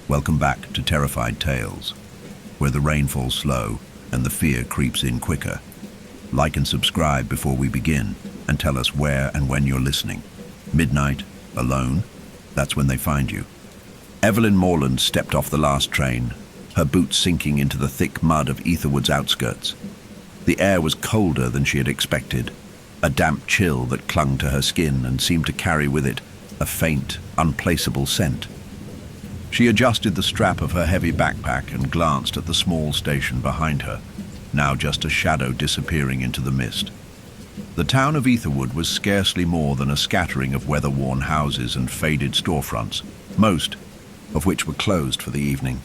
Welcome back to Terrified Tales, where the rain falls slow and the fear creeps in quicker. Like and subscribe before we begin, and tell us where and when you're listening. Midnight, alone, that's when they find you. Evelyn Morland stepped off the last train, her boots sinking into the thick mud of Etherwood's outskirts. The air was colder than she had expected, a damp chill that clung to her skin and seemed to carry with it a faint, unplaceable scent. She adjusted the strap of her heavy backpack and glanced at the small station behind her, now just a shadow disappearing into the mist. The town of Etherwood was scarcely more than a scattering of weather-worn houses and faded storefronts, most of which were closed for the evening.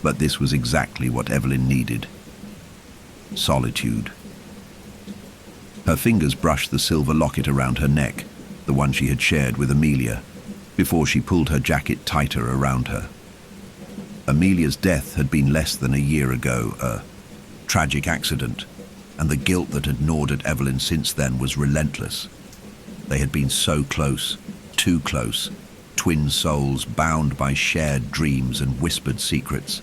But this was exactly what Evelyn needed. Solitude. Her fingers brushed the silver locket around her neck, the one she had shared with Amelia, before she pulled her jacket tighter around her. Amelia's death had been less than a year ago, a tragic accident, and the guilt that had gnawed at Evelyn since then was relentless. They had been so close, too close, twin souls bound by shared dreams and whispered secrets.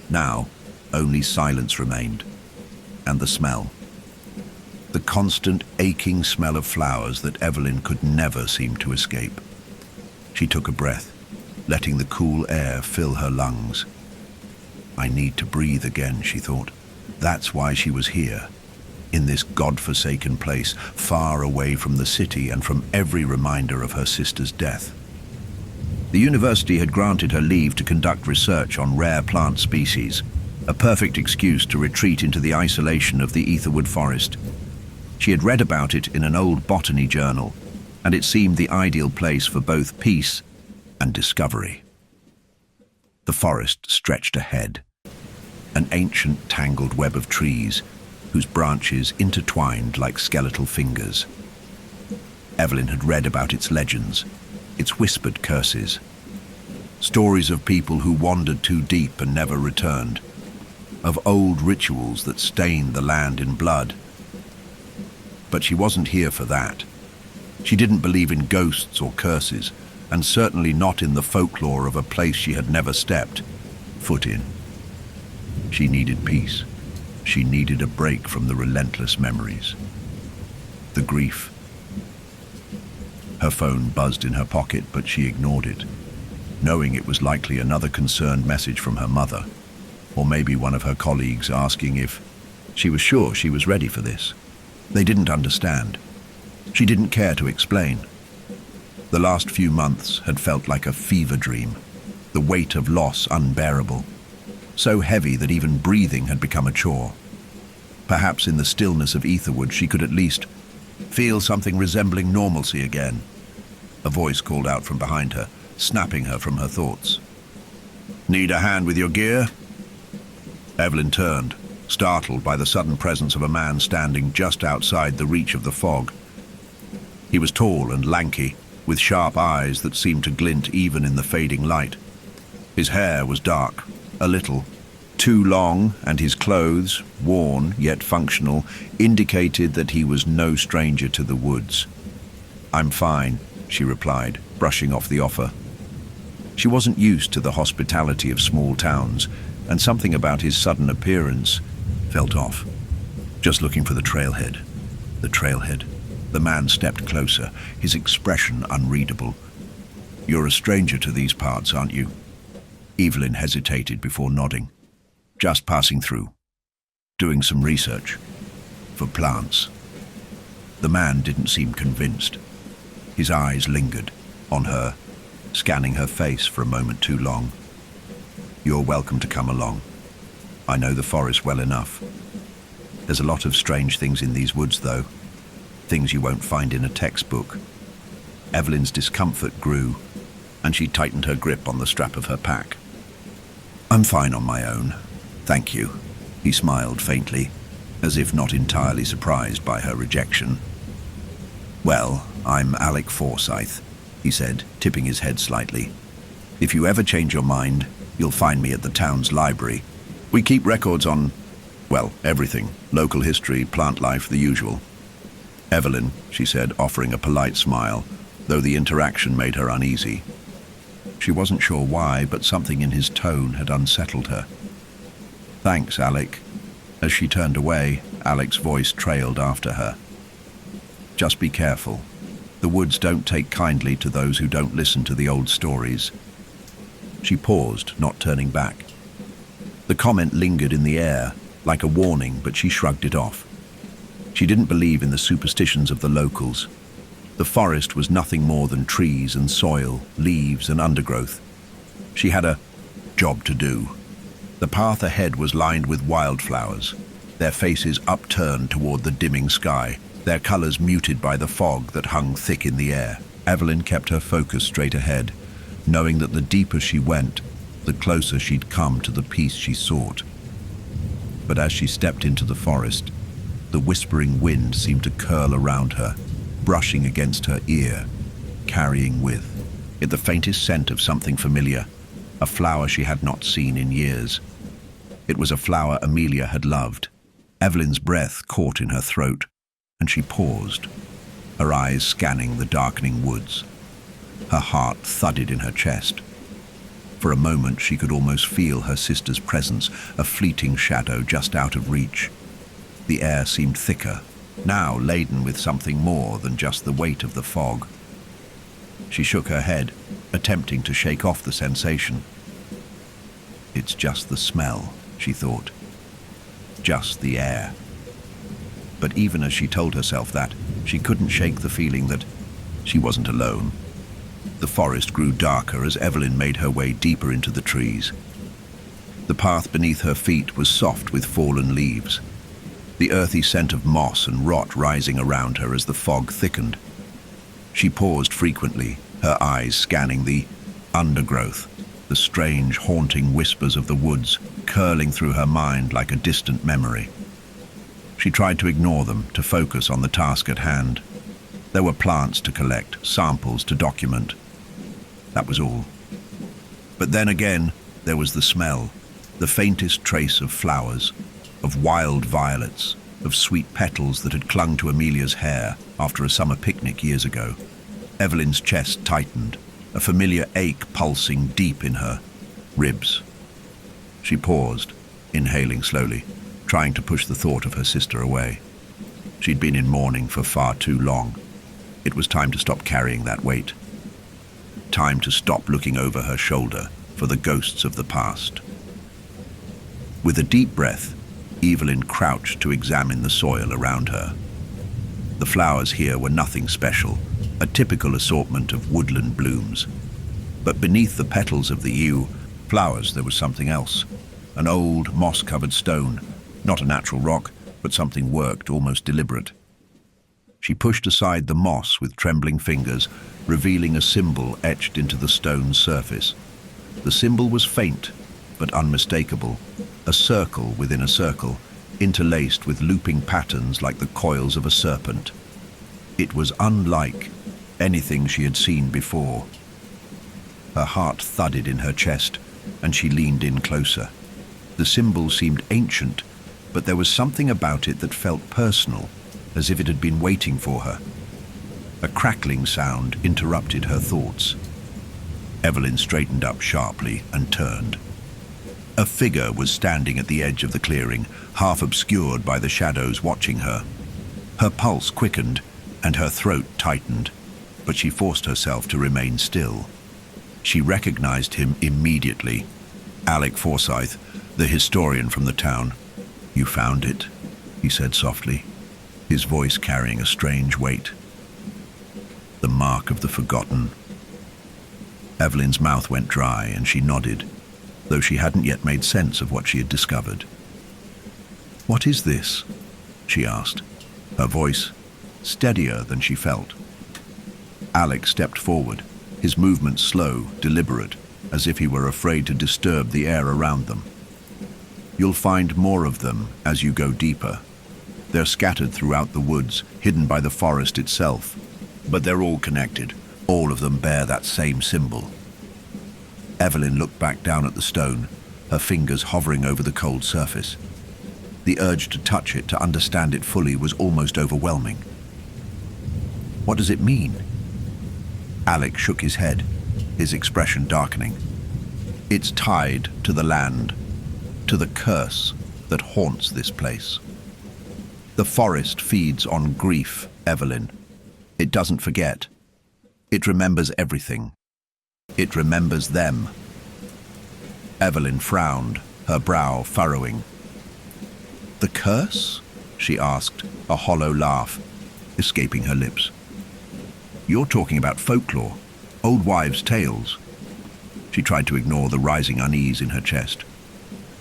Now, only silence remained, and the smell. The constant aching smell of flowers that Evelyn could never seem to escape. She took a breath, letting the cool air fill her lungs. I need to breathe again, she thought. That's why she was here, in this God-forsaken place, far away from the city and from every reminder of her sister's death. The university had granted her leave to conduct research on rare plant species, a perfect excuse to retreat into the isolation of the Etherwood forest. She had read about it in an old botany journal, and it seemed the ideal place for both peace and discovery. The forest stretched ahead, an ancient tangled web of trees whose branches intertwined like skeletal fingers. Evelyn had read about its legends, its whispered curses, stories of people who wandered too deep and never returned, of old rituals that stained the land in blood. But she wasn't here for that. She didn't believe in ghosts or curses, and certainly not in the folklore of a place she had never stepped foot in. She needed peace. She needed a break from the relentless memories. The grief. Her phone buzzed in her pocket, but she ignored it, knowing it was likely another concerned message from her mother, or maybe one of her colleagues asking if she was sure she was ready for this. They didn't understand. She didn't care to explain. The last few months had felt like a fever dream, the weight of loss unbearable, so heavy that even breathing had become a chore. Perhaps in the stillness of Etherwood she could at least feel something resembling normalcy again. A voice called out from behind her, snapping her from her thoughts. "Need a hand with your gear?" Evelyn turned, startled by the sudden presence of a man standing just outside the reach of the fog. He was tall and lanky, with sharp eyes that seemed to glint even in the fading light. His hair was dark, a little too long, and his clothes, worn yet functional, indicated that he was no stranger to the woods. "I'm fine," she replied, brushing off the offer. She wasn't used to the hospitality of small towns, and something about his sudden appearance felt off. "Just looking for the trailhead." The trailhead. The man stepped closer, his expression unreadable. "You're a stranger to these parts, aren't you?" Evelyn hesitated before nodding. "Just passing through. Doing some research. For plants." The man didn't seem convinced. His eyes lingered on her, scanning her face for a moment too long. "You're welcome to come along. I know the forest well enough. There's a lot of strange things in these woods, though. Things you won't find in a textbook." Evelyn's discomfort grew, and she tightened her grip on the strap of her pack. "I'm fine on my own, thank you," he smiled faintly, as if not entirely surprised by her rejection. "Well, I'm Alec Forsyth," he said, tipping his head slightly. "If you ever change your mind, you'll find me at the town's library. We keep records on, well, everything. Local history, plant life, the usual." "Evelyn," she said, offering a polite smile, though the interaction made her uneasy. She wasn't sure why, but something in his tone had unsettled her. "Thanks, Alec." As she turned away, Alec's voice trailed after her. "Just be careful. The woods don't take kindly to those who don't listen to the old stories." She paused, not turning back. The comment lingered in the air, like a warning, but she shrugged it off. She didn't believe in the superstitions of the locals. The forest was nothing more than trees and soil, leaves and undergrowth. She had a job to do. The path ahead was lined with wildflowers, their faces upturned toward the dimming sky, their colors muted by the fog that hung thick in the air. Evelyn kept her focus straight ahead, knowing that the deeper she went, the closer she'd come to the peace she sought. But as she stepped into the forest, the whispering wind seemed to curl around her, brushing against her ear, carrying with it the faintest scent of something familiar, a flower she had not seen in years. It was a flower Amelia had loved. Evelyn's breath caught in her throat, and she paused, her eyes scanning the darkening woods. Her heart thudded in her chest. For a moment she could almost feel her sister's presence, a fleeting shadow just out of reach. The air seemed thicker, now laden with something more than just the weight of the fog. She shook her head, attempting to shake off the sensation. "It's just the smell," she thought. "Just the air." But even as she told herself that, she couldn't shake the feeling that she wasn't alone. The forest grew darker as Evelyn made her way deeper into the trees. The path beneath her feet was soft with fallen leaves, the earthy scent of moss and rot rising around her as the fog thickened. She paused frequently, her eyes scanning the undergrowth, the strange, haunting whispers of the woods curling through her mind like a distant memory. She tried to ignore them, to focus on the task at hand. There were plants to collect, samples to document. That was all. But then again, there was the smell, the faintest trace of flowers, of wild violets, of sweet petals that had clung to Amelia's hair after a summer picnic years ago. Evelyn's chest tightened, a familiar ache pulsing deep in her ribs. She paused, inhaling slowly, trying to push the thought of her sister away. She'd been in mourning for far too long. It was time to stop carrying that weight. Time to stop looking over her shoulder for the ghosts of the past. With a deep breath, Evelyn crouched to examine the soil around her. The flowers here were nothing special, a typical assortment of woodland blooms. But beneath the petals of the yew flowers there was something else, an old moss-covered stone, not a natural rock, but something worked, almost deliberate. She pushed aside the moss with trembling fingers, revealing a symbol etched into the stone's surface. The symbol was faint, but unmistakable, a circle within a circle, interlaced with looping patterns like the coils of a serpent. It was unlike anything she had seen before. Her heart thudded in her chest, and she leaned in closer. The symbol seemed ancient, but there was something about it that felt personal, as if it had been waiting for her. A crackling sound interrupted her thoughts. Evelyn straightened up sharply and turned. A figure was standing at the edge of the clearing, half obscured by the shadows watching her. Her pulse quickened and her throat tightened, but she forced herself to remain still. She recognized him immediately. Alec Forsyth, the historian from the town. "You found it," he said softly, his voice carrying a strange weight. "The mark of the forgotten." Evelyn's mouth went dry and she nodded, though she hadn't yet made sense of what she had discovered. "What is this?" she asked, her voice steadier than she felt. Alec stepped forward, his movements slow, deliberate, as if he were afraid to disturb the air around them. "You'll find more of them as you go deeper. They're scattered throughout the woods, hidden by the forest itself, but they're all connected. All of them bear that same symbol." Evelyn looked back down at the stone, her fingers hovering over the cold surface. The urge to touch it, to understand it fully, was almost overwhelming. "What does it mean?" Alec shook his head. his expression darkening. "It's tied to the land, to the curse that haunts this place. The forest feeds on grief, Evelyn. It doesn't forget. It remembers everything. It remembers them." Evelyn frowned, her brow furrowing. "The curse?" she asked, a hollow laugh escaping her lips. "You're talking about folklore, old wives' tales." She tried to ignore the rising unease in her chest.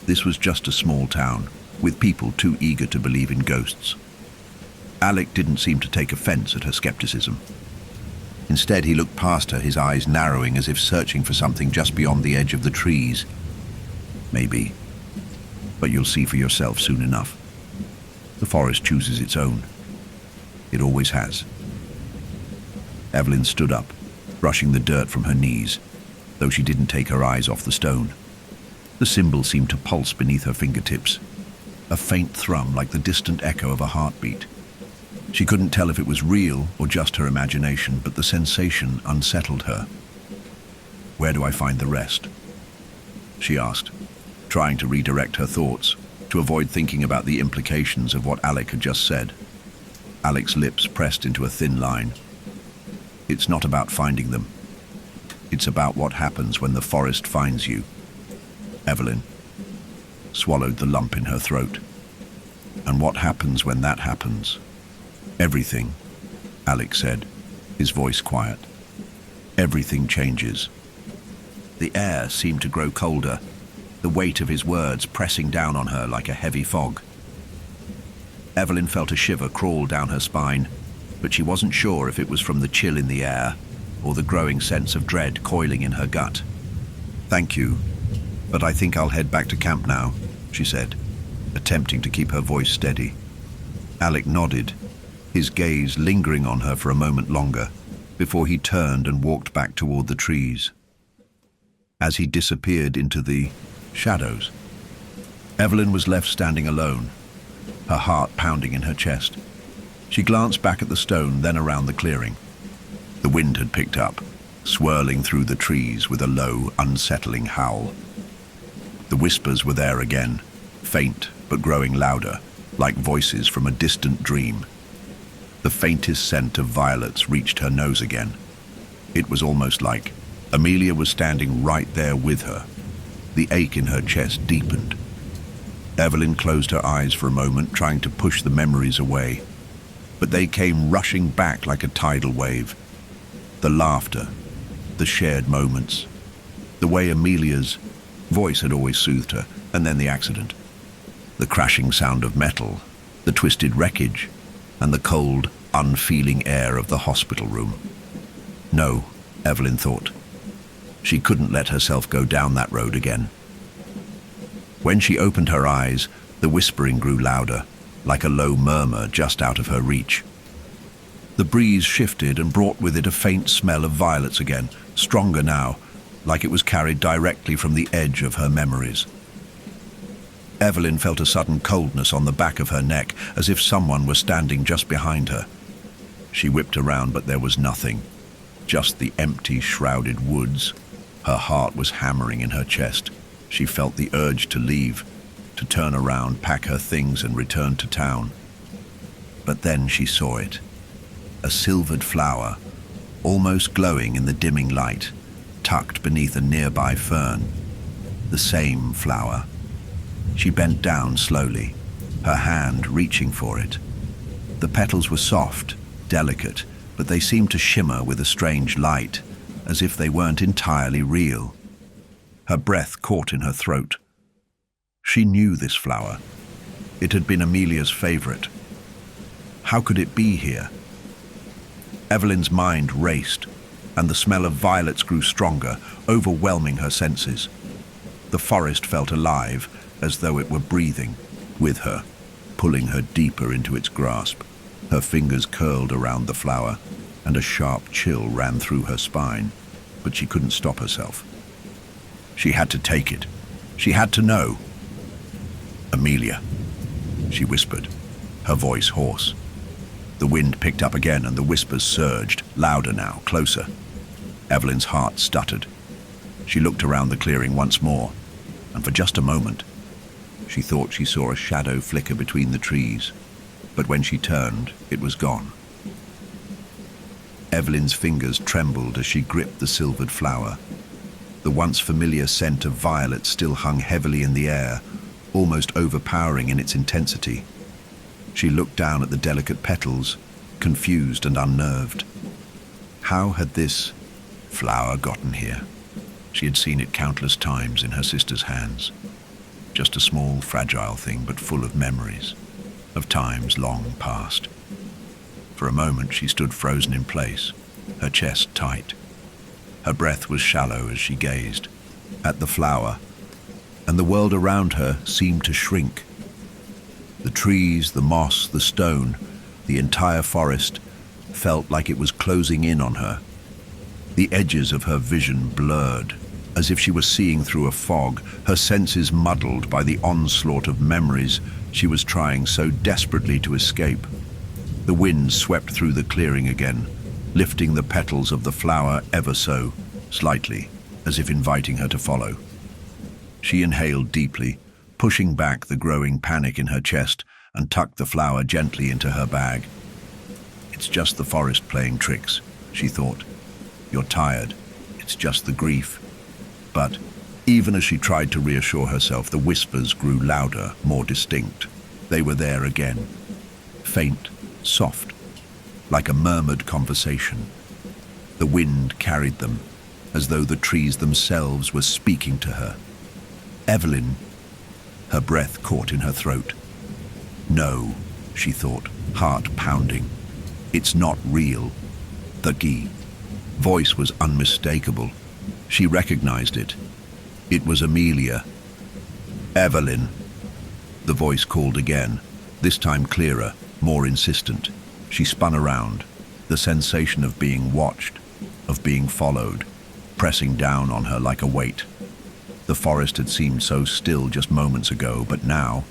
This was just a small town, with people too eager to believe in ghosts. Alec didn't seem to take offense at her skepticism. Instead, he looked past her, his eyes narrowing as if searching for something just beyond the edge of the trees. "Maybe, but you'll see for yourself soon enough. The forest chooses its own. It always has." Evelyn stood up, brushing the dirt from her knees, though she didn't take her eyes off the stone. The symbol seemed to pulse beneath her fingertips, a faint thrum like the distant echo of a heartbeat. She couldn't tell if it was real or just her imagination, but the sensation unsettled her. "Where do I find the rest?" she asked, trying to redirect her thoughts, to avoid thinking about the implications of what Alec had just said. Alec's lips pressed into a thin line. "It's not about finding them. It's about what happens when the forest finds you." Evelyn swallowed the lump in her throat. "And what happens when that happens?" "Everything," Alec said, his voice quiet. "Everything changes." The air seemed to grow colder, the weight of his words pressing down on her like a heavy fog. Evelyn felt a shiver crawl down her spine, but she wasn't sure if it was from the chill in the air or the growing sense of dread coiling in her gut. "Thank you, but I think I'll head back to camp now," she said, attempting to keep her voice steady. Alec nodded, his gaze lingering on her for a moment longer, before he turned and walked back toward the trees. As he disappeared into the shadows, Evelyn was left standing alone, her heart pounding in her chest. She glanced back at the stone, then around the clearing. The wind had picked up, swirling through the trees with a low, unsettling howl. The whispers were there again, faint but growing louder, like voices from a distant dream. The faintest scent of violets reached her nose again. It was almost like Amelia was standing right there with her. The ache in her chest deepened. Evelyn closed her eyes for a moment, trying to push the memories away. But they came rushing back like a tidal wave. The laughter, the shared moments, the way Amelia's voice had always soothed her, and then the accident. The crashing sound of metal, the twisted wreckage, and the cold, unfeeling air of the hospital room. No, Evelyn thought. She couldn't let herself go down that road again. When she opened her eyes, the whispering grew louder, like a low murmur just out of her reach. The breeze shifted and brought with it a faint smell of violets again, stronger now, like it was carried directly from the edge of her memories. Evelyn felt a sudden coldness on the back of her neck, as if someone were standing just behind her. She whipped around, but there was nothing, just the empty, shrouded woods. Her heart was hammering in her chest. She felt the urge to leave, to turn around, pack her things and return to town. But then she saw it. A silvered flower, almost glowing in the dimming light, tucked beneath a nearby fern. The same flower. She bent down slowly, her hand reaching for it. The petals were soft, delicate, but they seemed to shimmer with a strange light, as if they weren't entirely real. Her breath caught in her throat. She knew this flower. It had been Amelia's favorite. How could it be here? Evelyn's mind raced, and the smell of violets grew stronger, overwhelming her senses. The forest felt alive, as though it were breathing with her, pulling her deeper into its grasp. Her fingers curled around the flower, and a sharp chill ran through her spine, but she couldn't stop herself. She had to take it. She had to know. "Amelia," she whispered, her voice hoarse. The wind picked up again, and the whispers surged, louder now, closer. Evelyn's heart stuttered. She looked around the clearing once more, and for just a moment, she thought she saw a shadow flicker between the trees, but when she turned, it was gone. Evelyn's fingers trembled as she gripped the silvered flower. The once familiar scent of violet still hung heavily in the air, almost overpowering in its intensity. She looked down at the delicate petals, confused and unnerved. How had this flower gotten here? She had seen it countless times in her sister's hands. Just a small, fragile thing, but full of memories, of times long past. For a moment she stood frozen in place, her chest tight. Her breath was shallow as she gazed at the flower, and the world around her seemed to shrink. The trees, the moss, the stone, the entire forest felt like it was closing in on her. The edges of her vision blurred, as if she was seeing through a fog, her senses muddled by the onslaught of memories she was trying so desperately to escape. The wind swept through the clearing again, lifting the petals of the flower ever so slightly, as if inviting her to follow. She inhaled deeply, pushing back the growing panic in her chest, and tucked the flower gently into her bag. It's just the forest playing tricks, she thought. You're tired. It's just the grief. But even as she tried to reassure herself, the whispers grew louder, more distinct. They were there again. Faint, soft, like a murmured conversation. The wind carried them, as though the trees themselves were speaking to her. Evelyn, her breath caught in her throat. No, she thought, heart pounding. It's not real. The voice was unmistakable. She recognized it. It was Amelia. Evelyn. The voice called again, this time clearer, more insistent. She spun around, the sensation of being watched, of being followed, pressing down on her like a weight. The forest had seemed so still just moments ago, but now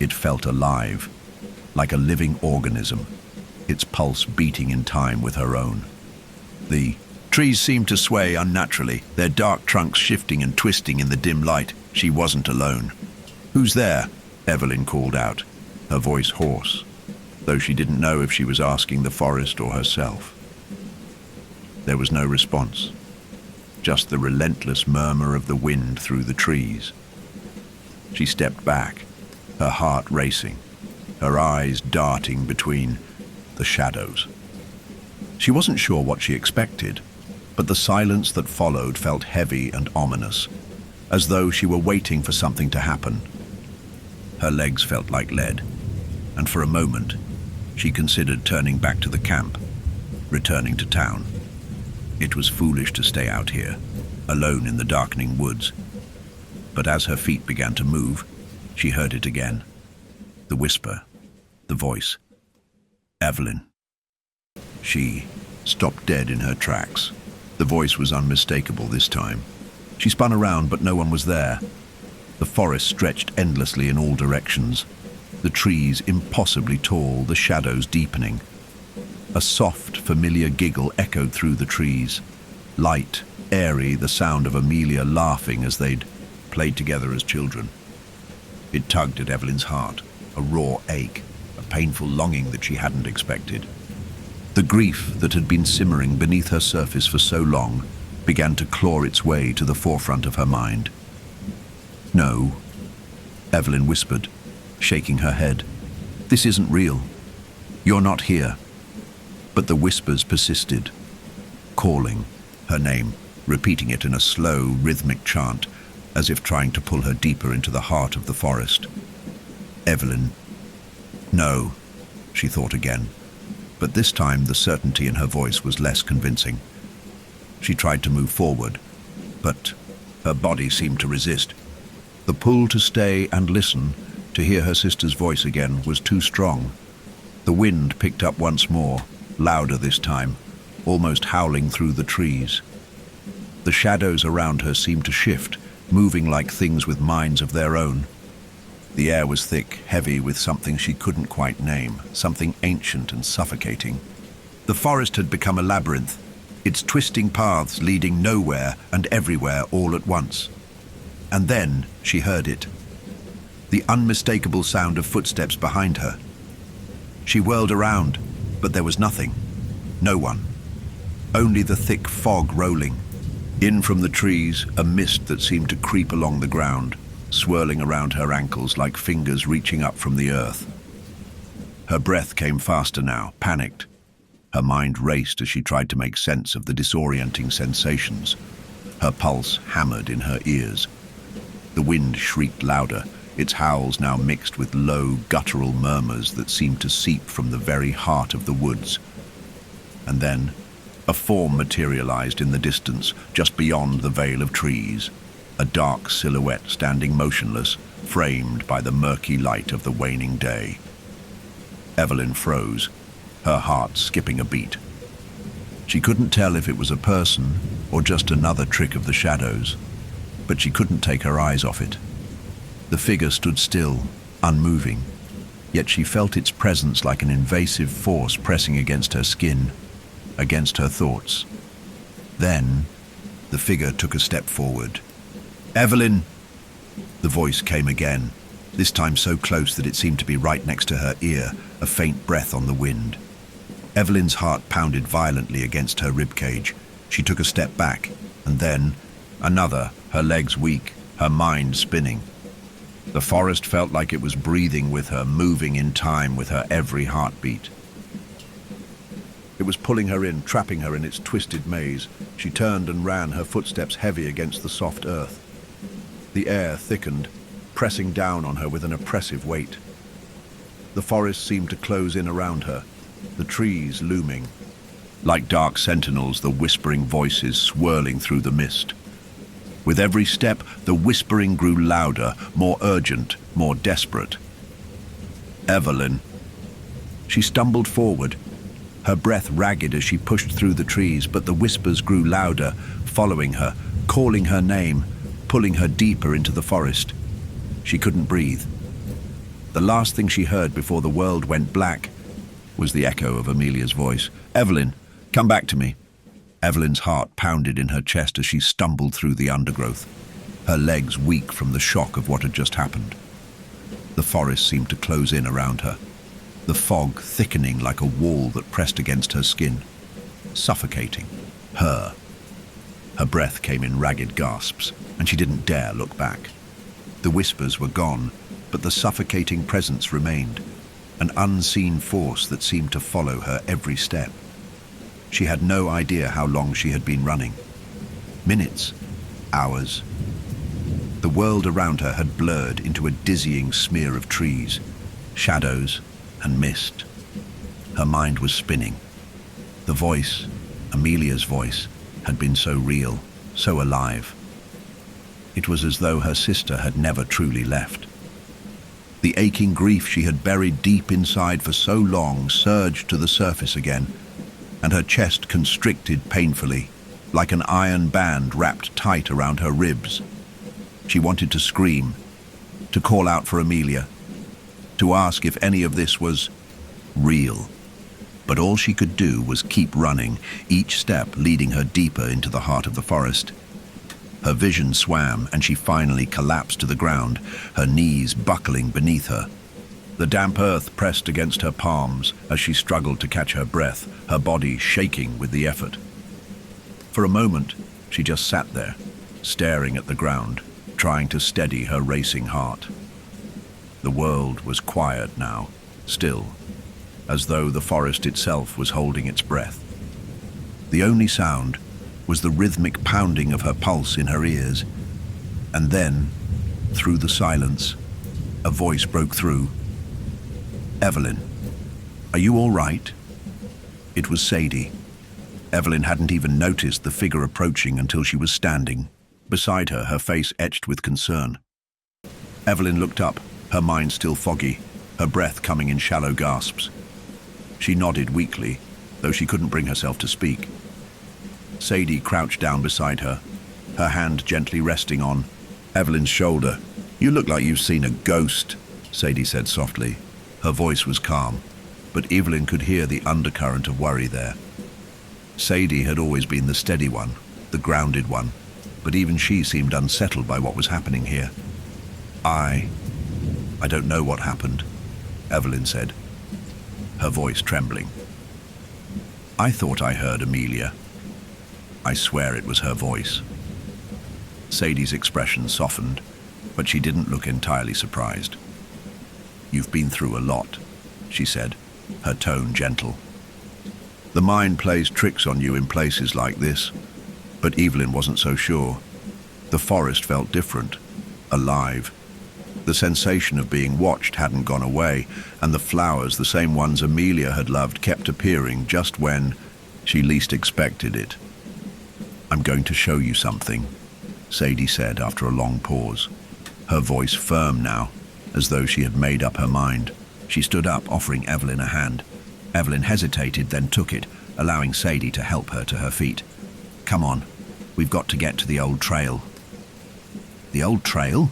it felt alive, like a living organism, its pulse beating in time with her own. The trees seemed to sway unnaturally, their dark trunks shifting and twisting in the dim light. She wasn't alone. "Who's there?" Evelyn called out, her voice hoarse, though she didn't know if she was asking the forest or herself. There was no response, just the relentless murmur of the wind through the trees. She stepped back, her heart racing, her eyes darting between the shadows. She wasn't sure what she expected, but the silence that followed felt heavy and ominous, as though she were waiting for something to happen. Her legs felt like lead, and for a moment, she considered turning back to the camp, returning to town. It was foolish to stay out here, alone in the darkening woods. But as her feet began to move, she heard it again. The whisper, the voice. Evelyn. She stopped dead in her tracks. The voice was unmistakable this time. She spun around, but no one was there. The forest stretched endlessly in all directions, the trees impossibly tall, the shadows deepening. A soft, familiar giggle echoed through the trees. Light, airy, the sound of Amelia laughing as they'd played together as children. It tugged at Evelyn's heart, a raw ache, a painful longing that she hadn't expected. The grief that had been simmering beneath her surface for so long began to claw its way to the forefront of her mind. "No," Evelyn whispered, shaking her head. "This isn't real. You're not here." But the whispers persisted, calling her name, repeating it in a slow, rhythmic chant, as if trying to pull her deeper into the heart of the forest. Evelyn. No, she thought again, but this time the certainty in her voice was less convincing. She tried to move forward, but her body seemed to resist. The pull to stay and listen, to hear her sister's voice again, was too strong. The wind picked up once more, louder this time, almost howling through the trees. The shadows around her seemed to shift, moving like things with minds of their own. The air was thick, heavy with something she couldn't quite name, something ancient and suffocating. The forest had become a labyrinth, its twisting paths leading nowhere and everywhere all at once. And then she heard it. The unmistakable sound of footsteps behind her. She whirled around, but there was nothing. No one. Only the thick fog rolling. In from the trees, a mist that seemed to creep along the ground, swirling around her ankles like fingers reaching up from the earth. Her breath came faster now, panicked. Her mind raced as she tried to make sense of the disorienting sensations. Her pulse hammered in her ears. The wind shrieked louder, its howls now mixed with low, guttural murmurs that seemed to seep from the very heart of the woods. And then, a form materialized in the distance, just beyond the veil of trees. A dark silhouette standing motionless, framed by the murky light of the waning day. Evelyn froze, her heart skipping a beat. She couldn't tell if it was a person or just another trick of the shadows, but she couldn't take her eyes off it. The figure stood still, unmoving, yet she felt its presence like an invasive force pressing against her skin, against her thoughts. Then, the figure took a step forward. "Evelyn!" The voice came again, this time so close that it seemed to be right next to her ear, a faint breath on the wind. Evelyn's heart pounded violently against her ribcage. She took a step back, and then another, her legs weak, her mind spinning. The forest felt like it was breathing with her, moving in time with her every heartbeat. It was pulling her in, trapping her in its twisted maze. She turned and ran, her footsteps heavy against the soft earth. The air thickened, pressing down on her with an oppressive weight. The forest seemed to close in around her, the trees looming. Like dark sentinels, the whispering voices swirling through the mist. With every step, the whispering grew louder, more urgent, more desperate. "Evelyn." She stumbled forward, her breath ragged as she pushed through the trees, but the whispers grew louder, following her, calling her name, pulling her deeper into the forest. She couldn't breathe. The last thing she heard before the world went black was the echo of Amelia's voice. "Evelyn, come back to me." Evelyn's heart pounded in her chest as she stumbled through the undergrowth, her legs weak from the shock of what had just happened. The forest seemed to close in around her, the fog thickening like a wall that pressed against her skin, suffocating her. Her breath came in ragged gasps, and she didn't dare look back. The whispers were gone, but the suffocating presence remained, an unseen force that seemed to follow her every step. She had no idea how long she had been running. Minutes, hours. The world around her had blurred into a dizzying smear of trees, shadows, and mist. Her mind was spinning. The voice, Amelia's voice, had been so real, so alive. It was as though her sister had never truly left. The aching grief she had buried deep inside for so long surged to the surface again, and her chest constricted painfully, like an iron band wrapped tight around her ribs. She wanted to scream, to call out for Amelia, to ask if any of this was real. But all she could do was keep running, each step leading her deeper into the heart of the forest. Her vision swam, and she finally collapsed to the ground, her knees buckling beneath her. The damp earth pressed against her palms as she struggled to catch her breath, her body shaking with the effort. For a moment, she just sat there, staring at the ground, trying to steady her racing heart. The world was quiet now, still, as though the forest itself was holding its breath. The only sound was the rhythmic pounding of her pulse in her ears, and then, through the silence, a voice broke through. "Evelyn, are you all right?" It was Sadie. Evelyn hadn't even noticed the figure approaching until she was standing beside her, her face etched with concern. Evelyn looked up, her mind still foggy, her breath coming in shallow gasps. She nodded weakly, though she couldn't bring herself to speak. Sadie crouched down beside her, her hand gently resting on Evelyn's shoulder. "You look like you've seen a ghost," Sadie said softly. Her voice was calm, but Evelyn could hear the undercurrent of worry there. Sadie had always been the steady one, the grounded one, but even she seemed unsettled by what was happening here. I don't know what happened, Evelyn said, her voice trembling. I thought I heard Amelia. I swear it was her voice. Sadie's expression softened, but she didn't look entirely surprised. You've been through a lot, she said, her tone gentle. The mind plays tricks on you in places like this, but Evelyn wasn't so sure. The forest felt different, alive. The sensation of being watched hadn't gone away, and the flowers, the same ones Amelia had loved, kept appearing just when she least expected it. I'm going to show you something, Sadie said after a long pause, her voice firm now, as though she had made up her mind. She stood up, offering Evelyn a hand. Evelyn hesitated, then took it, allowing Sadie to help her to her feet. Come on, we've got to get to the old trail. The old trail?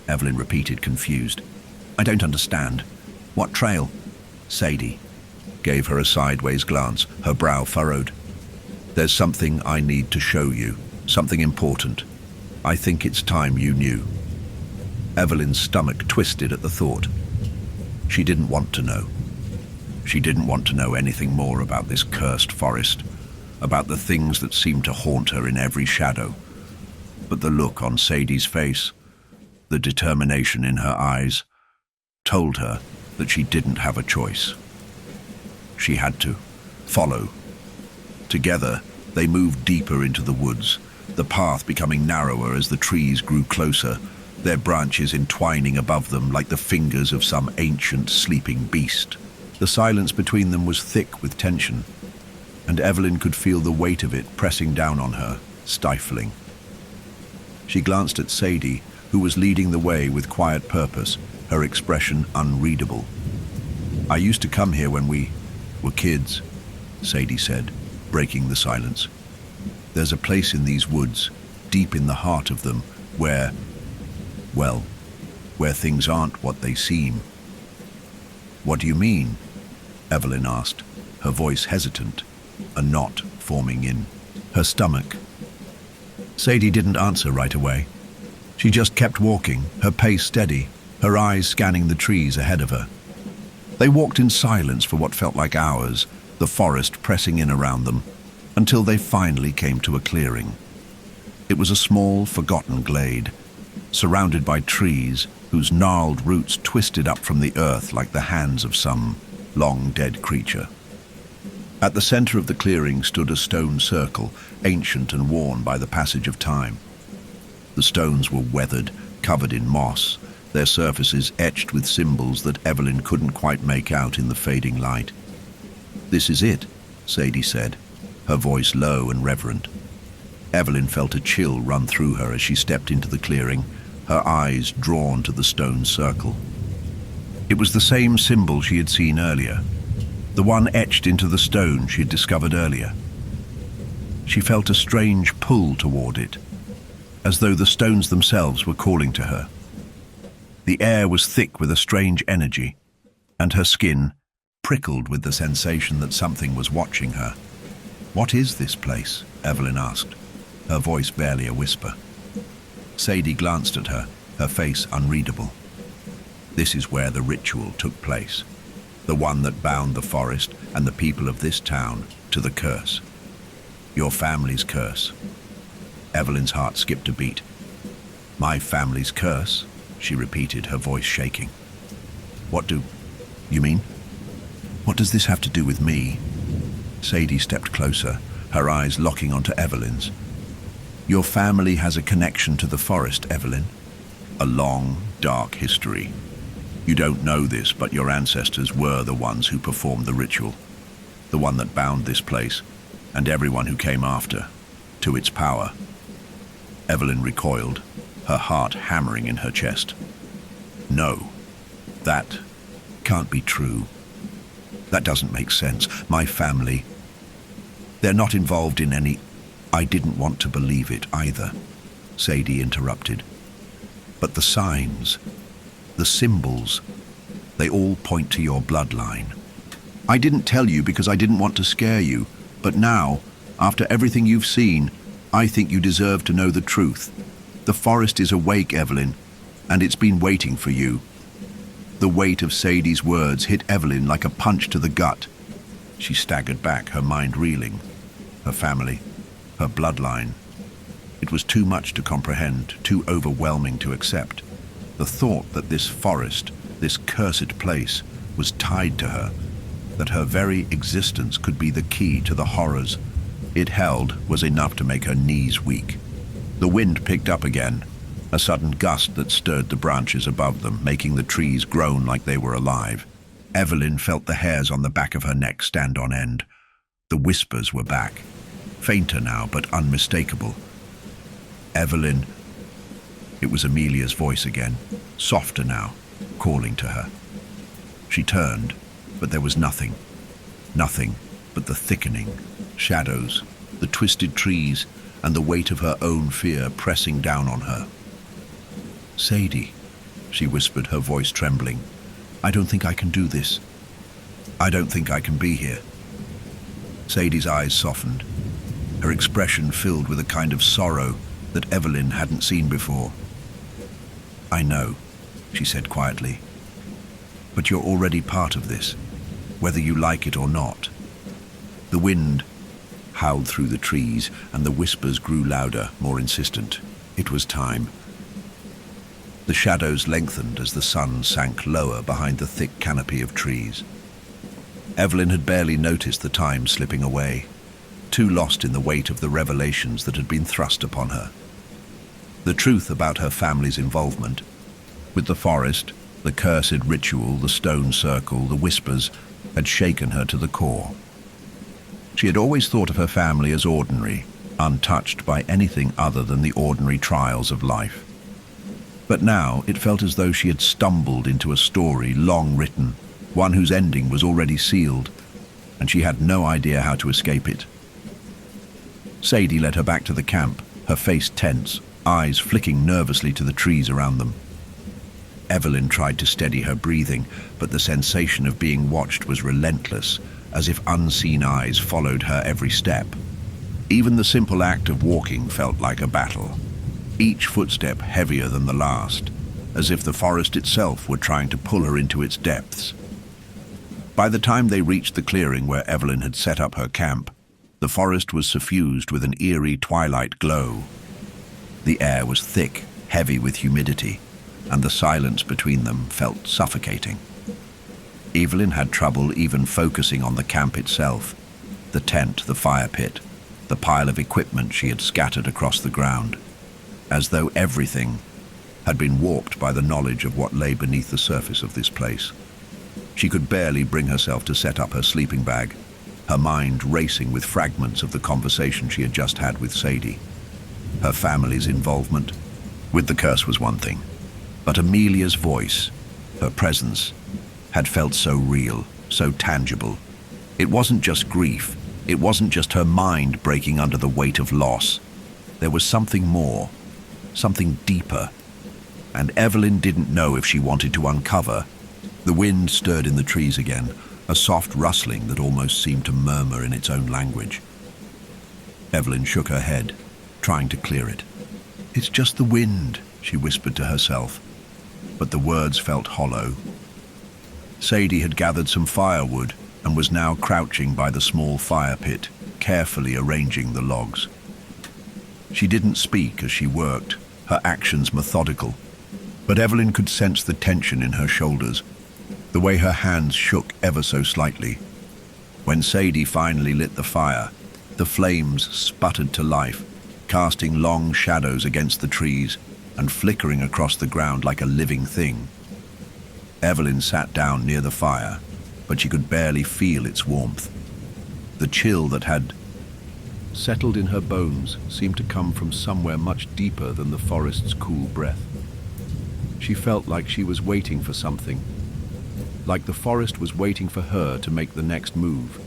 Evelyn repeated, confused. I don't understand. What trail? Sadie gave her a sideways glance, her brow furrowed. There's something I need to show you, something important. I think it's time you knew. Evelyn's stomach twisted at the thought. She didn't want to know. She didn't want to know anything more about this cursed forest, about the things that seemed to haunt her in every shadow. But the look on Sadie's face, the determination in her eyes, told her that she didn't have a choice. She had to follow. Together, they moved deeper into the woods, the path becoming narrower as the trees grew closer, their branches entwining above them like the fingers of some ancient sleeping beast. The silence between them was thick with tension, and Evelyn could feel the weight of it pressing down on her, stifling. She glanced at Sadie, who was leading the way with quiet purpose, her expression unreadable. I used to come here when we were kids, Sadie said, breaking the silence. There's a place in these woods, deep in the heart of them, where things aren't what they seem. What do you mean? Evelyn asked, her voice hesitant, a knot forming in her stomach. Sadie didn't answer right away. She just kept walking, her pace steady, her eyes scanning the trees ahead of her. They walked in silence for what felt like hours, the forest pressing in around them, until they finally came to a clearing. It was a small, forgotten glade, surrounded by trees whose gnarled roots twisted up from the earth like the hands of some long-dead creature. At the center of the clearing stood a stone circle, ancient and worn by the passage of time. The stones were weathered, covered in moss, their surfaces etched with symbols that Evelyn couldn't quite make out in the fading light. This is it, Sadie said, her voice low and reverent. Evelyn felt a chill run through her as she stepped into the clearing, her eyes drawn to the stone circle. It was the same symbol she had seen earlier, the one etched into the stone she had discovered earlier. She felt a strange pull toward it, as though the stones themselves were calling to her. The air was thick with a strange energy, and her skin prickled with the sensation that something was watching her. What is this place? Evelyn asked, her voice barely a whisper. Sadie glanced at her, her face unreadable. This is where the ritual took place, the one that bound the forest and the people of this town to the curse. Your family's curse. Evelyn's heart skipped a beat. My family's curse, she repeated, her voice shaking. What do you mean? What does this have to do with me? Sadie stepped closer, her eyes locking onto Evelyn's. Your family has a connection to the forest, Evelyn. A long, dark history. You don't know this, but your ancestors were the ones who performed the ritual, the one that bound this place, and everyone who came after, to its power. Evelyn recoiled, her heart hammering in her chest. No, that can't be true. That doesn't make sense. My family, they're not involved in any... I didn't want to believe it either, Sadie interrupted. But the signs, the symbols, they all point to your bloodline. I didn't tell you because I didn't want to scare you, but now After everything you've seen, I think you deserve to know the truth. The forest is awake, Evelyn, and it's been waiting for you." The weight of Sadie's words hit Evelyn like a punch to the gut. She staggered back, her mind reeling. Her family, her bloodline. It was too much to comprehend, too overwhelming to accept. The thought that this forest, this cursed place, was tied to her, that her very existence could be the key to the horrors it held, was enough to make her knees weak. The wind picked up again, a sudden gust that stirred the branches above them, making the trees groan like they were alive. Evelyn felt the hairs on the back of her neck stand on end. The whispers were back, fainter now but unmistakable. "Evelyn." It was Amelia's voice again, softer now, calling to her. She turned, but there was nothing. Nothing but the thickening shadows, the twisted trees, and the weight of her own fear pressing down on her. "Sadie," she whispered, her voice trembling. "I don't think I can do this. I don't think I can be here." Sadie's eyes softened, her expression filled with a kind of sorrow that Evelyn hadn't seen before. "I know," she said quietly, "but you're already part of this, whether you like it or not." The wind howled through the trees, and the whispers grew louder, more insistent. It was time. The shadows lengthened as the sun sank lower behind the thick canopy of trees. Evelyn had barely noticed the time slipping away, too lost in the weight of the revelations that had been thrust upon her. The truth about her family's involvement with the forest, the cursed ritual, the stone circle, the whispers, had shaken her to the core. She had always thought of her family as ordinary, untouched by anything other than the ordinary trials of life. But now it felt as though she had stumbled into a story long written, one whose ending was already sealed, and she had no idea how to escape it. Sadie led her back to the camp, her face tense, eyes flicking nervously to the trees around them. Evelyn tried to steady her breathing, but the sensation of being watched was relentless, as if unseen eyes followed her every step. Even the simple act of walking felt like a battle, each footstep heavier than the last, as if the forest itself were trying to pull her into its depths. By the time they reached the clearing where Evelyn had set up her camp, the forest was suffused with an eerie twilight glow. The air was thick, heavy with humidity, and the silence between them felt suffocating. Evelyn had trouble even focusing on the camp itself, the tent, the fire pit, the pile of equipment she had scattered across the ground, as though everything had been warped by the knowledge of what lay beneath the surface of this place. She could barely bring herself to set up her sleeping bag, her mind racing with fragments of the conversation she had just had with Sadie. Her family's involvement with the curse was one thing, but Amelia's voice, her presence, had felt so real, so tangible. It wasn't just grief, it wasn't just her mind breaking under the weight of loss. There was something more, something deeper, and Evelyn didn't know if she wanted to uncover. The wind stirred in the trees again, a soft rustling that almost seemed to murmur in its own language. Evelyn shook her head, trying to clear it. "It's just the wind," she whispered to herself, but the words felt hollow. Sadie had gathered some firewood and was now crouching by the small fire pit, carefully arranging the logs. She didn't speak as she worked, her actions methodical, but Evelyn could sense the tension in her shoulders, the way her hands shook ever so slightly. When Sadie finally lit the fire, the flames sputtered to life, casting long shadows against the trees and flickering across the ground like a living thing. Evelyn sat down near the fire, but she could barely feel its warmth. The chill that had settled in her bones seemed to come from somewhere much deeper than the forest's cool breath. She felt like she was waiting for something, like the forest was waiting for her to make the next move,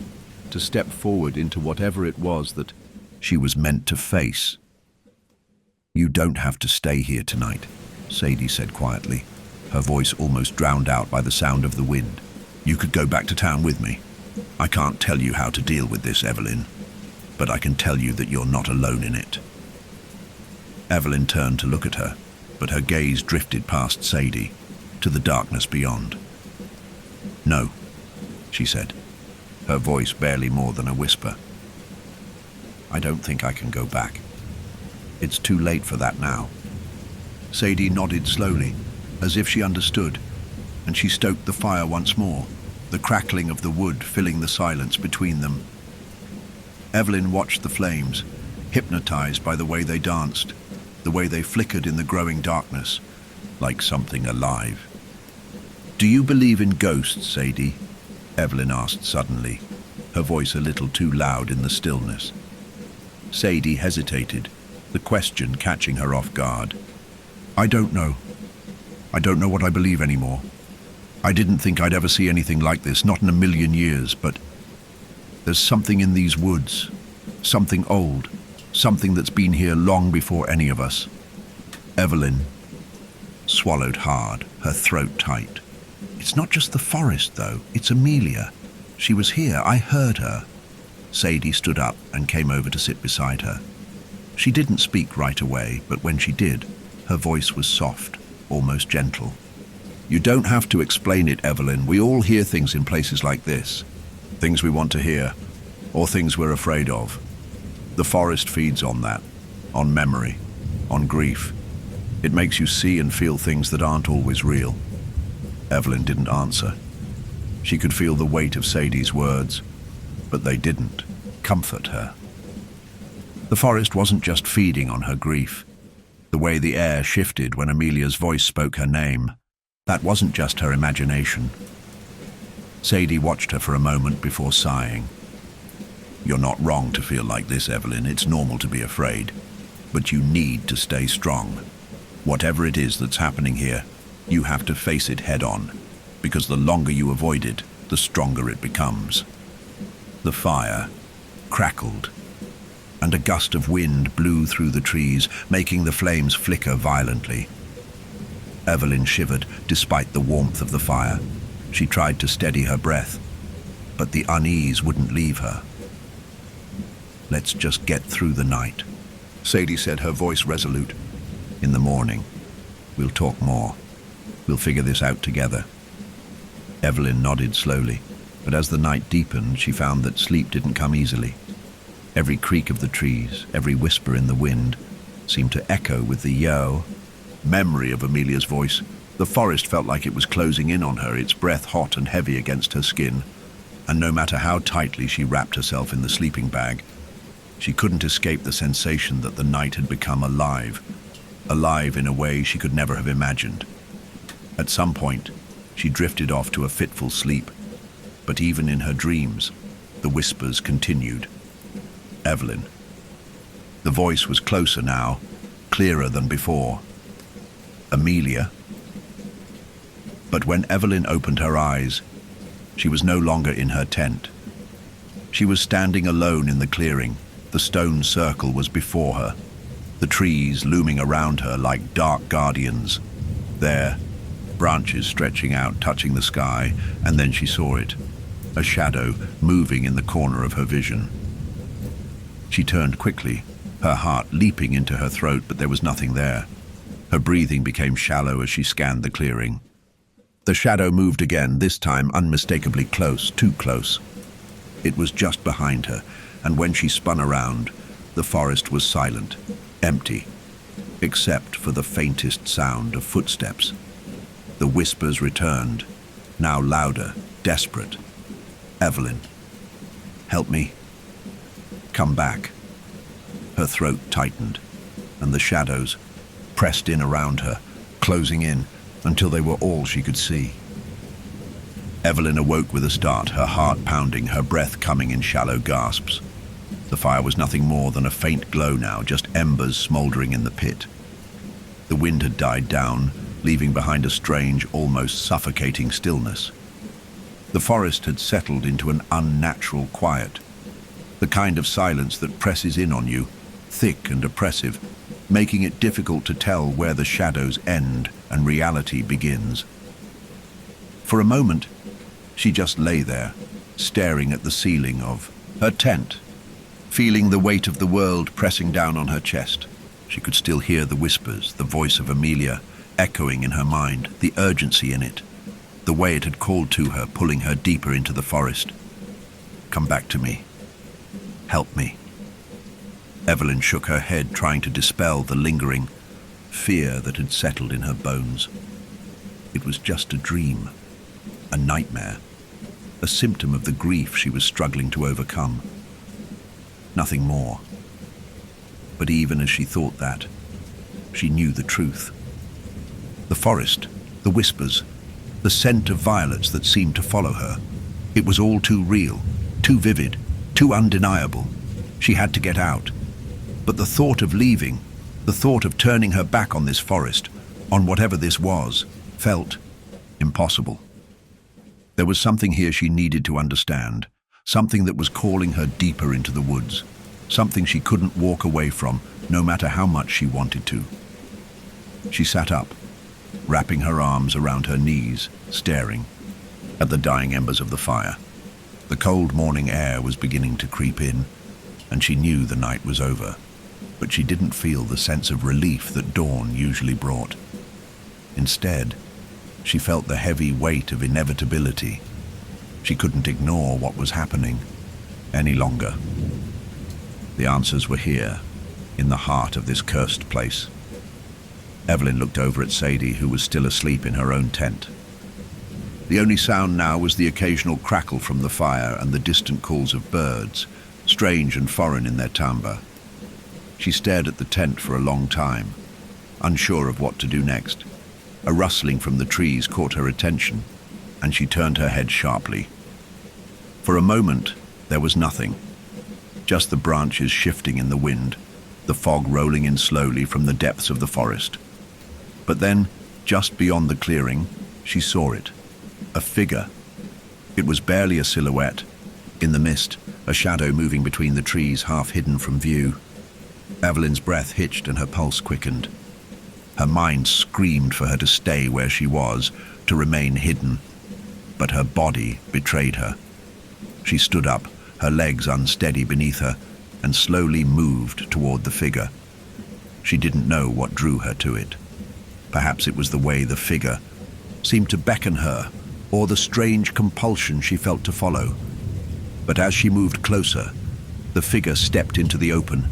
to step forward into whatever it was that she was meant to face. "You don't have to stay here tonight," Sadie said quietly, her voice almost drowned out by the sound of the wind. "You could go back to town with me. I can't tell you how to deal with this, Evelyn." but I can tell you that you're not alone in it." Evelyn turned to look at her, but her gaze drifted past Sadie, to the darkness beyond. "No," she said, her voice barely more than a whisper. "I don't think I can go back. It's too late for that now." Sadie nodded slowly, as if she understood, and she stoked the fire once more, the crackling of the wood filling the silence between them. Evelyn watched the flames, hypnotized by the way they danced, the way they flickered in the growing darkness, like something alive. "Do you believe in ghosts, Sadie?" Evelyn asked suddenly, her voice a little too loud in the stillness. Sadie hesitated, the question catching her off guard. "I don't know. I don't know what I believe anymore. I didn't think I'd ever see anything like this, not in a million years, but there's something in these woods, something old, something that's been here long before any of us." Evelyn swallowed hard, her throat tight. "It's not just the forest, though. It's Amelia. She was here. I heard her." Sadie stood up and came over to sit beside her. She didn't speak right away, but when she did, her voice was soft, almost gentle. "You don't have to explain it, Evelyn. We all hear things in places like this. Things we want to hear, or things we're afraid of. The forest feeds on that, on memory, on grief. It makes you see and feel things that aren't always real." Evelyn didn't answer. She could feel the weight of Sadie's words, but they didn't comfort her. The forest wasn't just feeding on her grief. The way the air shifted when Amelia's voice spoke her name, that wasn't just her imagination. Sadie watched her for a moment before sighing. "You're not wrong to feel like this, Evelyn. It's normal to be afraid. But you need to stay strong. Whatever it is that's happening here, you have to face it head on, because the longer you avoid it, the stronger it becomes." The fire crackled, and a gust of wind blew through the trees, making the flames flicker violently. Evelyn shivered despite the warmth of the fire. She tried to steady her breath, but the unease wouldn't leave her. "Let's just get through the night," Sadie said, her voice resolute. "In the morning, we'll talk more. We'll figure this out together." Evelyn nodded slowly, but as the night deepened, she found that sleep didn't come easily. Every creak of the trees, every whisper in the wind, seemed to echo with the memory of Amelia's voice. The forest felt like it was closing in on her, its breath hot and heavy against her skin, and no matter how tightly she wrapped herself in the sleeping bag, she couldn't escape the sensation that the night had become alive in a way she could never have imagined. At some point, she drifted off to a fitful sleep, but even in her dreams, the whispers continued. "Evelyn." The voice was closer now, clearer than before. "Amelia." But when Evelyn opened her eyes, she was no longer in her tent. She was standing alone in the clearing. The stone circle was before her, the trees looming around her like dark guardians. There, branches stretching out, touching the sky, and then she saw it, a shadow moving in the corner of her vision. She turned quickly, her heart leaping into her throat, but there was nothing there. Her breathing became shallow as she scanned the clearing. The shadow moved again, this time unmistakably close, too close. It was just behind her, and when she spun around, the forest was silent, empty, except for the faintest sound of footsteps. The whispers returned, now louder, desperate. "Evelyn, help me. Come back." Her throat tightened, and the shadows pressed in around her, closing in until they were all she could see. Evelyn awoke with a start, her heart pounding, her breath coming in shallow gasps. The fire was nothing more than a faint glow now, just embers smoldering in the pit. The wind had died down, leaving behind a strange, almost suffocating stillness. The forest had settled into an unnatural quiet, the kind of silence that presses in on you, thick and oppressive, making it difficult to tell where the shadows end and reality begins. For a moment, she just lay there, staring at the ceiling of her tent, feeling the weight of the world pressing down on her chest. She could still hear the whispers, the voice of Amelia echoing in her mind, the urgency in it, the way it had called to her, pulling her deeper into the forest. Come back to me. Help me. Evelyn shook her head, trying to dispel the lingering fear that had settled in her bones. It was just a dream, a nightmare, a symptom of the grief she was struggling to overcome. Nothing more. But even as she thought that, she knew the truth. The forest, the whispers, the scent of violets that seemed to follow her. It was all too real, too vivid, too undeniable. She had to get out. But the thought of leaving, the thought of turning her back on this forest, on whatever this was, felt impossible. There was something here she needed to understand, something that was calling her deeper into the woods, something she couldn't walk away from, no matter how much she wanted to. She sat up, wrapping her arms around her knees, staring at the dying embers of the fire. The cold morning air was beginning to creep in, and she knew the night was over, but she didn't feel the sense of relief that dawn usually brought. Instead, she felt the heavy weight of inevitability. She couldn't ignore what was happening any longer. The answers were here, in the heart of this cursed place. Evelyn looked over at Sadie, who was still asleep in her own tent. The only sound now was the occasional crackle from the fire and the distant calls of birds, strange and foreign in their timbre. She stared at the tent for a long time, unsure of what to do next. A rustling from the trees caught her attention, and she turned her head sharply. For a moment, there was nothing, just the branches shifting in the wind, the fog rolling in slowly from the depths of the forest. But then, just beyond the clearing, she saw it. A figure. It was barely a silhouette. In the mist, a shadow moving between the trees, half hidden from view. Evelyn's breath hitched and her pulse quickened. Her mind screamed for her to stay where she was, to remain hidden. But her body betrayed her. She stood up, her legs unsteady beneath her, and slowly moved toward the figure. She didn't know what drew her to it. Perhaps it was the way the figure seemed to beckon her, or the strange compulsion she felt to follow. But as she moved closer, the figure stepped into the open,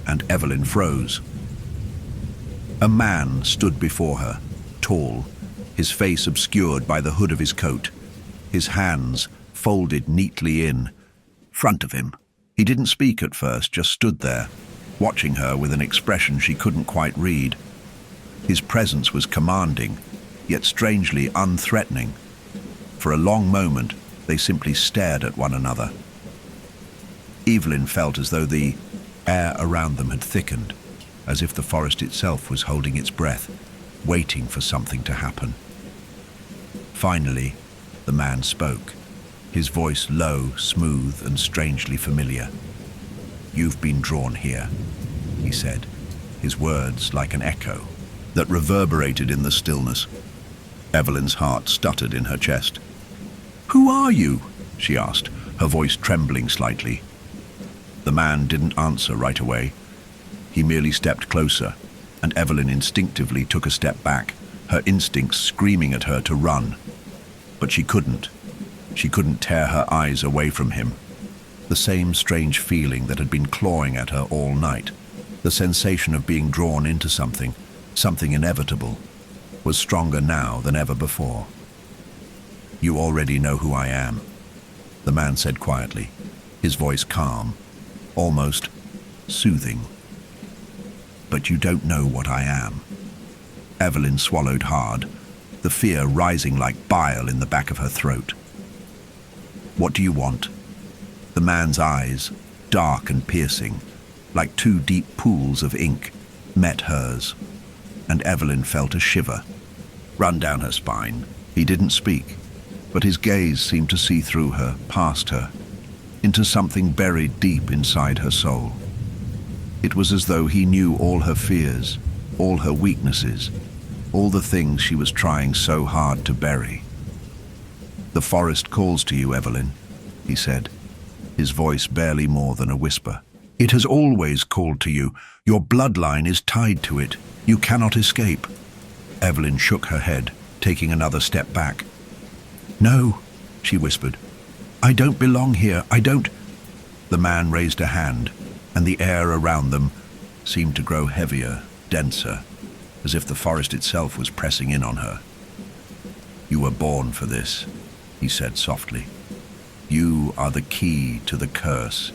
and Evelyn froze. A man stood before her, tall, his face obscured by the hood of his coat, his hands folded neatly in front of him. He didn't speak at first, just stood there, watching her with an expression she couldn't quite read. His presence was commanding, yet strangely unthreatening. For a long moment, they simply stared at one another. Evelyn felt as though the air around them had thickened, as if the forest itself was holding its breath, waiting for something to happen. Finally, the man spoke, his voice low, smooth, and strangely familiar. "You've been drawn here," he said, his words like an echo that reverberated in the stillness. Evelyn's heart stuttered in her chest. "Who are you?" she asked, her voice trembling slightly. The man didn't answer right away. He merely stepped closer, and Evelyn instinctively took a step back, her instincts screaming at her to run. But she couldn't. She couldn't tear her eyes away from him. The same strange feeling that had been clawing at her all night, the sensation of being drawn into something inevitable, was stronger now than ever before. "You already know who I am," the man said quietly, his voice calm, almost soothing. "But you don't know what I am." Evelyn swallowed hard, the fear rising like bile in the back of her throat. "What do you want?" The man's eyes, dark and piercing, like two deep pools of ink, met hers, and Evelyn felt a shiver run down her spine. He didn't speak, but his gaze seemed to see through her, past her, into something buried deep inside her soul. It was as though he knew all her fears, all her weaknesses, all the things she was trying so hard to bury. "The forest calls to you, Evelyn," he said, his voice barely more than a whisper. It has always called to you. Your bloodline is tied to it. You cannot escape. Evelyn shook her head, taking another step back. No, she whispered. I don't belong here. I don't... The man raised a hand, and the air around them seemed to grow heavier, denser, as if the forest itself was pressing in on her. You were born for this, he said softly. You are the key to the curse.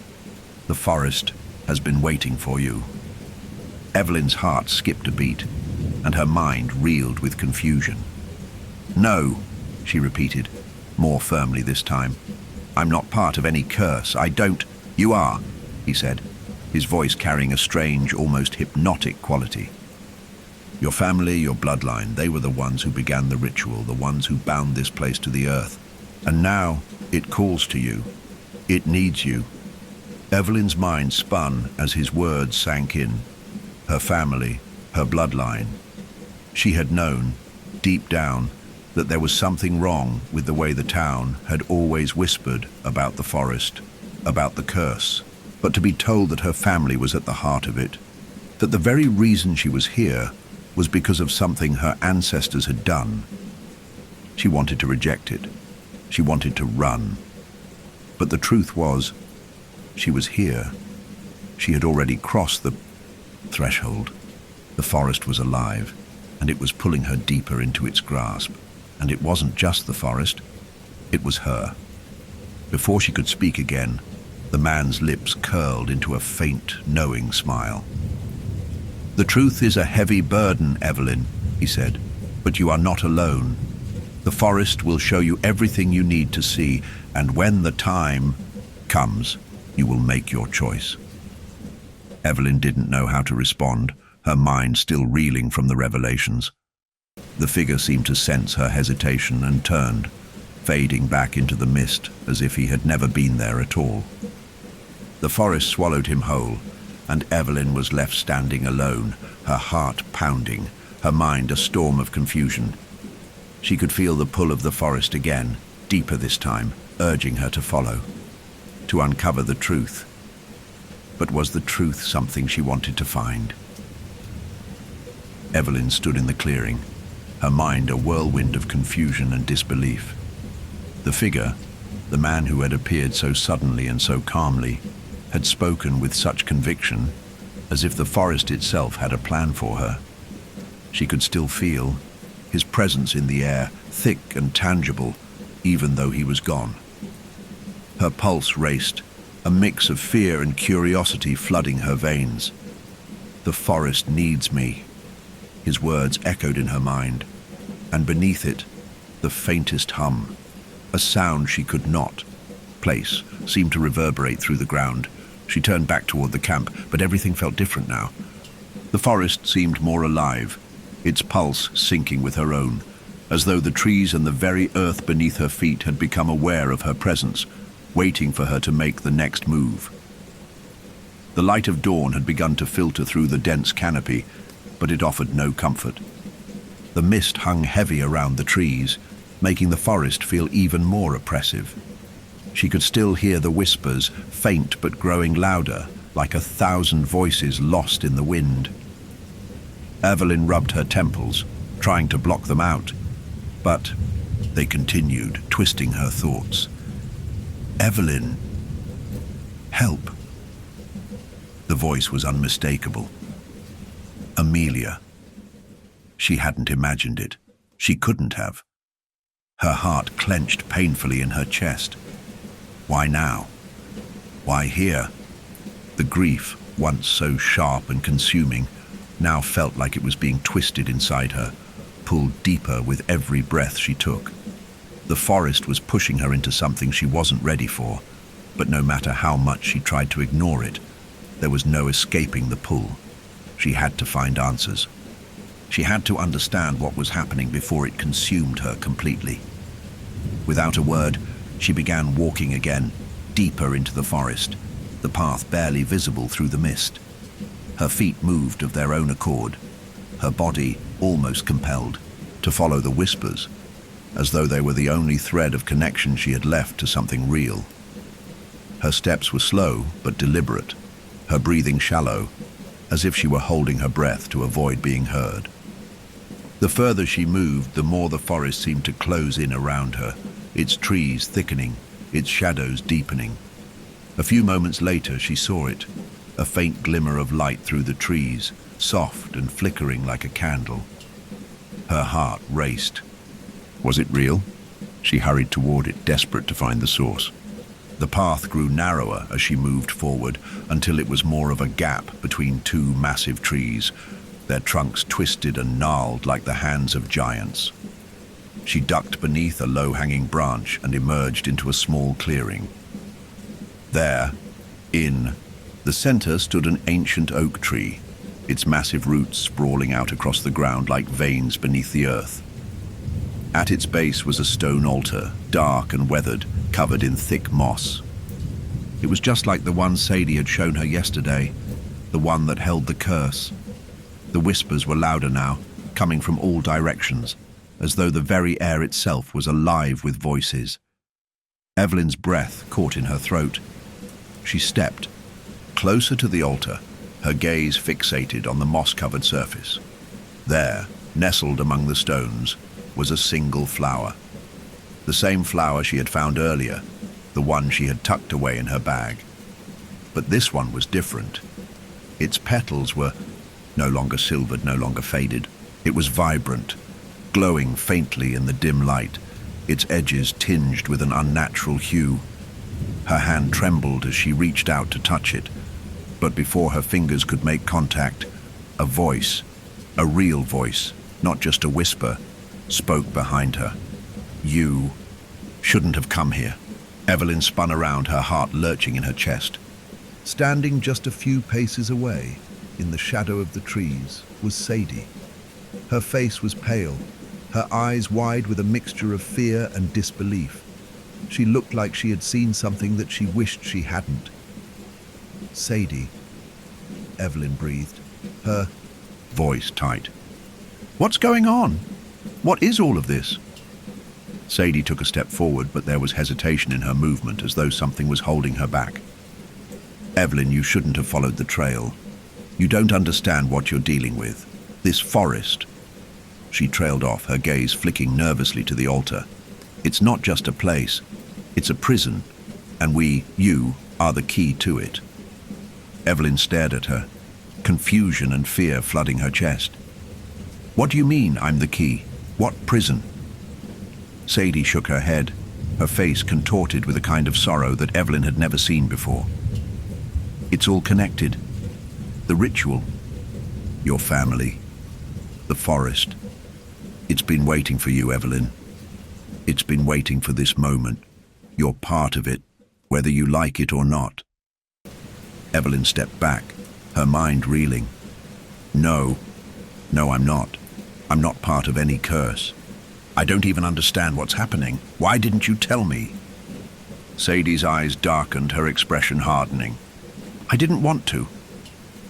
The forest has been waiting for you. Evelyn's heart skipped a beat, and her mind reeled with confusion. No, she repeated, more firmly this time. I'm not part of any curse. I don't... You are, he said, his voice carrying a strange, almost hypnotic quality. Your family, your bloodline, they were the ones who began the ritual, the ones who bound this place to the earth. And now it calls to you. It needs you. Evelyn's mind spun as his words sank in. Her family, her bloodline. She had known, deep down, that there was something wrong with the way the town had always whispered about the forest, about the curse. But to be told that her family was at the heart of it, that the very reason she was here was because of something her ancestors had done. She wanted to reject it. She wanted to run. But the truth was, she was here. She had already crossed the threshold. The forest was alive, and it was pulling her deeper into its grasp. And it wasn't just the forest, it was her. Before she could speak again, the man's lips curled into a faint, knowing smile. The truth is a heavy burden, Evelyn, he said, but you are not alone. The forest will show you everything you need to see, and when the time comes, you will make your choice. Evelyn didn't know how to respond, her mind still reeling from the revelations. The figure seemed to sense her hesitation and turned, fading back into the mist as if he had never been there at all. The forest swallowed him whole, and Evelyn was left standing alone, her heart pounding, her mind a storm of confusion. She could feel the pull of the forest again, deeper this time, urging her to follow, to uncover the truth. But was the truth something she wanted to find? Evelyn stood in the clearing, her mind a whirlwind of confusion and disbelief. The figure, the man who had appeared so suddenly and so calmly, had spoken with such conviction, as if the forest itself had a plan for her. She could still feel his presence in the air, thick and tangible, even though he was gone. Her pulse raced, a mix of fear and curiosity flooding her veins. The forest needs me. His words echoed in her mind, and beneath it, the faintest hum, a sound she could not place, seemed to reverberate through the ground. She turned back toward the camp, but everything felt different now. The forest seemed more alive, its pulse syncing with her own, as though the trees and the very earth beneath her feet had become aware of her presence, waiting for her to make the next move. The light of dawn had begun to filter through the dense canopy, but it offered no comfort. The mist hung heavy around the trees, making the forest feel even more oppressive. She could still hear the whispers, faint but growing louder, like 1,000 voices lost in the wind. Evelyn rubbed her temples, trying to block them out, but they continued, twisting her thoughts. Evelyn, help. The voice was unmistakable. Amelia. She hadn't imagined it. She couldn't have. Her heart clenched painfully in her chest. Why now? Why here? The grief, once so sharp and consuming, now felt like it was being twisted inside her, pulled deeper with every breath she took. The forest was pushing her into something she wasn't ready for, but no matter how much she tried to ignore it, there was no escaping the pull. She had to find answers. She had to understand what was happening before it consumed her completely. Without a word, she began walking again, deeper into the forest, the path barely visible through the mist. Her feet moved of their own accord, her body almost compelled to follow the whispers, as though they were the only thread of connection she had left to something real. Her steps were slow but deliberate, her breathing shallow, as if she were holding her breath to avoid being heard. The further she moved, the more the forest seemed to close in around her, its trees thickening, its shadows deepening. A few moments later, she saw it, a faint glimmer of light through the trees, soft and flickering like a candle. Her heart raced. Was it real? She hurried toward it, desperate to find the source. The path grew narrower as she moved forward, until it was more of a gap between two massive trees, their trunks twisted and gnarled like the hands of giants. She ducked beneath a low-hanging branch and emerged into a small clearing. There, in the center, stood an ancient oak tree, its massive roots sprawling out across the ground like veins beneath the earth. At its base was a stone altar, dark and weathered, covered in thick moss. It was just like the one Sadie had shown her yesterday, the one that held the curse. The whispers were louder now, coming from all directions, as though the very air itself was alive with voices. Evelyn's breath caught in her throat. She stepped closer to the altar, her gaze fixated on the moss-covered surface. There, nestled among the stones, was a single flower. The same flower she had found earlier, the one she had tucked away in her bag. But this one was different. Its petals were no longer silvered, no longer faded. It was vibrant, glowing faintly in the dim light, its edges tinged with an unnatural hue. Her hand trembled as she reached out to touch it, but before her fingers could make contact, a voice, a real voice, not just a whisper, spoke behind her. "You shouldn't have come here." Evelyn spun around, her heart lurching in her chest. Standing just a few paces away, in the shadow of the trees, was Sadie. Her face was pale, her eyes wide with a mixture of fear and disbelief. She looked like she had seen something that she wished she hadn't. "Sadie," Evelyn breathed, her voice tight. "What's going on? What is all of this?" Sadie took a step forward, but there was hesitation in her movement, as though something was holding her back. "Evelyn, you shouldn't have followed the trail. You don't understand what you're dealing with. This forest." She trailed off, her gaze flicking nervously to the altar. "It's not just a place. It's a prison, and you, are the key to it." Evelyn stared at her, confusion and fear flooding her chest. "What do you mean, I'm the key? What prison?" Sadie shook her head, her face contorted with a kind of sorrow that Evelyn had never seen before. "It's all connected. The ritual, your family, the forest. It's been waiting for you, Evelyn. It's been waiting for this moment. You're part of it, whether you like it or not." Evelyn stepped back, her mind reeling. No, I'm not. I'm not part of any curse. I don't even understand what's happening. Why didn't you tell me?" Sadie's eyes darkened, her expression hardening. "I didn't want to.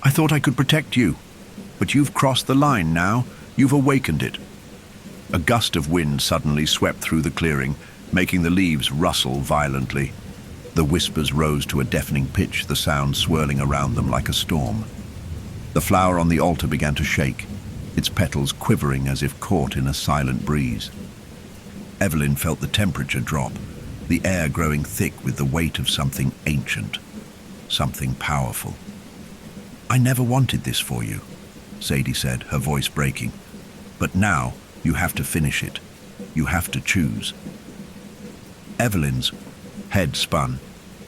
I thought I could protect you. But you've crossed the line now. You've awakened it." A gust of wind suddenly swept through the clearing, making the leaves rustle violently. The whispers rose to a deafening pitch, the sound swirling around them like a storm. The flower on the altar began to shake, its petals quivering as if caught in a silent breeze. Evelyn felt the temperature drop, the air growing thick with the weight of something ancient, something powerful. "I never wanted this for you," Sadie said, her voice breaking. "But now you have to finish it. You have to choose." Evelyn's head spun.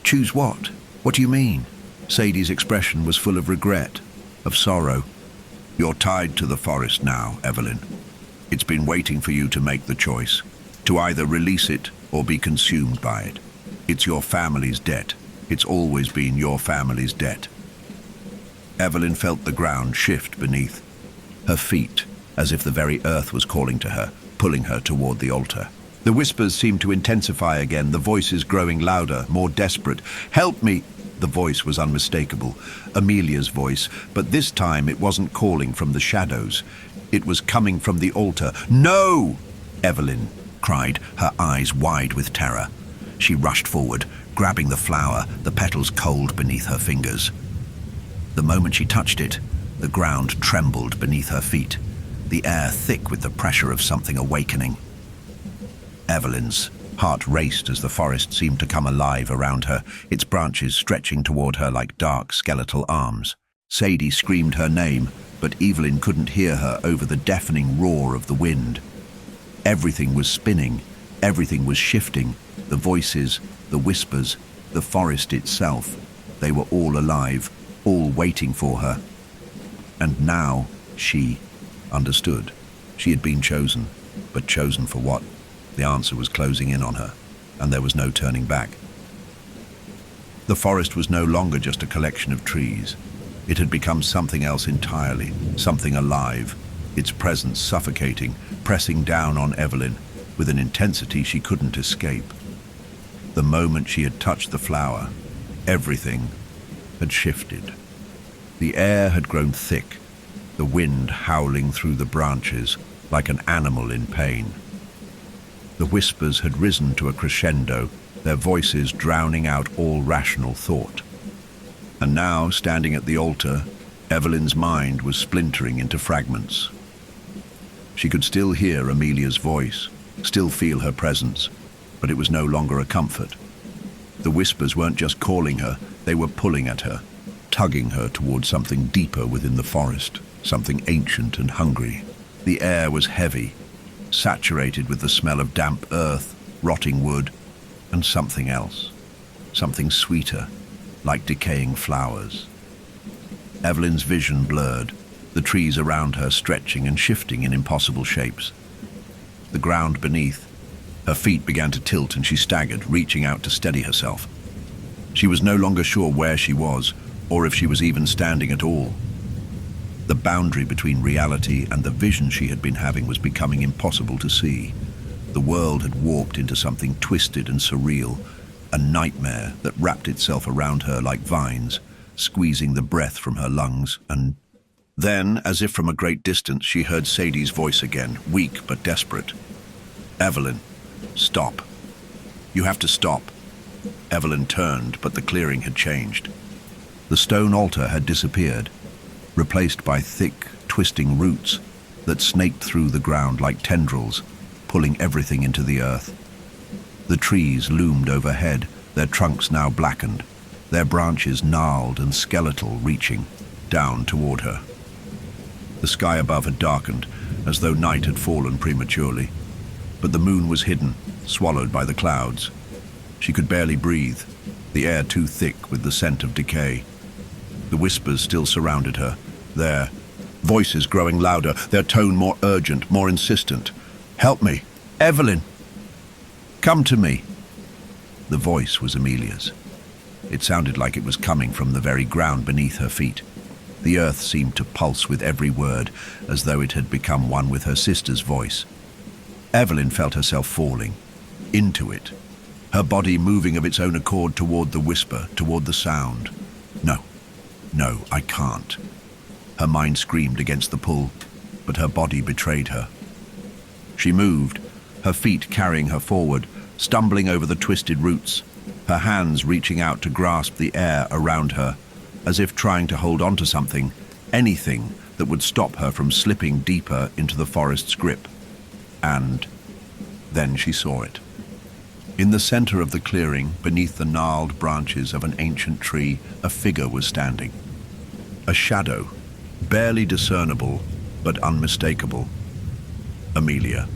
"Choose what? What do you mean?" Sadie's expression was full of regret, of sorrow. "You're tied to the forest now, Evelyn. It's been waiting for you to make the choice, to either release it or be consumed by it. It's your family's debt. It's always been your family's debt." Evelyn felt the ground shift beneath her feet, as if the very earth was calling to her, pulling her toward the altar. The whispers seemed to intensify again, the voices growing louder, more desperate. "Help me!" The voice was unmistakable, Amelia's voice, but this time it wasn't calling from the shadows. It was coming from the altar. "No!" Evelyn cried, her eyes wide with terror. She rushed forward, grabbing the flower, the petals cold beneath her fingers. The moment she touched it, the ground trembled beneath her feet, the air thick with the pressure of something awakening. Evelyn's heart raced as the forest seemed to come alive around her, its branches stretching toward her like dark skeletal arms. Sadie screamed her name, but Evelyn couldn't hear her over the deafening roar of the wind. Everything was spinning, everything was shifting, the voices, the whispers, the forest itself. They were all alive, all waiting for her. And now she understood. She had been chosen, but chosen for what? The answer was closing in on her, and there was no turning back. The forest was no longer just a collection of trees. It had become something else entirely, something alive, its presence suffocating, pressing down on Evelyn with an intensity she couldn't escape. The moment she had touched the flower, everything had shifted. The air had grown thick, the wind howling through the branches like an animal in pain. The whispers had risen to a crescendo, their voices drowning out all rational thought. And now, standing at the altar, Evelyn's mind was splintering into fragments. She could still hear Amelia's voice, still feel her presence, but it was no longer a comfort. The whispers weren't just calling her, they were pulling at her, tugging her towards something deeper within the forest, something ancient and hungry. The air was heavy, saturated with the smell of damp earth, rotting wood, and something else, something sweeter, like decaying flowers. Evelyn's vision blurred, the trees around her stretching and shifting in impossible shapes. The ground beneath, her feet began to tilt and she staggered, reaching out to steady herself. She was no longer sure where she was, or if she was even standing at all. The boundary between reality and the vision she had been having was becoming impossible to see. The world had warped into something twisted and surreal, a nightmare that wrapped itself around her like vines, squeezing the breath from her lungs. And then, as if from a great distance, she heard Sadie's voice again, weak but desperate. "Evelyn, stop. You have to stop." Evelyn turned, but the clearing had changed. The stone altar had disappeared, replaced by thick, twisting roots that snaked through the ground like tendrils, pulling everything into the earth. The trees loomed overhead, their trunks now blackened, their branches gnarled and skeletal, reaching down toward her. The sky above had darkened, as though night had fallen prematurely, but the moon was hidden, swallowed by the clouds. She could barely breathe, the air too thick with the scent of decay. The whispers still surrounded her, their voices growing louder, their tone more urgent, more insistent. "Help me! Evelyn! Come to me!" The voice was Amelia's. It sounded like it was coming from the very ground beneath her feet. The earth seemed to pulse with every word, as though it had become one with her sister's voice. Evelyn felt herself falling into it, her body moving of its own accord toward the whisper, toward the sound. No, I can't. Her mind screamed against the pull, but her body betrayed her. She moved, her feet carrying her forward, stumbling over the twisted roots, her hands reaching out to grasp the air around her, as if trying to hold on to something, anything that would stop her from slipping deeper into the forest's grip. And then she saw it. In the center of the clearing, beneath the gnarled branches of an ancient tree, a figure was standing. A shadow, barely discernible, but unmistakable. Amelia.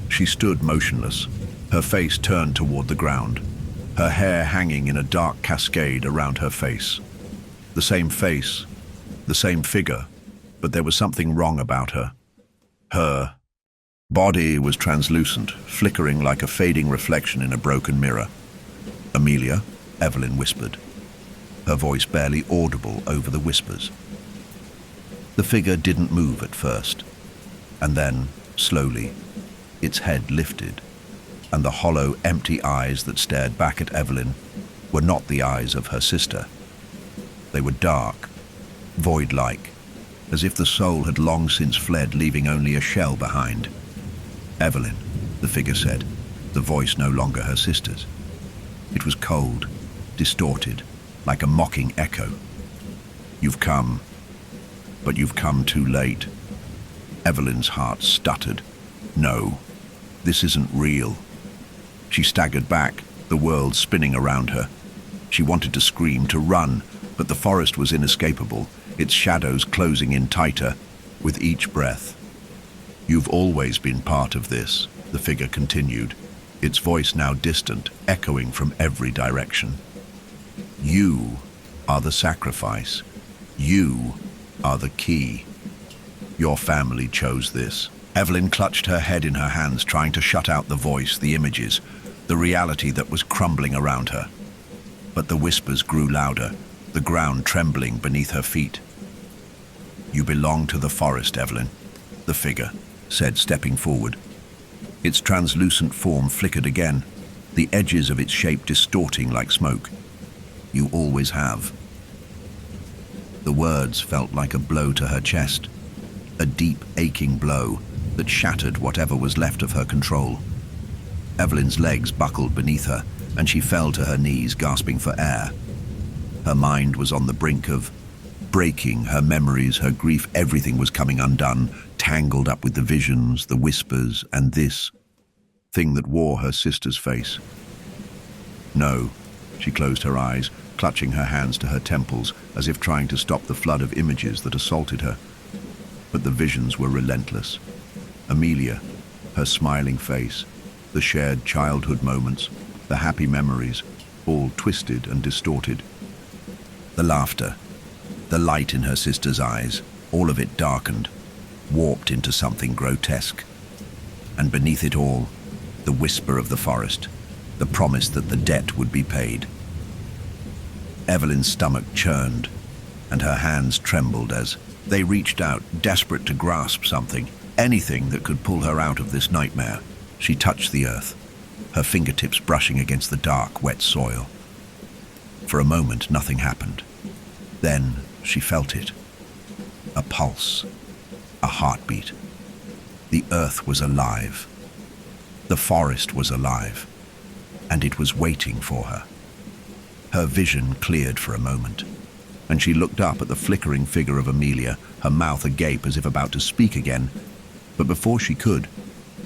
She stood motionless, her face turned toward the ground, her hair hanging in a dark cascade around her face. The same face, the same figure, but there was something wrong about her. Her body was translucent, flickering like a fading reflection in a broken mirror. "Amelia," Evelyn whispered, her voice barely audible over the whispers. The figure didn't move at first, and then, slowly, its head lifted, and the hollow, empty eyes that stared back at Evelyn were not the eyes of her sister. They were dark, void-like, as if the soul had long since fled, leaving only a shell behind. "Evelyn," the figure said, the voice no longer her sister's. It was cold, distorted, like a mocking echo. You've come, but you've come too late. Evelyn's heart stuttered. No, this isn't real. She staggered back, the world spinning around her. She wanted to scream, to run, but the forest was inescapable, its shadows closing in tighter with each breath. You've always been part of this, the figure continued, its voice now distant, echoing from every direction. You are the sacrifice. You are the key. Your family chose this. Evelyn clutched her head in her hands, trying to shut out the voice, the images, the reality that was crumbling around her. But the whispers grew louder, the ground trembling beneath her feet. You belong to the forest, Evelyn, the figure said, stepping forward. Its translucent form flickered again, the edges of its shape distorting like smoke. You always have. The words felt like a blow to her chest, a deep, aching blow that shattered whatever was left of her control. Evelyn's legs buckled beneath her, and she fell to her knees, gasping for air. Her mind was on the brink of breaking, her memories, her grief, everything was coming undone, tangled up with the visions, the whispers, and this thing that wore her sister's face. No, she closed her eyes, clutching her hands to her temples, as if trying to stop the flood of images that assaulted her. But the visions were relentless. Amelia, her smiling face, the shared childhood moments, the happy memories, all twisted and distorted. The laughter, the light in her sister's eyes, all of it darkened, warped into something grotesque. And beneath it all, the whisper of the forest, the promise that the debt would be paid. Evelyn's stomach churned, and her hands trembled as they reached out, desperate to grasp something, anything that could pull her out of this nightmare. She touched the earth, her fingertips brushing against the dark, wet soil. For a moment, nothing happened. Then she felt it. A pulse, a heartbeat. The earth was alive. The forest was alive, and it was waiting for her. Her vision cleared for a moment, and she looked up at the flickering figure of Amelia, her mouth agape as if about to speak again. But before she could,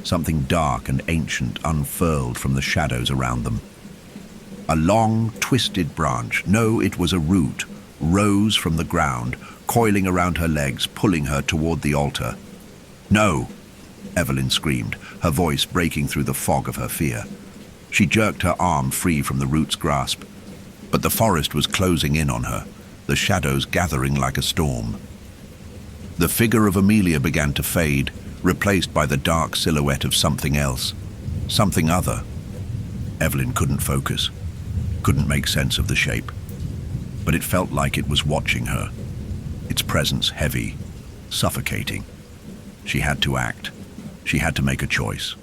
something dark and ancient unfurled from the shadows around them. A long, twisted branch, no, it was a root, rose from the ground, coiling around her legs, pulling her toward the altar. No! Evelyn screamed, her voice breaking through the fog of her fear. She jerked her arm free from the root's grasp, but the forest was closing in on her, the shadows gathering like a storm. The figure of Amelia began to fade, replaced by the dark silhouette of something else, something other. Evelyn couldn't focus, couldn't make sense of the shape, but it felt like it was watching her, its presence heavy, suffocating. She had to act. She had to make a choice.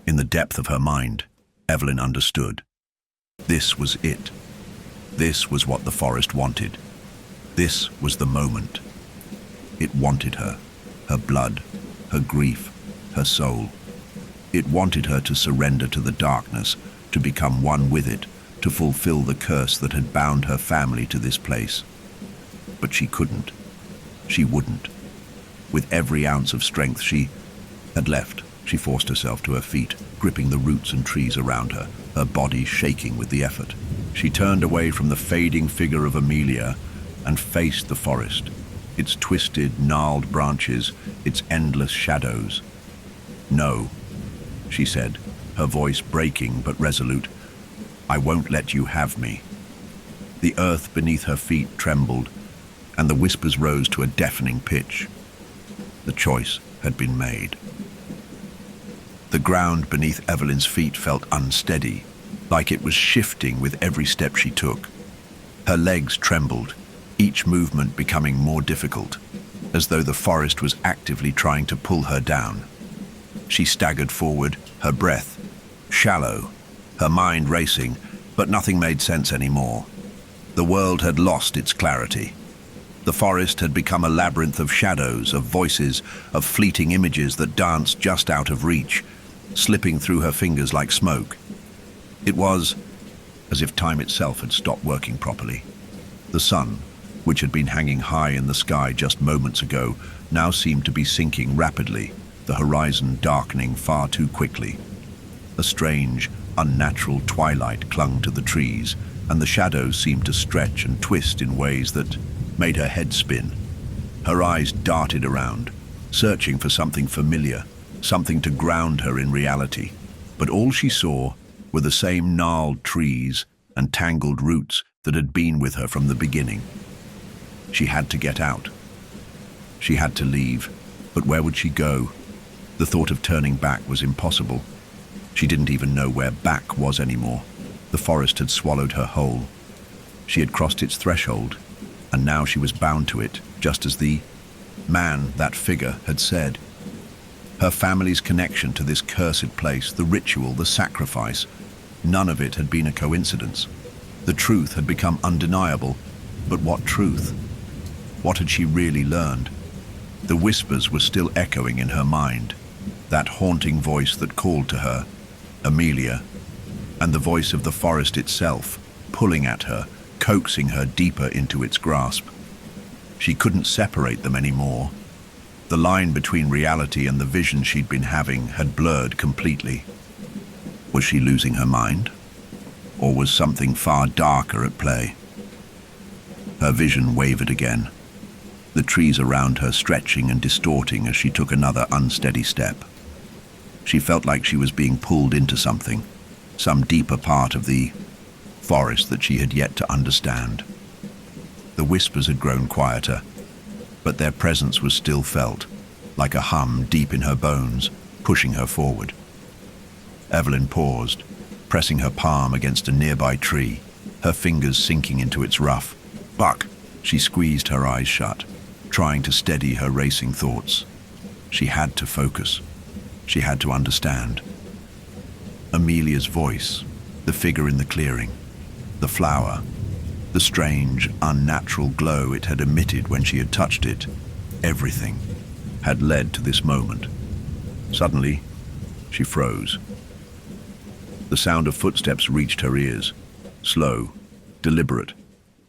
In the depth of her mind, Evelyn understood. This was it. This was what the forest wanted. This was the moment. It wanted her, her blood, her grief, her soul. It wanted her to surrender to the darkness, to become one with it, to fulfill the curse that had bound her family to this place. But she couldn't. She wouldn't. With every ounce of strength she had left, she forced herself to her feet, gripping the roots and trees around her, her body shaking with the effort. She turned away from the fading figure of Amelia and faced the forest, its twisted, gnarled branches, its endless shadows. No, she said, her voice breaking but resolute. I won't let you have me. The earth beneath her feet trembled, and the whispers rose to a deafening pitch. The choice had been made. The ground beneath Evelyn's feet felt unsteady, like it was shifting with every step she took. Her legs trembled, each movement becoming more difficult, as though the forest was actively trying to pull her down. She staggered forward, her breath shallow, her mind racing, but nothing made sense anymore. The world had lost its clarity. The forest had become a labyrinth of shadows, of voices, of fleeting images that danced just out of reach, slipping through her fingers like smoke. It was as if time itself had stopped working properly. The sun, which had been hanging high in the sky just moments ago, now seemed to be sinking rapidly, the horizon darkening far too quickly. A strange, unnatural twilight clung to the trees, and the shadows seemed to stretch and twist in ways that made her head spin. Her eyes darted around, searching for something familiar, something to ground her in reality. But all she saw were the same gnarled trees and tangled roots that had been with her from the beginning. She had to get out. She had to leave, but where would she go? The thought of turning back was impossible. She didn't even know where back was anymore. The forest had swallowed her whole. She had crossed its threshold, and now she was bound to it, just as the man, that figure, had said. Her family's connection to this cursed place, the ritual, the sacrifice, none of it had been a coincidence. The truth had become undeniable, but what truth? What had she really learned? The whispers were still echoing in her mind, that haunting voice that called to her, Amelia, and the voice of the forest itself, pulling at her, coaxing her deeper into its grasp. She couldn't separate them anymore. The line between reality and the vision she'd been having had blurred completely. Was she losing her mind? Or was something far darker at play? Her vision wavered again, the trees around her stretching and distorting as she took another unsteady step. She felt like she was being pulled into something, some deeper part of the forest that she had yet to understand. The whispers had grown quieter, but their presence was still felt, like a hum deep in her bones, pushing her forward. Evelyn paused, pressing her palm against a nearby tree, her fingers sinking into its rough. "Buck!" She squeezed her eyes shut, trying to steady her racing thoughts. She had to focus. She had to understand. Amelia's voice, the figure in the clearing, the flower, the strange, unnatural glow it had emitted when she had touched it, everything had led to this moment. Suddenly, she froze. The sound of footsteps reached her ears, slow, deliberate,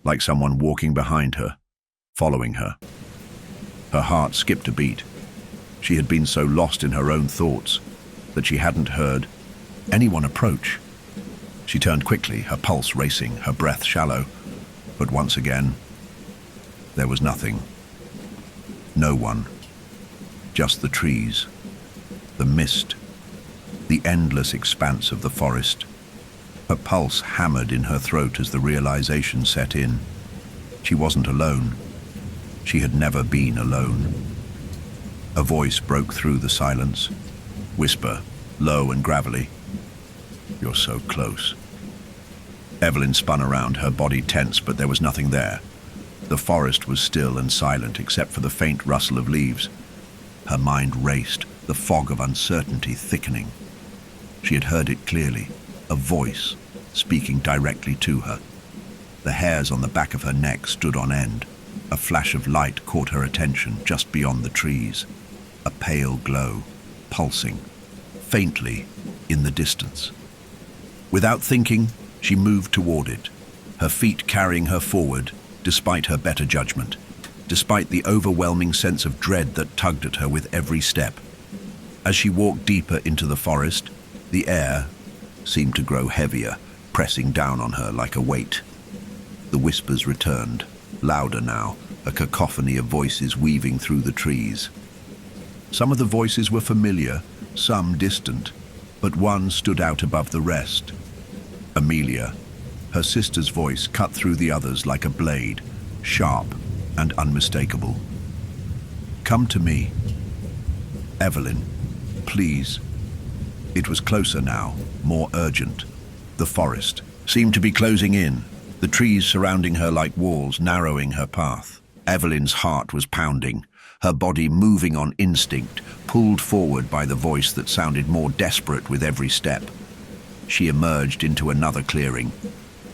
like someone walking behind her, following her. Her heart skipped a beat. She had been so lost in her own thoughts that she hadn't heard anyone approach. She turned quickly, her pulse racing, her breath shallow. But once again, there was nothing. No one. Just the trees, the mist, the endless expanse of the forest. Her pulse hammered in her throat as the realization set in. She wasn't alone. She had never been alone. A voice broke through the silence. Whisper, low and gravelly. "You're so close." Evelyn spun around, her body tense, but there was nothing there. The forest was still and silent except for the faint rustle of leaves. Her mind raced, the fog of uncertainty thickening. She had heard it clearly, a voice speaking directly to her. The hairs on the back of her neck stood on end. A flash of light caught her attention just beyond the trees. A pale glow, pulsing, faintly, in the distance. Without thinking, she moved toward it, her feet carrying her forward, despite her better judgment, despite the overwhelming sense of dread that tugged at her with every step. As she walked deeper into the forest, the air seemed to grow heavier, pressing down on her like a weight. The whispers returned, louder now, a cacophony of voices weaving through the trees. Some of the voices were familiar, some distant, but one stood out above the rest. Amelia. Her sister's voice cut through the others like a blade, sharp and unmistakable. "Come to me. Evelyn, please." It was closer now, more urgent. The forest seemed to be closing in, the trees surrounding her like walls, narrowing her path. Evelyn's heart was pounding, her body moving on instinct, pulled forward by the voice that sounded more desperate with every step. She emerged into another clearing,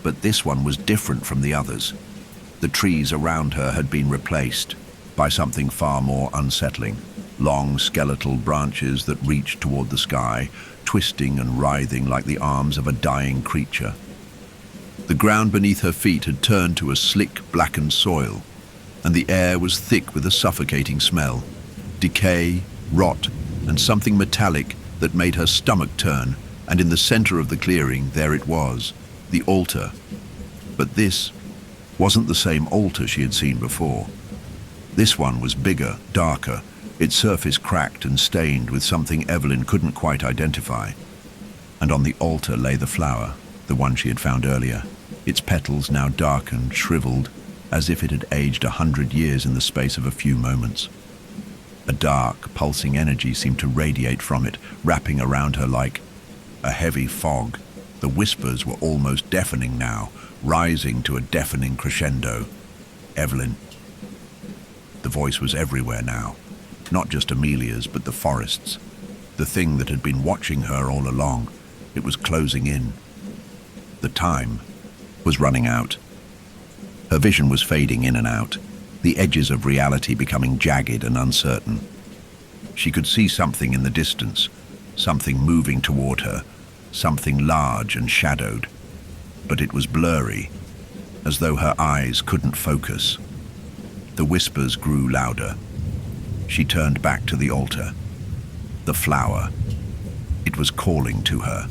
but this one was different from the others. The trees around her had been replaced by something far more unsettling. Long skeletal branches that reached toward the sky, twisting and writhing like the arms of a dying creature. The ground beneath her feet had turned to a slick, blackened soil, and the air was thick with a suffocating smell. Decay, rot, and something metallic that made her stomach turn, and in the center of the clearing, there it was, the altar. But this wasn't the same altar she had seen before. This one was bigger, darker, its surface cracked and stained with something Evelyn couldn't quite identify. And on the altar lay the flower, the one she had found earlier, its petals now darkened, shriveled, as if it had aged 100 years in the space of a few moments. A dark, pulsing energy seemed to radiate from it, wrapping around her like a heavy fog. The whispers were almost deafening now, rising to a deafening crescendo. Evelyn. The voice was everywhere now, not just Amelia's, but the forest's. The thing that had been watching her all along. It was closing in. The time was running out. Her vision was fading in and out, the edges of reality becoming jagged and uncertain. She could see something in the distance, something moving toward her, something large and shadowed. But it was blurry, as though her eyes couldn't focus. The whispers grew louder. She turned back to the altar. The flower. It was calling to her.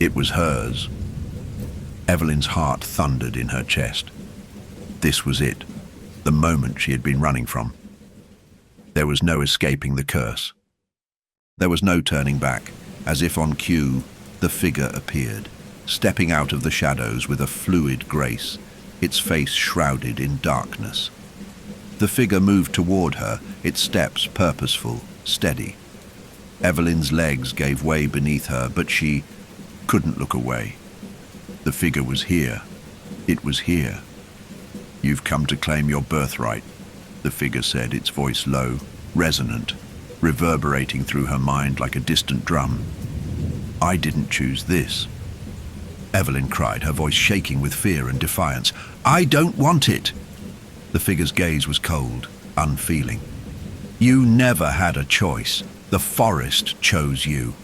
It was hers. Evelyn's heart thundered in her chest. This was it, the moment she had been running from. There was no escaping the curse. There was no turning back. As if on cue, the figure appeared, stepping out of the shadows with a fluid grace, its face shrouded in darkness. The figure moved toward her, its steps purposeful, steady. Evelyn's legs gave way beneath her, but she couldn't look away. The figure was here. It was here. "You've come to claim your birthright," the figure said, its voice low, resonant, reverberating through her mind like a distant drum. "I didn't choose this," Evelyn cried, her voice shaking with fear and defiance. "I don't want it." The figure's gaze was cold, unfeeling. "You never had a choice. The forest chose you."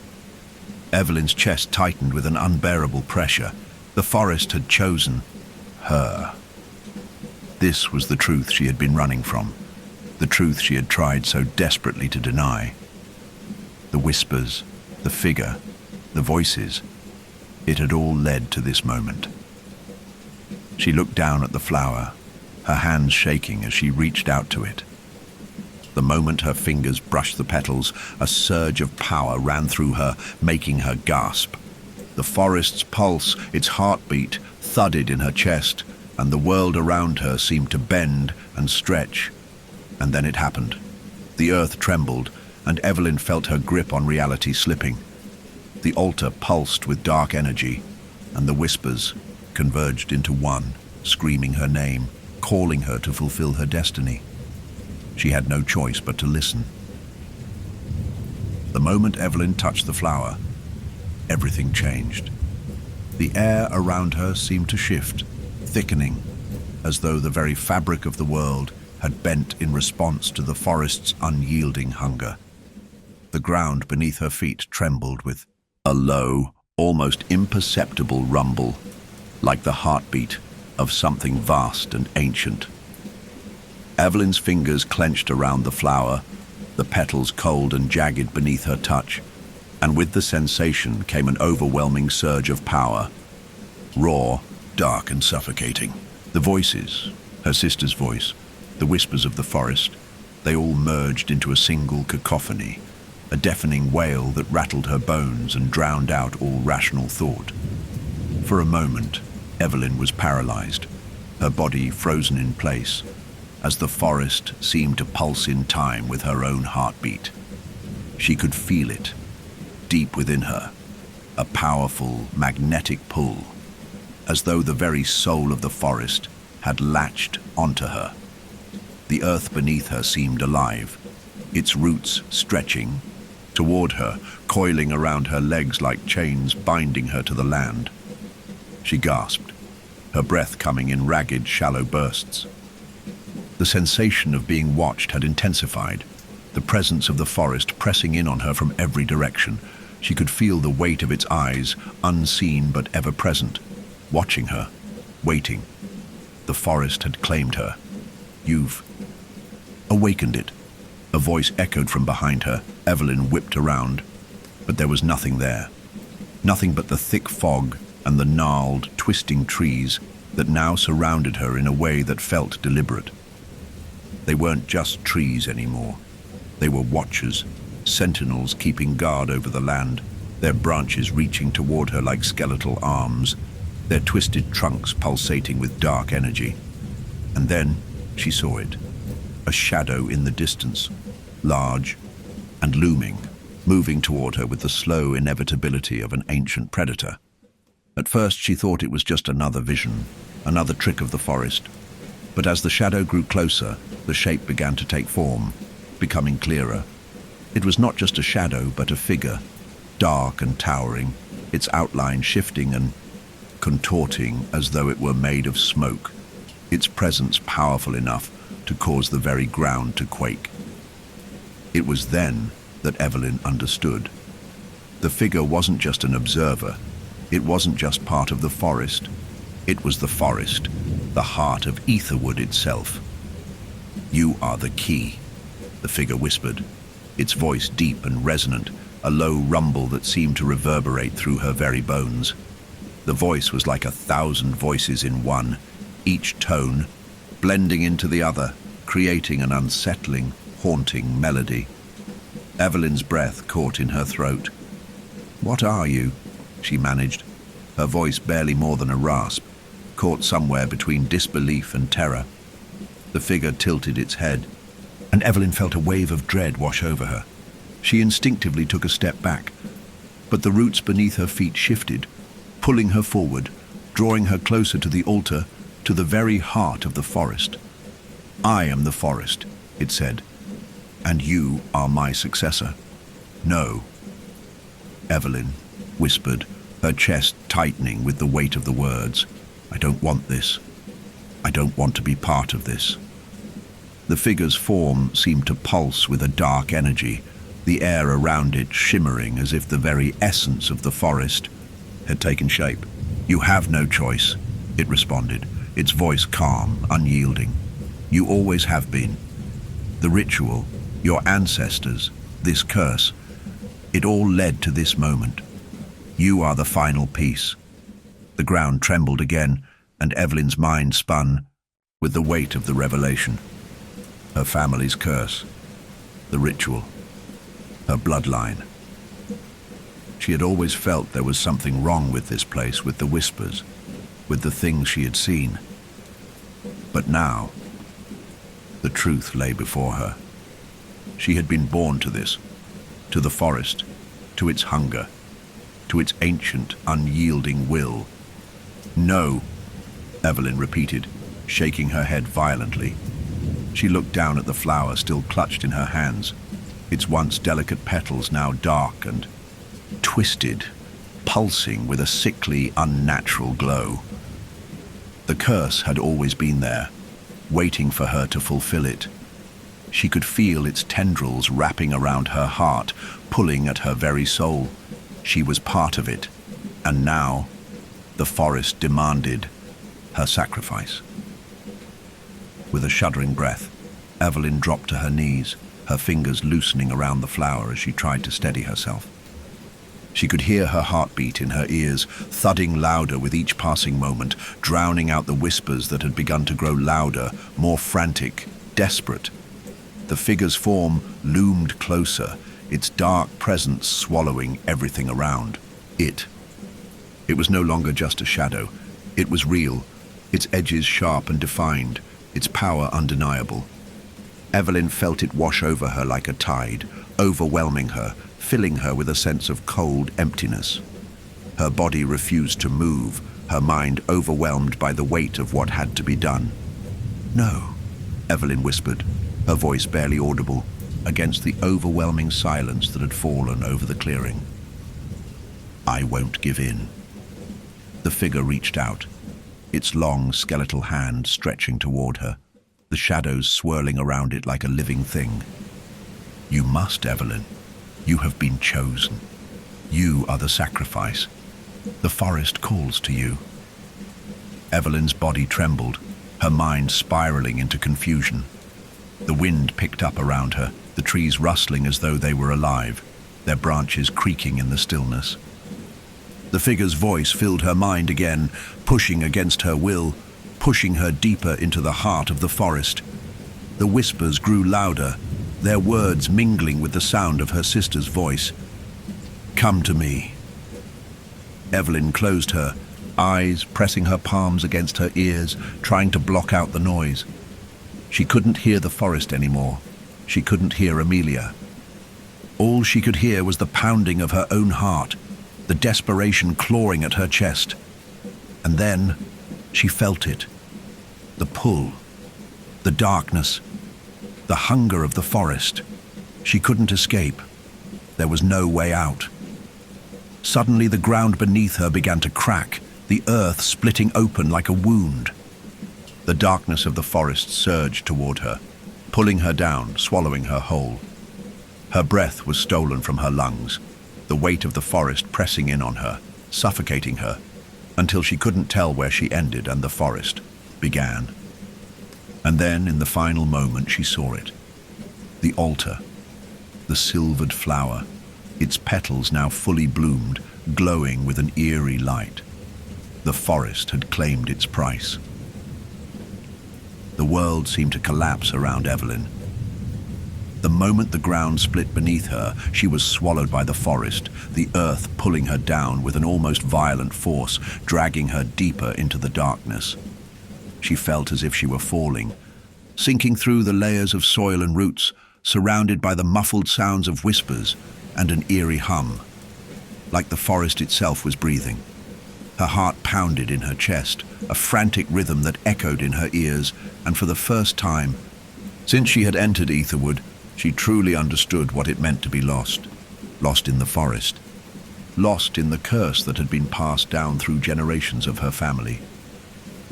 Evelyn's chest tightened with an unbearable pressure. The forest had chosen her. This was the truth she had been running from, the truth she had tried so desperately to deny. The whispers, the figure, the voices, it had all led to this moment. She looked down at the flower, her hands shaking as she reached out to it. The moment her fingers brushed the petals, a surge of power ran through her, making her gasp. The forest's pulse, its heartbeat, thudded in her chest, and the world around her seemed to bend and stretch. And then it happened. The earth trembled, and Evelyn felt her grip on reality slipping. The altar pulsed with dark energy, and the whispers converged into one, screaming her name, calling her to fulfill her destiny. She had no choice but to listen. The moment Evelyn touched the flower, everything changed. The air around her seemed to shift, thickening, as though the very fabric of the world had bent in response to the forest's unyielding hunger. The ground beneath her feet trembled with a low, almost imperceptible rumble, like the heartbeat of something vast and ancient. Evelyn's fingers clenched around the flower, the petals cold and jagged beneath her touch, and with the sensation came an overwhelming surge of power, raw, dark and suffocating. The voices, her sister's voice, the whispers of the forest, they all merged into a single cacophony, a deafening wail that rattled her bones and drowned out all rational thought. For a moment, Evelyn was paralyzed, her body frozen in place, as the forest seemed to pulse in time with her own heartbeat. She could feel it, deep within her, a powerful, magnetic pull, as though the very soul of the forest had latched onto her. The earth beneath her seemed alive, its roots stretching toward her, coiling around her legs like chains binding her to the land. She gasped, her breath coming in ragged, shallow bursts. The sensation of being watched had intensified, the presence of the forest pressing in on her from every direction. She could feel the weight of its eyes, unseen but ever present, watching her, waiting. The forest had claimed her. You've awakened it. A voice echoed from behind her. Evelyn whipped around, but there was nothing there. Nothing but the thick fog and the gnarled, twisting trees that now surrounded her in a way that felt deliberate. They weren't just trees anymore. They were watchers, sentinels keeping guard over the land, their branches reaching toward her like skeletal arms, their twisted trunks pulsating with dark energy. And then she saw it, a shadow in the distance, large and looming, moving toward her with the slow inevitability of an ancient predator. At first she thought it was just another vision, another trick of the forest. But as the shadow grew closer, the shape began to take form, becoming clearer. It was not just a shadow, but a figure, dark and towering, its outline shifting and contorting as though it were made of smoke, its presence powerful enough to cause the very ground to quake. It was then that Evelyn understood. The figure wasn't just an observer. It wasn't just part of the forest. It was the forest, the heart of Etherwood itself. "You are the key," the figure whispered, its voice deep and resonant, a low rumble that seemed to reverberate through her very bones. The voice was like 1,000 voices in one, each tone blending into the other, creating an unsettling, haunting melody. Evelyn's breath caught in her throat. "What are you?" she managed, her voice barely more than a rasp, caught somewhere between disbelief and terror. The figure tilted its head, and Evelyn felt a wave of dread wash over her. She instinctively took a step back, but the roots beneath her feet shifted, pulling her forward, drawing her closer to the altar, to the very heart of the forest. "I am the forest," it said, "and you are my successor." "No," Evelyn whispered, her chest tightening with the weight of the words. "I don't want this. I don't want to be part of this." The figure's form seemed to pulse with a dark energy, the air around it shimmering as if the very essence of the forest had taken shape. "You have no choice," it responded, its voice calm, unyielding. "You always have been. The ritual, your ancestors, this curse, it all led to this moment. You are the final piece." The ground trembled again, and Evelyn's mind spun with the weight of the revelation. Her family's curse, the ritual, her bloodline. She had always felt there was something wrong with this place, with the whispers, with the things she had seen. But now, the truth lay before her. She had been born to this, to the forest, to its hunger, to its ancient, unyielding will. "No," Evelyn repeated, shaking her head violently. She looked down at the flower still clutched in her hands, its once delicate petals now dark and twisted, pulsing with a sickly, unnatural glow. The curse had always been there, waiting for her to fulfill it. She could feel its tendrils wrapping around her heart, pulling at her very soul. She was part of it, and now the forest demanded her sacrifice. With a shuddering breath, Evelyn dropped to her knees, her fingers loosening around the flower as she tried to steady herself. She could hear her heartbeat in her ears, thudding louder with each passing moment, drowning out the whispers that had begun to grow louder, more frantic, desperate. The figure's form loomed closer, its dark presence swallowing everything around. It was no longer just a shadow. It was real, its edges sharp and defined, its power undeniable. Evelyn felt it wash over her like a tide, overwhelming her, filling her with a sense of cold emptiness. Her body refused to move, her mind overwhelmed by the weight of what had to be done. "No," Evelyn whispered, her voice barely audible, against the overwhelming silence that had fallen over the clearing. "I won't give in." The figure reached out, its long skeletal hand stretching toward her, the shadows swirling around it like a living thing. "You must, Evelyn. You have been chosen. You are the sacrifice. The forest calls to you." Evelyn's body trembled, her mind spiraling into confusion. The wind picked up around her, the trees rustling as though they were alive, their branches creaking in the stillness. The figure's voice filled her mind again, pushing against her will, pushing her deeper into the heart of the forest. The whispers grew louder, their words mingling with the sound of her sister's voice. "Come to me." Evelyn closed her eyes, pressing her palms against her ears, trying to block out the noise. She couldn't hear the forest anymore. She couldn't hear Amelia. All she could hear was the pounding of her own heart, the desperation clawing at her chest. And then she felt it. The pull, the darkness, the hunger of the forest. She couldn't escape. There was no way out. Suddenly the ground beneath her began to crack, the earth splitting open like a wound. The darkness of the forest surged toward her, pulling her down, swallowing her whole. Her breath was stolen from her lungs, the weight of the forest pressing in on her, suffocating her, until she couldn't tell where she ended and the forest began. And then, in the final moment, she saw it. The altar, the silvered flower, its petals now fully bloomed, glowing with an eerie light. The forest had claimed its price. The world seemed to collapse around Evelyn. The moment the ground split beneath her, she was swallowed by the forest, the earth pulling her down with an almost violent force, dragging her deeper into the darkness. She felt as if she were falling, sinking through the layers of soil and roots, surrounded by the muffled sounds of whispers and an eerie hum, like the forest itself was breathing. Her heart pounded in her chest, a frantic rhythm that echoed in her ears, and for the first time, since she had entered Etherwood, she truly understood what it meant to be lost. Lost in the forest. Lost in the curse that had been passed down through generations of her family.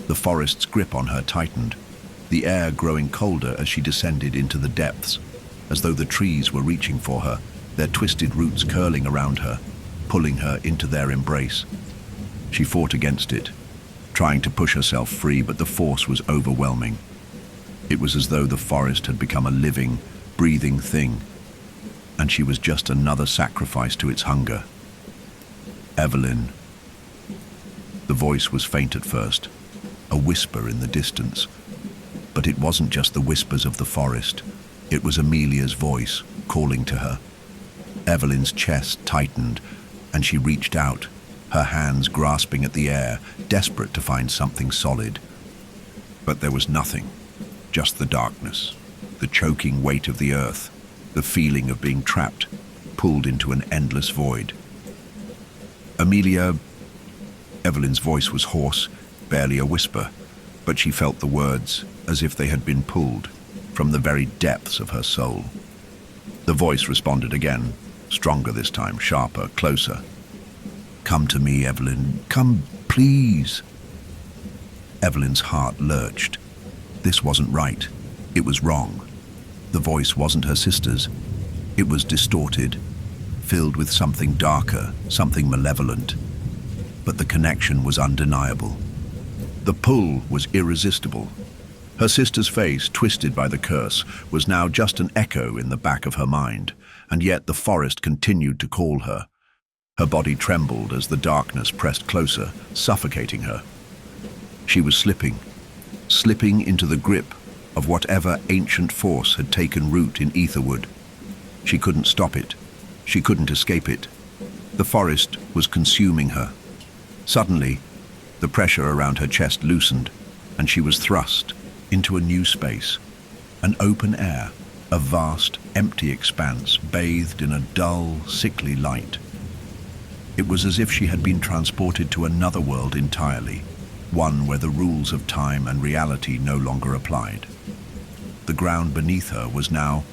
The forest's grip on her tightened, the air growing colder as she descended into the depths, as though the trees were reaching for her, their twisted roots curling around her, pulling her into their embrace. She fought against it, trying to push herself free, but the force was overwhelming. It was as though the forest had become a living, breathing thing, and she was just another sacrifice to its hunger. Evelyn. The voice was faint at first, a whisper in the distance. But it wasn't just the whispers of the forest. It was Amelia's voice calling to her. Evelyn's chest tightened, and she reached out, her hands grasping at the air, desperate to find something solid. But there was nothing, just the darkness, the choking weight of the earth, the feeling of being trapped, pulled into an endless void. Amelia. Evelyn's voice was hoarse, barely a whisper, but she felt the words as if they had been pulled from the very depths of her soul. The voice responded again, stronger this time, sharper, closer. "Come to me, Evelyn. Come, please." Evelyn's heart lurched. This wasn't right. It was wrong. The voice wasn't her sister's. It was distorted, filled with something darker, something malevolent. But the connection was undeniable. The pull was irresistible. Her sister's face, twisted by the curse, was now just an echo in the back of her mind, and yet the forest continued to call her. Her body trembled as the darkness pressed closer, suffocating her. She was slipping into the grip of whatever ancient force had taken root in Etherwood. She couldn't stop it. She couldn't escape it. The forest was consuming her. Suddenly, the pressure around her chest loosened, and she was thrust into a new space, an open air, a vast, empty expanse bathed in a dull, sickly light. It was as if she had been transported to another world entirely, one where the rules of time and reality no longer applied. The ground beneath her was now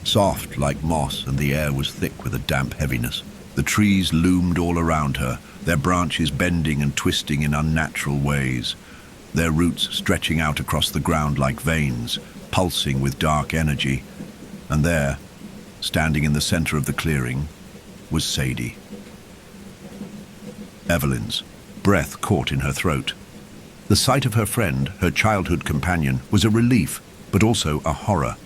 soft like moss, and the air was thick with a damp heaviness. The trees loomed all around her, their branches bending and twisting in unnatural ways, their roots stretching out across the ground like veins, pulsing with dark energy. And there, standing in the center of the clearing, was Sadie. Evelyn's breath caught in her throat. The sight of her friend, her childhood companion, was a relief, but also a horror.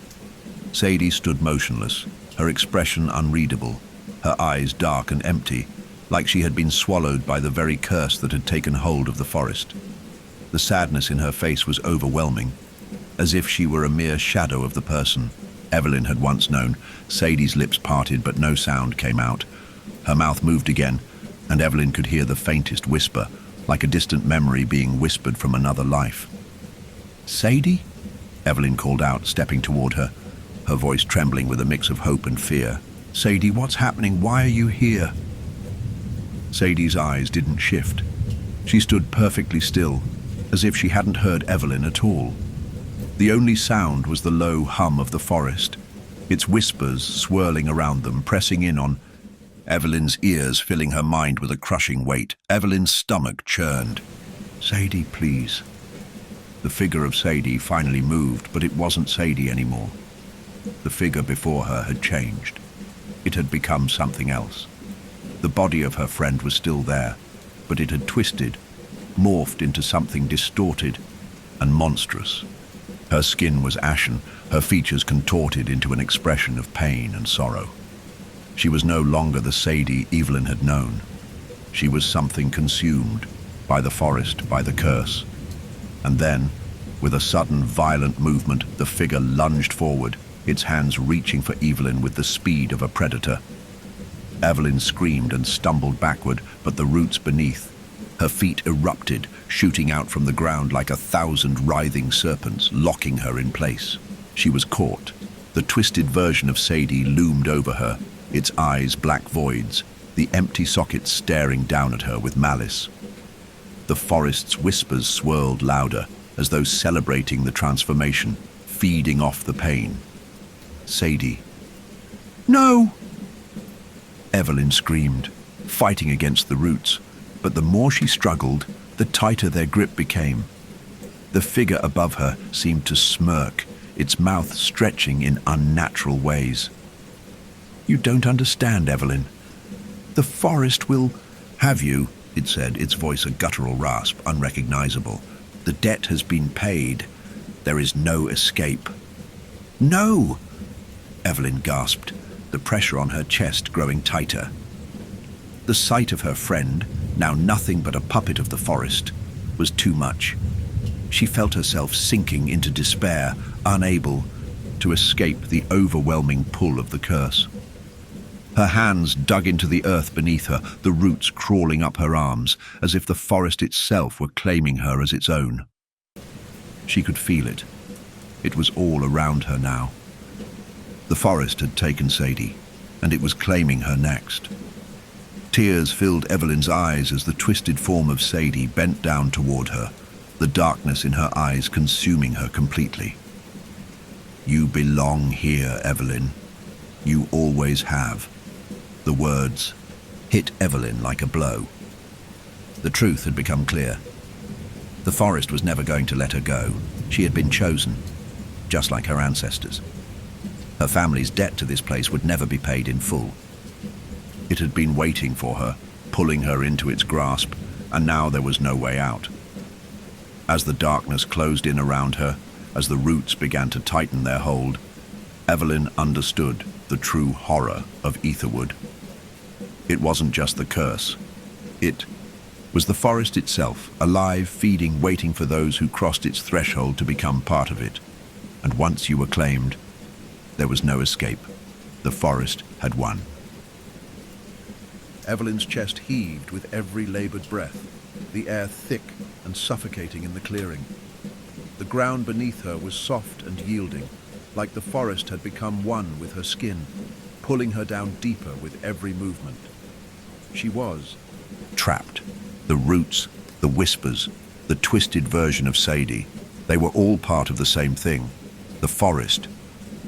Sadie stood motionless, her expression unreadable, her eyes dark and empty, like she had been swallowed by the very curse that had taken hold of the forest. The sadness in her face was overwhelming, as if she were a mere shadow of the person Evelyn had once known. Sadie's lips parted, but no sound came out. Her mouth moved again, and Evelyn could hear the faintest whisper, like a distant memory being whispered from another life. "Sadie?" Evelyn called out, stepping toward her, her voice trembling with a mix of hope and fear. "Sadie, what's happening? Why are you here?" Sadie's eyes didn't shift. She stood perfectly still, as if she hadn't heard Evelyn at all. The only sound was the low hum of the forest, its whispers swirling around them, pressing in on Evelyn's ears, filling her mind with a crushing weight. Evelyn's stomach churned. "Sadie, please." The figure of Sadie finally moved, but it wasn't Sadie anymore. The figure before her had changed. It had become something else. The body of her friend was still there, but it had twisted, morphed into something distorted and monstrous. Her skin was ashen, her features contorted into an expression of pain and sorrow. She was no longer the Sadie Evelyn had known. She was something consumed by the forest, by the curse. And then, with a sudden, violent movement, the figure lunged forward, its hands reaching for Evelyn with the speed of a predator. Evelyn screamed and stumbled backward, but the roots beneath, her feet erupted, shooting out from the ground like 1,000 writhing serpents, locking her in place. She was caught. The twisted version of Sadie loomed over her, its eyes black voids, the empty sockets staring down at her with malice. The forest's whispers swirled louder, as though celebrating the transformation, feeding off the pain. "Sadie." "No!" Evelyn screamed, fighting against the roots, but the more she struggled, the tighter their grip became. The figure above her seemed to smirk, its mouth stretching in unnatural ways. "You don't understand, Evelyn. The forest will have you," it said, its voice a guttural rasp, unrecognizable. "The debt has been paid. There is no escape." "No!" Evelyn gasped, the pressure on her chest growing tighter. The sight of her friend, now nothing but a puppet of the forest, was too much. She felt herself sinking into despair, unable to escape the overwhelming pull of the curse. Her hands dug into the earth beneath her, the roots crawling up her arms, as if the forest itself were claiming her as its own. She could feel it. It was all around her now. The forest had taken Sadie, and it was claiming her next. Tears filled Evelyn's eyes as the twisted form of Sadie bent down toward her, the darkness in her eyes consuming her completely. "You belong here, Evelyn. You always have." The words hit Evelyn like a blow. The truth had become clear. The forest was never going to let her go. She had been chosen, just like her ancestors. Her family's debt to this place would never be paid in full. It had been waiting for her, pulling her into its grasp, and now there was no way out. As the darkness closed in around her, as the roots began to tighten their hold, Evelyn understood the true horror of Etherwood. It wasn't just the curse. It was the forest itself, alive, feeding, waiting for those who crossed its threshold to become part of it. And once you were claimed, there was no escape. The forest had won. Evelyn's chest heaved with every labored breath, the air thick and suffocating in the clearing. The ground beneath her was soft and yielding, like the forest had become one with her skin, pulling her down deeper with every movement. She was trapped. The roots, the whispers, the twisted version of Sadie, they were all part of the same thing. The forest,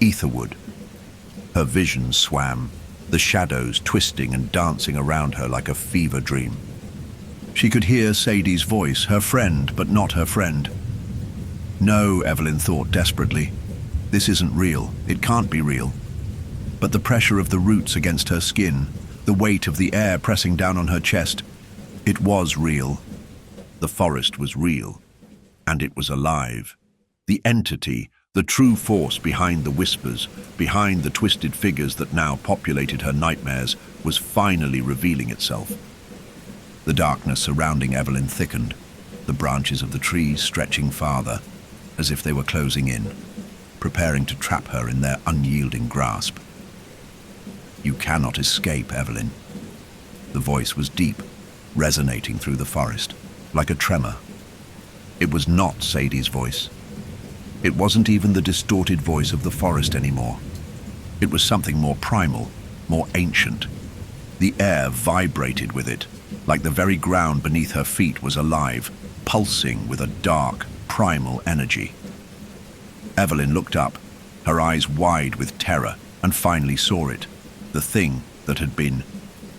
Etherwood. Her vision swam, the shadows twisting and dancing around her like a fever dream. She could hear Sadie's voice, her friend, but not her friend. No, Evelyn thought desperately. This isn't real. It can't be real. But the pressure of the roots against her skin, the weight of the air pressing down on her chest, it was real. The forest was real. And it was alive. The entity, the true force behind the whispers, behind the twisted figures that now populated her nightmares, was finally revealing itself. The darkness surrounding Evelyn thickened, the branches of the trees stretching farther, as if they were closing in, preparing to trap her in their unyielding grasp. "You cannot escape, Evelyn." The voice was deep, resonating through the forest, like a tremor. It was not Sadie's voice. It wasn't even the distorted voice of the forest anymore. It was something more primal, more ancient. The air vibrated with it, like the very ground beneath her feet was alive, pulsing with a dark, primal energy. Evelyn looked up, her eyes wide with terror, and finally saw it, the thing that had been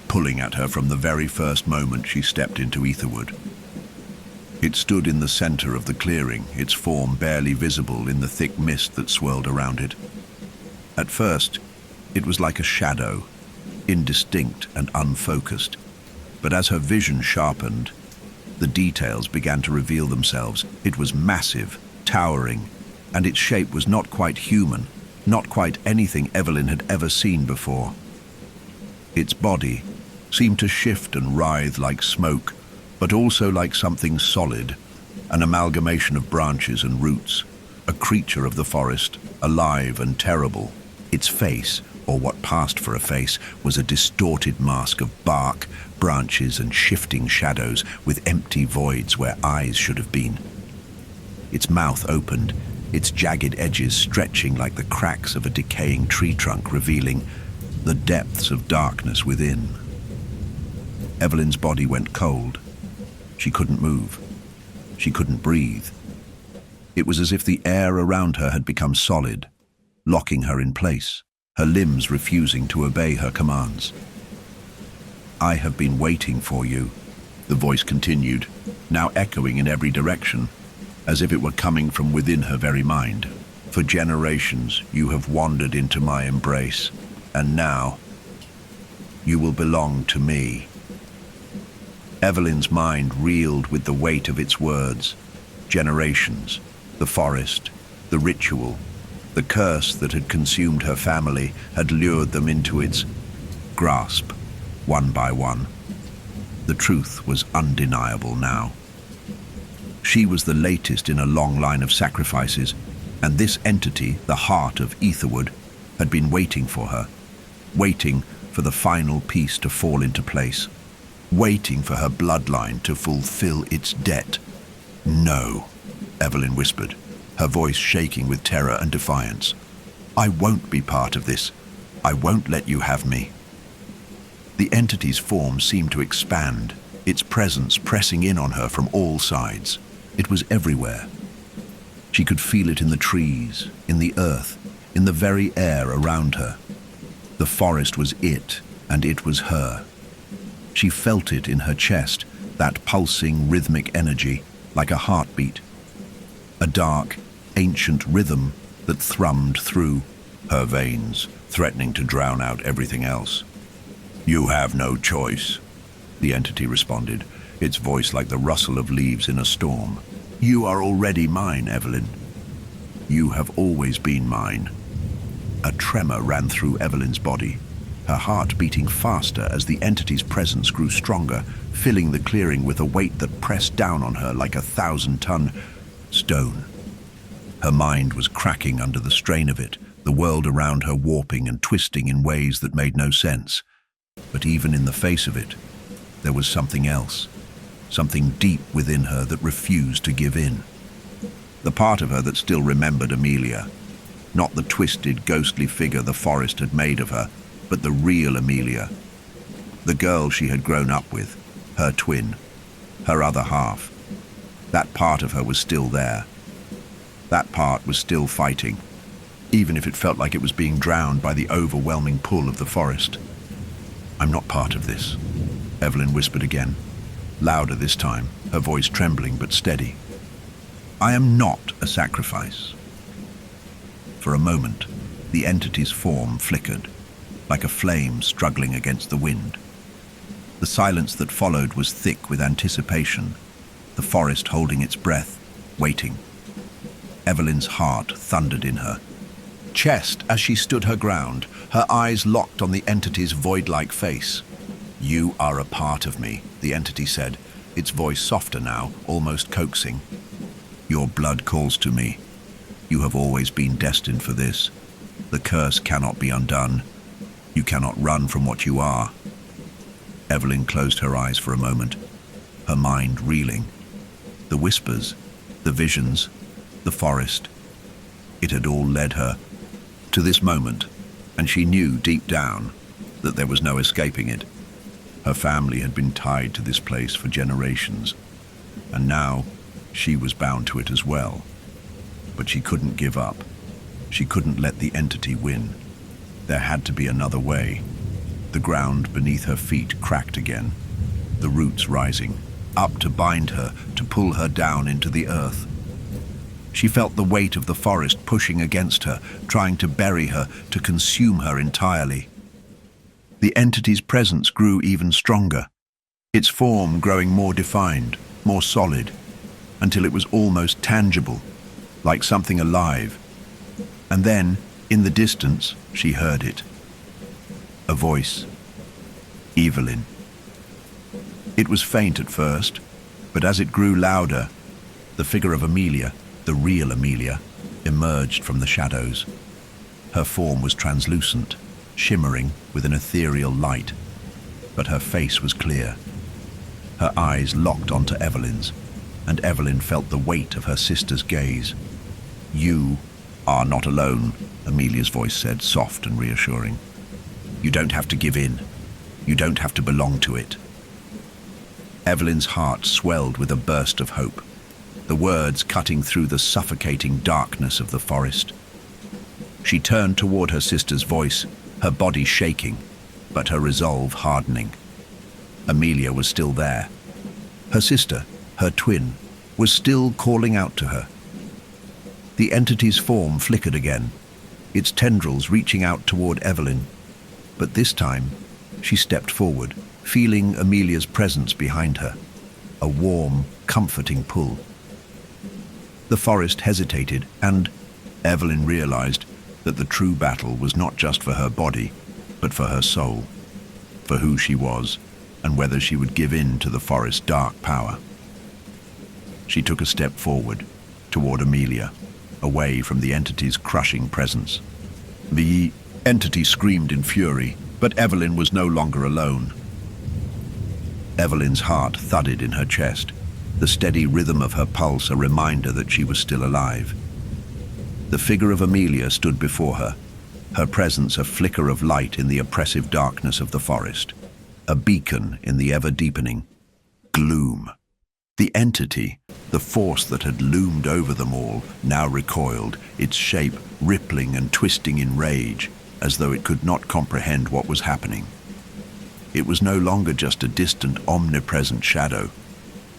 pulling at her from the very first moment she stepped into Etherwood. It stood in the center of the clearing, its form barely visible in the thick mist that swirled around it. At first, it was like a shadow, indistinct and unfocused. But as her vision sharpened, the details began to reveal themselves. It was massive, towering, and its shape was not quite human, not quite anything Evelyn had ever seen before. Its body seemed to shift and writhe like smoke, but also like something solid, an amalgamation of branches and roots, a creature of the forest, alive and terrible. Its face, or what passed for a face, was a distorted mask of bark, branches and shifting shadows, with empty voids where eyes should have been. Its mouth opened, its jagged edges stretching like the cracks of a decaying tree trunk, revealing the depths of darkness within. Evelyn's body went cold. She couldn't move. She couldn't breathe. It was as if the air around her had become solid, locking her in place, her limbs refusing to obey her commands. "I have been waiting for you," the voice continued, now echoing in every direction, as if it were coming from within her very mind. "For generations you have wandered into my embrace, and now you will belong to me." Evelyn's mind reeled with the weight of its words. Generations, the forest, the ritual, the curse that had consumed her family had lured them into its grasp, one by one. The truth was undeniable now. She was the latest in a long line of sacrifices, and this entity, the heart of Etherwood, had been waiting for her, waiting for the final piece to fall into place, waiting for her bloodline to fulfill its debt. "No," Evelyn whispered, her voice shaking with terror and defiance. "I won't be part of this. I won't let you have me." The entity's form seemed to expand, its presence pressing in on her from all sides. It was everywhere. She could feel it in the trees, in the earth, in the very air around her. The forest was it, and it was her. She felt it in her chest, that pulsing rhythmic energy, like a heartbeat. A dark, ancient rhythm that thrummed through her veins, threatening to drown out everything else. "You have no choice," the entity responded, its voice like the rustle of leaves in a storm. "You are already mine, Evelyn. You have always been mine." A tremor ran through Evelyn's body, her heart beating faster as the entity's presence grew stronger, filling the clearing with a weight that pressed down on her like a 1,000-ton stone. Her mind was cracking under the strain of it, the world around her warping and twisting in ways that made no sense. But even in the face of it, there was something else, something deep within her that refused to give in. The part of her that still remembered Amelia, not the twisted, ghostly figure the forest had made of her, but the real Amelia, the girl she had grown up with, her twin, her other half. That part of her was still there. That part was still fighting, even if it felt like it was being drowned by the overwhelming pull of the forest. "I'm not part of this," Evelyn whispered again, louder this time, her voice trembling but steady. "I am not a sacrifice." For a moment, the entity's form flickered, like a flame struggling against the wind. The silence that followed was thick with anticipation, the forest holding its breath, waiting. Evelyn's heart thundered in her chest as she stood her ground, her eyes locked on the entity's void-like face. "You are a part of me," the entity said, its voice softer now, almost coaxing. "Your blood calls to me. You have always been destined for this. The curse cannot be undone. You cannot run from what you are." Evelyn closed her eyes for a moment, her mind reeling. The whispers, the visions, the forest. It had all led her to this moment, and she knew deep down that there was no escaping it. Her family had been tied to this place for generations, and now she was bound to it as well. But she couldn't give up. She couldn't let the entity win. There had to be another way. The ground beneath her feet cracked again, the roots rising, up to bind her, to pull her down into the earth. She felt the weight of the forest pushing against her, trying to bury her, to consume her entirely. The entity's presence grew even stronger, its form growing more defined, more solid, until it was almost tangible, like something alive. And then, in the distance, she heard it. A voice. Evelyn. It was faint at first, but as it grew louder, the figure of Amelia, the real Amelia, emerged from the shadows. Her form was translucent, shimmering with an ethereal light, but her face was clear. Her eyes locked onto Evelyn's, and Evelyn felt the weight of her sister's gaze. "You are not alone," Amelia's voice said, soft and reassuring. "You don't have to give in. You don't have to belong to it." Evelyn's heart swelled with a burst of hope, the words cutting through the suffocating darkness of the forest. She turned toward her sister's voice, her body shaking, but her resolve hardening. Amelia was still there. Her sister, her twin, was still calling out to her. The entity's form flickered again, its tendrils reaching out toward Evelyn. But this time, she stepped forward, feeling Amelia's presence behind her, a warm, comforting pull. The forest hesitated, and Evelyn realized that the true battle was not just for her body, but for her soul, for who she was, and whether she would give in to the forest's dark power. She took a step forward, toward Amelia, away from the entity's crushing presence. The entity screamed in fury, but Evelyn was no longer alone. Evelyn's heart thudded in her chest, the steady rhythm of her pulse a reminder that she was still alive. The figure of Amelia stood before her, her presence a flicker of light in the oppressive darkness of the forest, a beacon in the ever-deepening gloom. The entity, the force that had loomed over them all, now recoiled, its shape rippling and twisting in rage, as though it could not comprehend what was happening. It was no longer just a distant, omnipresent shadow.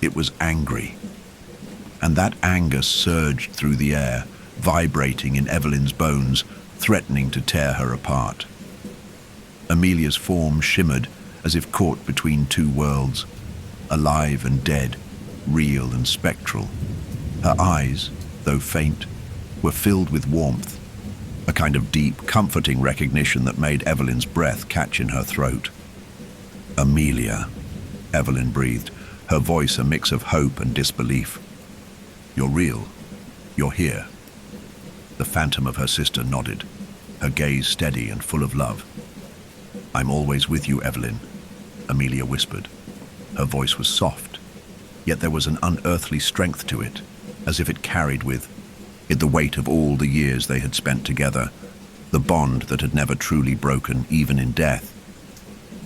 It was angry. And that anger surged through the air, vibrating in Evelyn's bones, threatening to tear her apart. Amelia's form shimmered as if caught between two worlds, alive and dead, real and spectral. Her eyes, though faint, were filled with warmth, a kind of deep, comforting recognition that made Evelyn's breath catch in her throat. "Amelia," Evelyn breathed, her voice a mix of hope and disbelief. "You're real. You're here." The phantom of her sister nodded, her gaze steady and full of love. "I'm always with you, Evelyn," Amelia whispered. Her voice was soft, yet there was an unearthly strength to it, as if it carried with it the weight of all the years they had spent together, the bond that had never truly broken, even in death.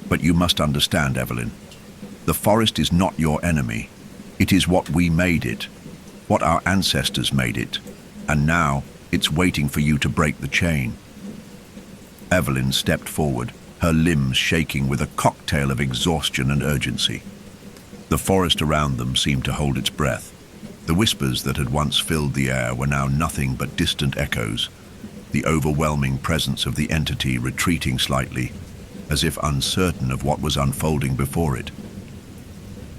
"But you must understand, Evelyn, the forest is not your enemy. It is what we made it, what our ancestors made it, and now it's waiting for you to break the chain." Evelyn stepped forward, her limbs shaking with a cocktail of exhaustion and urgency. The forest around them seemed to hold its breath. The whispers that had once filled the air were now nothing but distant echoes, the overwhelming presence of the entity retreating slightly, as if uncertain of what was unfolding before it.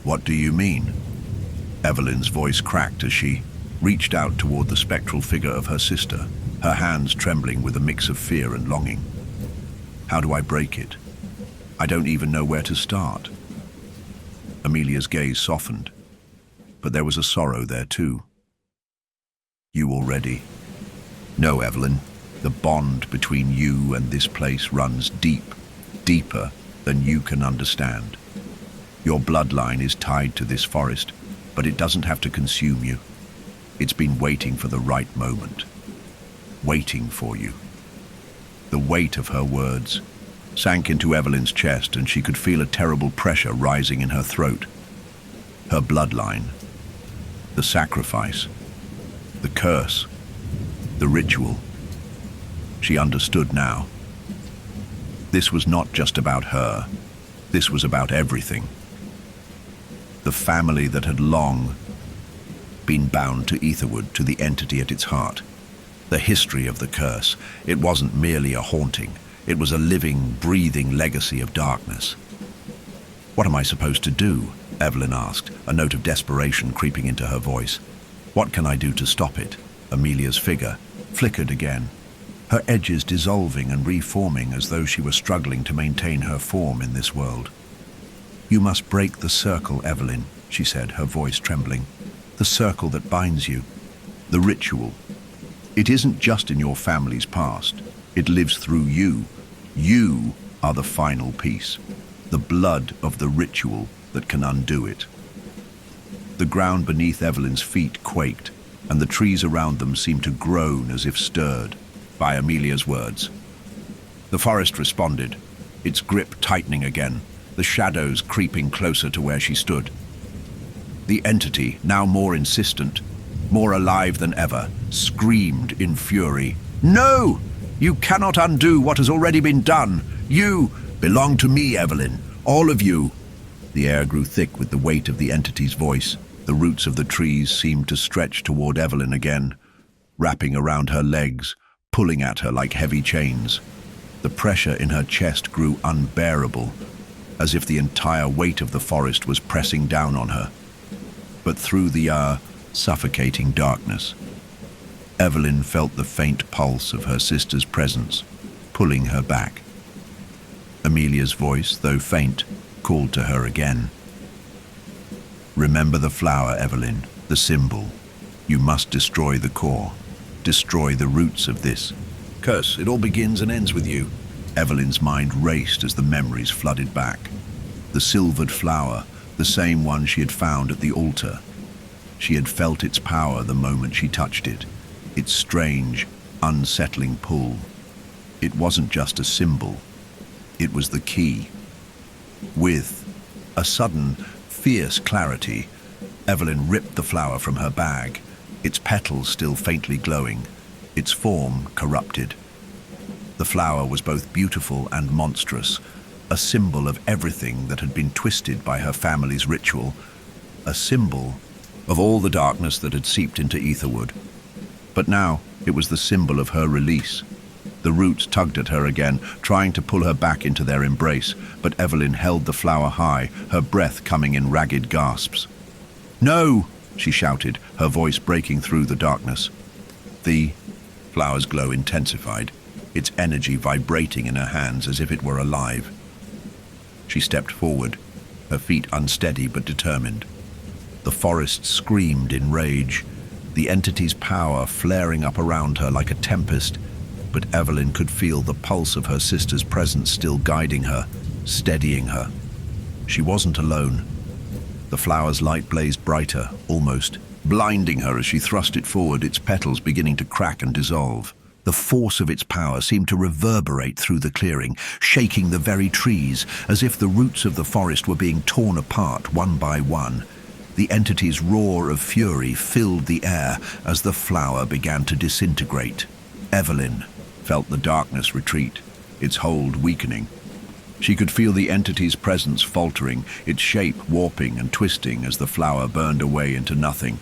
"What do you mean?" Evelyn's voice cracked as she reached out toward the spectral figure of her sister, her hands trembling with a mix of fear and longing. How do I break it? I don't even know where to start. Amelia's gaze softened, but there was a sorrow there too. You already? No, Evelyn. The bond between you and this place runs deep, deeper than you can understand. Your bloodline is tied to this forest, but it doesn't have to consume you. It's been waiting for the right moment. Waiting for you. The weight of her words sank into Evelyn's chest, and she could feel a terrible pressure rising in her throat. Her bloodline, the sacrifice, the curse, the ritual. She understood now. This was not just about her. This was about everything. The family that had long been bound to Etherwood, to the entity at its heart. The history of the curse. It wasn't merely a haunting. It was a living, breathing legacy of darkness. What am I supposed to do? Evelyn asked, a note of desperation creeping into her voice. What can I do to stop it? Amelia's figure flickered again, her edges dissolving and reforming as though she were struggling to maintain her form in this world. You must break the circle, Evelyn, she said, her voice trembling. The circle that binds you. The ritual. It isn't just in your family's past. It lives through you. You are the final piece. The blood of the ritual that can undo it. The ground beneath Evelyn's feet quaked, and the trees around them seemed to groan as if stirred by Amelia's words. The forest responded, its grip tightening again, the shadows creeping closer to where she stood. The entity, now more insistent, more alive than ever, screamed in fury. No! You cannot undo what has already been done. You belong to me, Evelyn. All of you. The air grew thick with the weight of the entity's voice. The roots of the trees seemed to stretch toward Evelyn again, wrapping around her legs, pulling at her like heavy chains. The pressure in her chest grew unbearable, as if the entire weight of the forest was pressing down on her. But through the suffocating darkness, Evelyn felt the faint pulse of her sister's presence, pulling her back. Amelia's voice, though faint, called to her again. Remember the flower, Evelyn, the symbol. You must destroy the core, destroy the roots of this curse. It all begins and ends with you. Evelyn's mind raced as the memories flooded back. The silvered flower, the same one she had found at the altar. She had felt its power the moment she touched it, its strange, unsettling pull. It wasn't just a symbol, it was the key. With a sudden, fierce clarity, Evelyn ripped the flower from her bag, its petals still faintly glowing, its form corrupted. The flower was both beautiful and monstrous, a symbol of everything that had been twisted by her family's ritual, a symbol of all the darkness that had seeped into Etherwood. But now it was the symbol of her release. The roots tugged at her again, trying to pull her back into their embrace, but Evelyn held the flower high, her breath coming in ragged gasps. No! She shouted, her voice breaking through the darkness. The flower's glow intensified, its energy vibrating in her hands as if it were alive. She stepped forward, her feet unsteady but determined. The forest screamed in rage, the entity's power flaring up around her like a tempest, but Evelyn could feel the pulse of her sister's presence still guiding her, steadying her. She wasn't alone. The flower's light blazed brighter, almost blinding her as she thrust it forward, its petals beginning to crack and dissolve. The force of its power seemed to reverberate through the clearing, shaking the very trees, as if the roots of the forest were being torn apart one by one. The entity's roar of fury filled the air as the flower began to disintegrate. Evelyn felt the darkness retreat, its hold weakening. She could feel the entity's presence faltering, its shape warping and twisting as the flower burned away into nothing.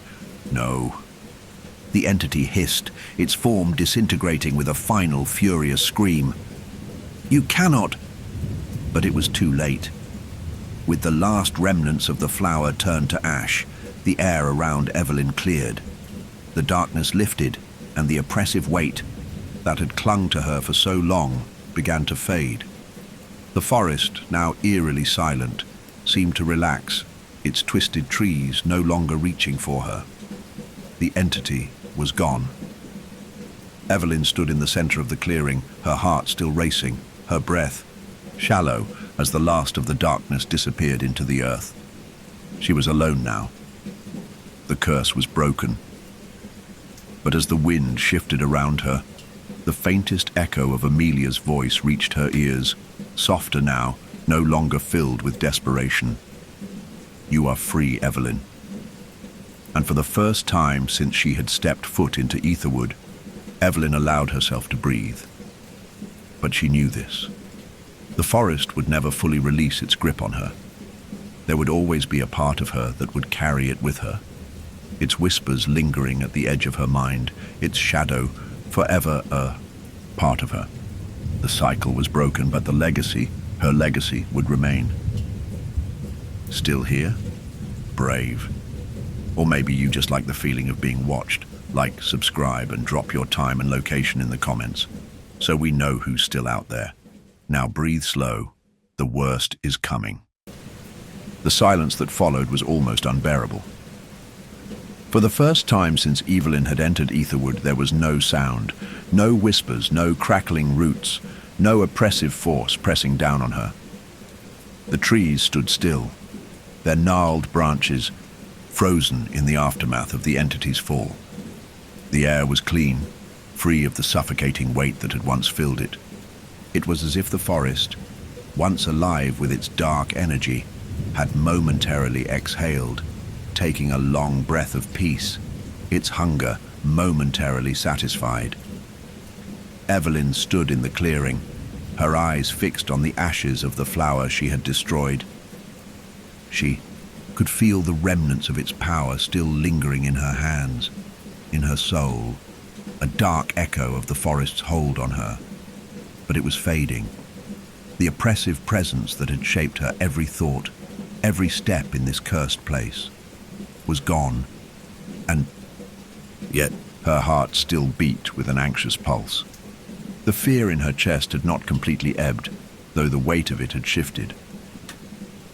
No. The entity hissed, its form disintegrating with a final furious scream. You cannot! But it was too late. With the last remnants of the flower turned to ash, the air around Evelyn cleared. The darkness lifted, and the oppressive weight that had clung to her for so long began to fade. The forest, now eerily silent, seemed to relax, its twisted trees no longer reaching for her. The entity was gone. Evelyn stood in the center of the clearing, her heart still racing, her breath shallow as the last of the darkness disappeared into the earth. She was alone now. The curse was broken. But as the wind shifted around her, the faintest echo of Amelia's voice reached her ears, softer now, no longer filled with desperation. "You are free, Evelyn." And for the first time since she had stepped foot into Etherwood, Evelyn allowed herself to breathe. But she knew this. The forest would never fully release its grip on her. There would always be a part of her that would carry it with her, its whispers lingering at the edge of her mind, its shadow forever a part of her. The cycle was broken, but her legacy would remain. Still here? Brave. Or maybe you just like the feeling of being watched. Like, subscribe, and drop your time and location in the comments, so we know who's still out there. Now breathe slow. The worst is coming. The silence that followed was almost unbearable. For the first time since Evelyn had entered Etherwood, there was no sound, no whispers, no crackling roots, no oppressive force pressing down on her. The trees stood still, their gnarled branches frozen in the aftermath of the entity's fall. The air was clean, free of the suffocating weight that had once filled it. It was as if the forest, once alive with its dark energy, had momentarily exhaled, taking a long breath of peace, its hunger momentarily satisfied. Evelyn stood in the clearing, her eyes fixed on the ashes of the flower she had destroyed. She could feel the remnants of its power still lingering in her hands, in her soul, a dark echo of the forest's hold on her. But it was fading. The oppressive presence that had shaped her every thought, every step in this cursed place, was gone, and yet her heart still beat with an anxious pulse. The fear in her chest had not completely ebbed, though the weight of it had shifted.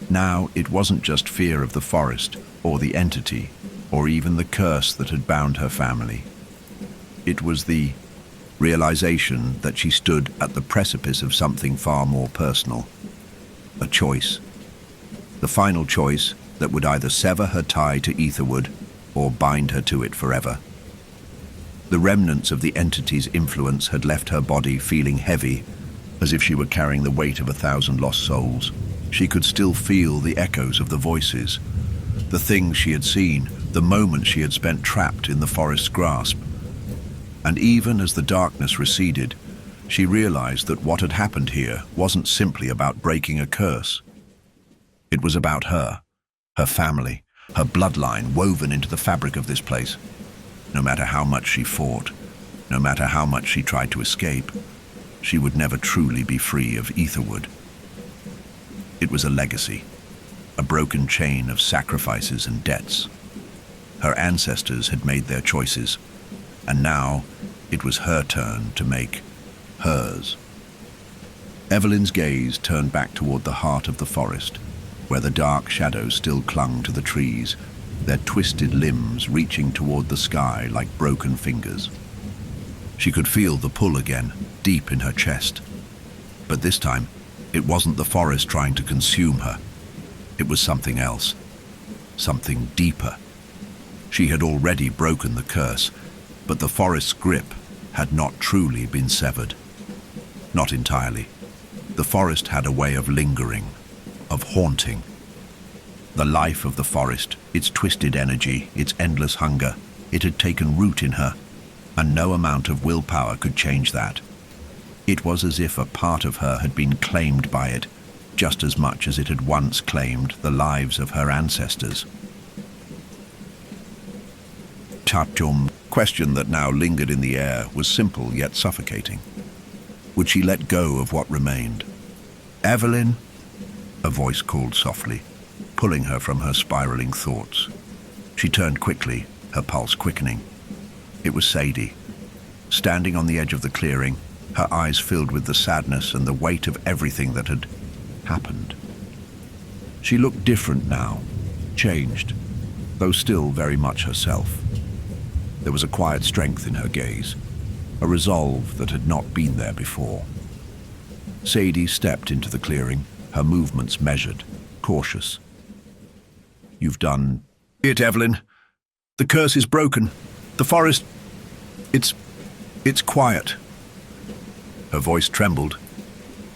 Now it wasn't just fear of the forest, or the entity, or even the curse that had bound her family. It was the realization that she stood at the precipice of something far more personal. A choice. The final choice that would either sever her tie to Etherwood or bind her to it forever. The remnants of the entity's influence had left her body feeling heavy, as if she were carrying the weight of 1,000 lost souls. She could still feel the echoes of the voices, the things she had seen, the moments she had spent trapped in the forest's grasp. And even as the darkness receded, she realized that what had happened here wasn't simply about breaking a curse. It was about her family, her bloodline woven into the fabric of this place. No matter how much she fought, no matter how much she tried to escape, she would never truly be free of Etherwood. It was a legacy, a broken chain of sacrifices and debts. Her ancestors had made their choices, and now it was her turn to make hers. Evelyn's gaze turned back toward the heart of the forest, where the dark shadows still clung to the trees, their twisted limbs reaching toward the sky like broken fingers. She could feel the pull again, deep in her chest. But this time, it wasn't the forest trying to consume her. It was something else, something deeper. She had already broken the curse, but the forest's grip had not truly been severed. Not entirely. The forest had a way of lingering, of haunting. The life of the forest, its twisted energy, its endless hunger, it had taken root in her, and no amount of willpower could change that. It was as if a part of her had been claimed by it, just as much as it had once claimed the lives of her ancestors. Chachum, question that now lingered in the air, was simple yet suffocating. Would she let go of what remained? "Evelyn?" a voice called softly, pulling her from her spiraling thoughts. She turned quickly, her pulse quickening. It was Sadie, standing on the edge of the clearing, her eyes filled with the sadness and the weight of everything that had happened. She looked different now, changed, though still very much herself. There was a quiet strength in her gaze, a resolve that had not been there before. Sadie stepped into the clearing, her movements measured, cautious. "You've done it, Evelyn. The curse is broken. The forest, it's quiet." Her voice trembled,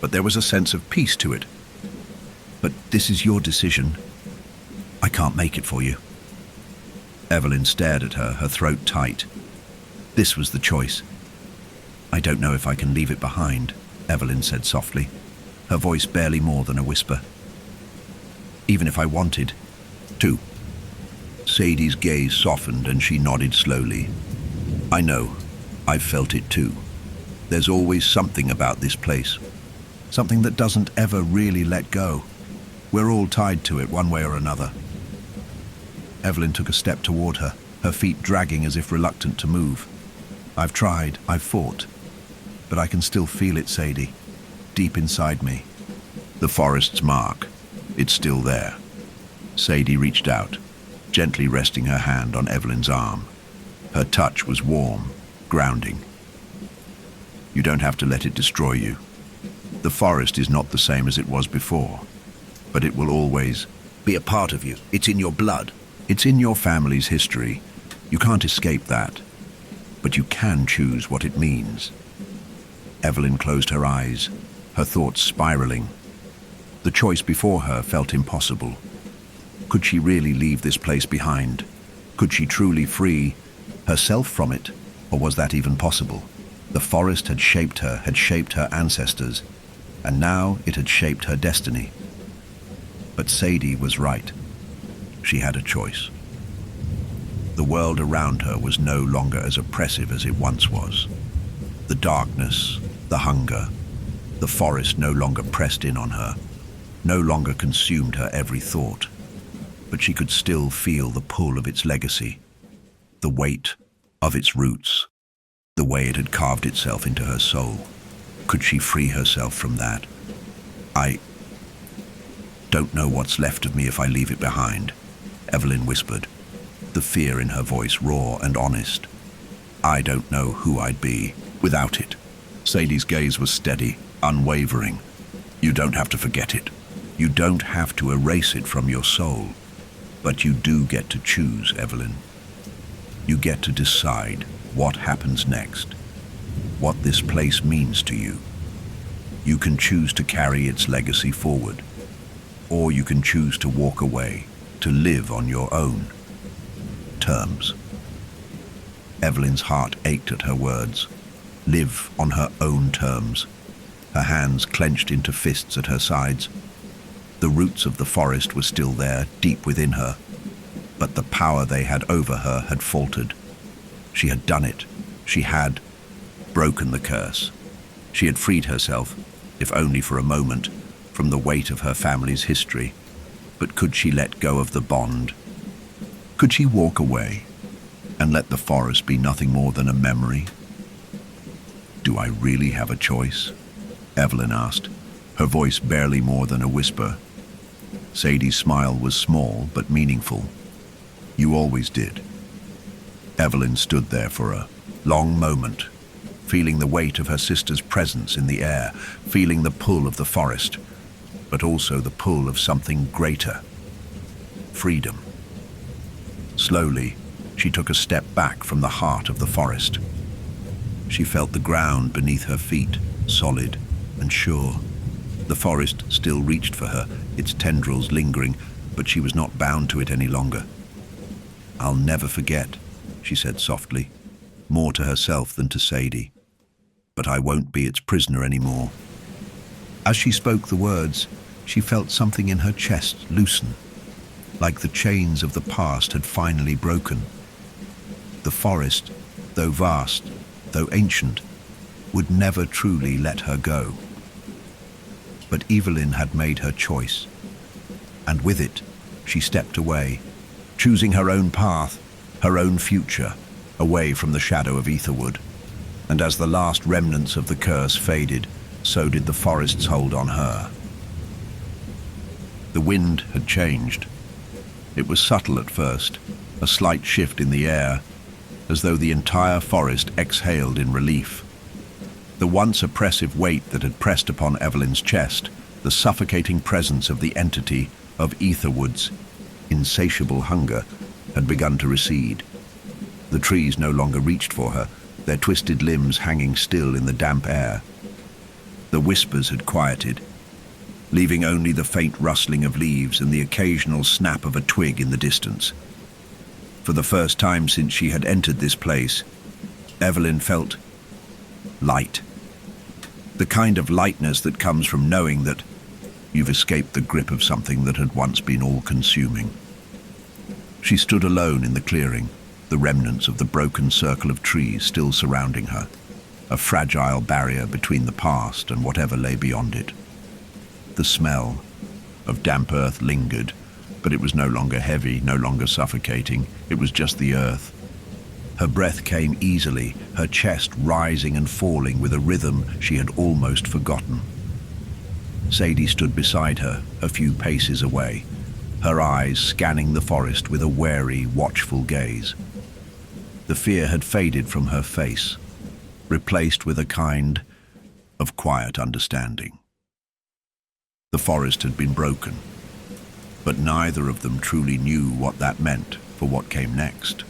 but there was a sense of peace to it. "But this is your decision. I can't make it for you." Evelyn stared at her, her throat tight. This was the choice. "I don't know if I can leave it behind," Evelyn said softly, her voice barely more than a whisper. "Even if I wanted to." Sadie's gaze softened and she nodded slowly. "I know. I've felt it too. There's always something about this place. Something that doesn't ever really let go. We're all tied to it one way or another." Evelyn took a step toward her, her feet dragging as if reluctant to move. "I've tried, I've fought, but I can still feel it, Sadie, deep inside me." "The forest's mark. It's still there." Sadie reached out, gently resting her hand on Evelyn's arm. Her touch was warm, grounding. "You don't have to let it destroy you. The forest is not the same as it was before, but it will always be a part of you. It's in your blood. It's in your family's history. You can't escape that, but you can choose what it means." Evelyn closed her eyes, her thoughts spiraling. The choice before her felt impossible. Could she really leave this place behind? Could she truly free herself from it? Or was that even possible? The forest had shaped her ancestors, and now it had shaped her destiny. But Sadie was right. She had a choice. The world around her was no longer as oppressive as it once was. The darkness, the hunger, the forest no longer pressed in on her, no longer consumed her every thought. But she could still feel the pull of its legacy, the weight of its roots, the way it had carved itself into her soul. Could she free herself from that? "I don't know what's left of me if I leave it behind," Evelyn whispered, the fear in her voice raw and honest. "I don't know who I'd be without it." Sadie's gaze was steady, unwavering. "You don't have to forget it. You don't have to erase it from your soul. But you do get to choose, Evelyn. You get to decide what happens next, what this place means to you. You can choose to carry its legacy forward, or you can choose to walk away, to live on your own terms." Evelyn's heart ached at her words. Live on her own terms. Her hands clenched into fists at her sides. The roots of the forest were still there, deep within her, but the power they had over her had faltered. She had done it. She had broken the curse. She had freed herself, if only for a moment, from the weight of her family's history. But could she let go of the bond? Could she walk away and let the forest be nothing more than a memory? "Do I really have a choice?" Evelyn asked, her voice barely more than a whisper. Sadie's smile was small but meaningful. "You always did." Evelyn stood there for a long moment, feeling the weight of her sister's presence in the air, feeling the pull of the forest, but also the pull of something greater. Freedom. Slowly, she took a step back from the heart of the forest. She felt the ground beneath her feet, solid and sure. The forest still reached for her, its tendrils lingering, but she was not bound to it any longer. "I'll never forget," she said softly, more to herself than to Sadie. "But I won't be its prisoner anymore." As she spoke the words, she felt something in her chest loosen, like the chains of the past had finally broken. The forest, though vast, though ancient, would never truly let her go. But Evelyn had made her choice, and with it, she stepped away, choosing her own path, her own future, away from the shadow of Etherwood, and as the last remnants of the curse faded, so did the forest's hold on her. The wind had changed. It was subtle at first, a slight shift in the air, as though the entire forest exhaled in relief. The once oppressive weight that had pressed upon Evelyn's chest, the suffocating presence of the entity of Etherwood's insatiable hunger, had begun to recede. The trees no longer reached for her, their twisted limbs hanging still in the damp air. The whispers had quieted, leaving only the faint rustling of leaves and the occasional snap of a twig in the distance. For the first time since she had entered this place, Evelyn felt light. The kind of lightness that comes from knowing that you've escaped the grip of something that had once been all-consuming. She stood alone in the clearing, the remnants of the broken circle of trees still surrounding her, a fragile barrier between the past and whatever lay beyond it. The smell of damp earth lingered, but it was no longer heavy, no longer suffocating. It was just the earth. Her breath came easily, her chest rising and falling with a rhythm she had almost forgotten. Sadie stood beside her, a few paces away, her eyes scanning the forest with a wary, watchful gaze. The fear had faded from her face, replaced with a kind of quiet understanding. The forest had been broken, but neither of them truly knew what that meant for what came next.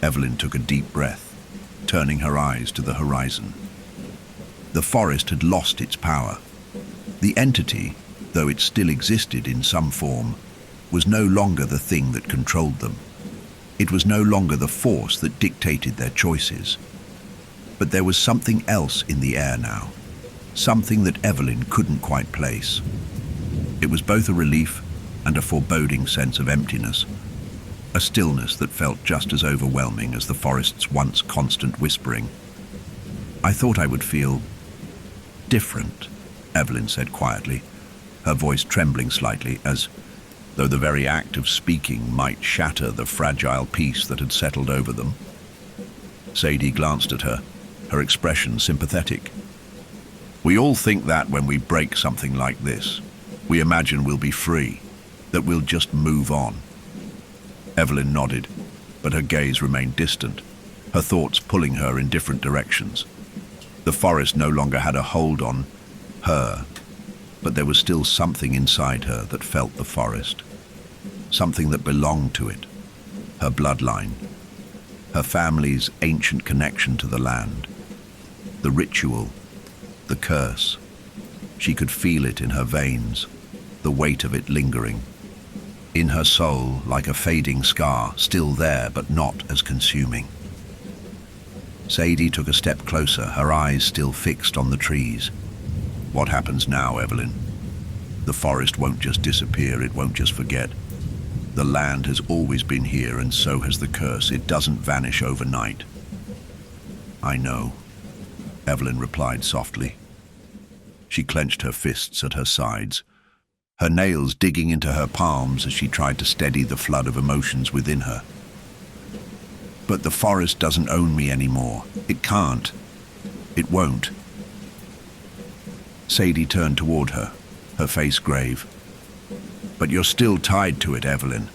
Evelyn took a deep breath, turning her eyes to the horizon. The forest had lost its power. The entity, though it still existed in some form, was no longer the thing that controlled them. It was no longer the force that dictated their choices. But there was something else in the air now, something that Evelyn couldn't quite place. It was both a relief and a foreboding sense of emptiness, a stillness that felt just as overwhelming as the forest's once constant whispering. "I thought I would feel different," Evelyn said quietly, her voice trembling slightly, as though the very act of speaking might shatter the fragile peace that had settled over them. Sadie glanced at her, her expression sympathetic. "We all think that when we break something like this. We imagine we'll be free, that we'll just move on." Evelyn nodded, but her gaze remained distant, her thoughts pulling her in different directions. The forest no longer had a hold on her, but there was still something inside her that felt the forest, something that belonged to it, her bloodline, her family's ancient connection to the land, the ritual, the curse. She could feel it in her veins, the weight of it lingering. In her soul, like a fading scar, still there but not as consuming. Sadie took a step closer, her eyes still fixed on the trees. "What happens now, Evelyn? The forest won't just disappear, it won't just forget. The land has always been here, and so has the curse. It doesn't vanish overnight." "I know," Evelyn replied softly. She clenched her fists at her sides, her nails digging into her palms as she tried to steady the flood of emotions within her. "But the forest doesn't own me anymore. It can't. It won't." Sadie turned toward her, her face grave. "But you're still tied to it, Evelyn.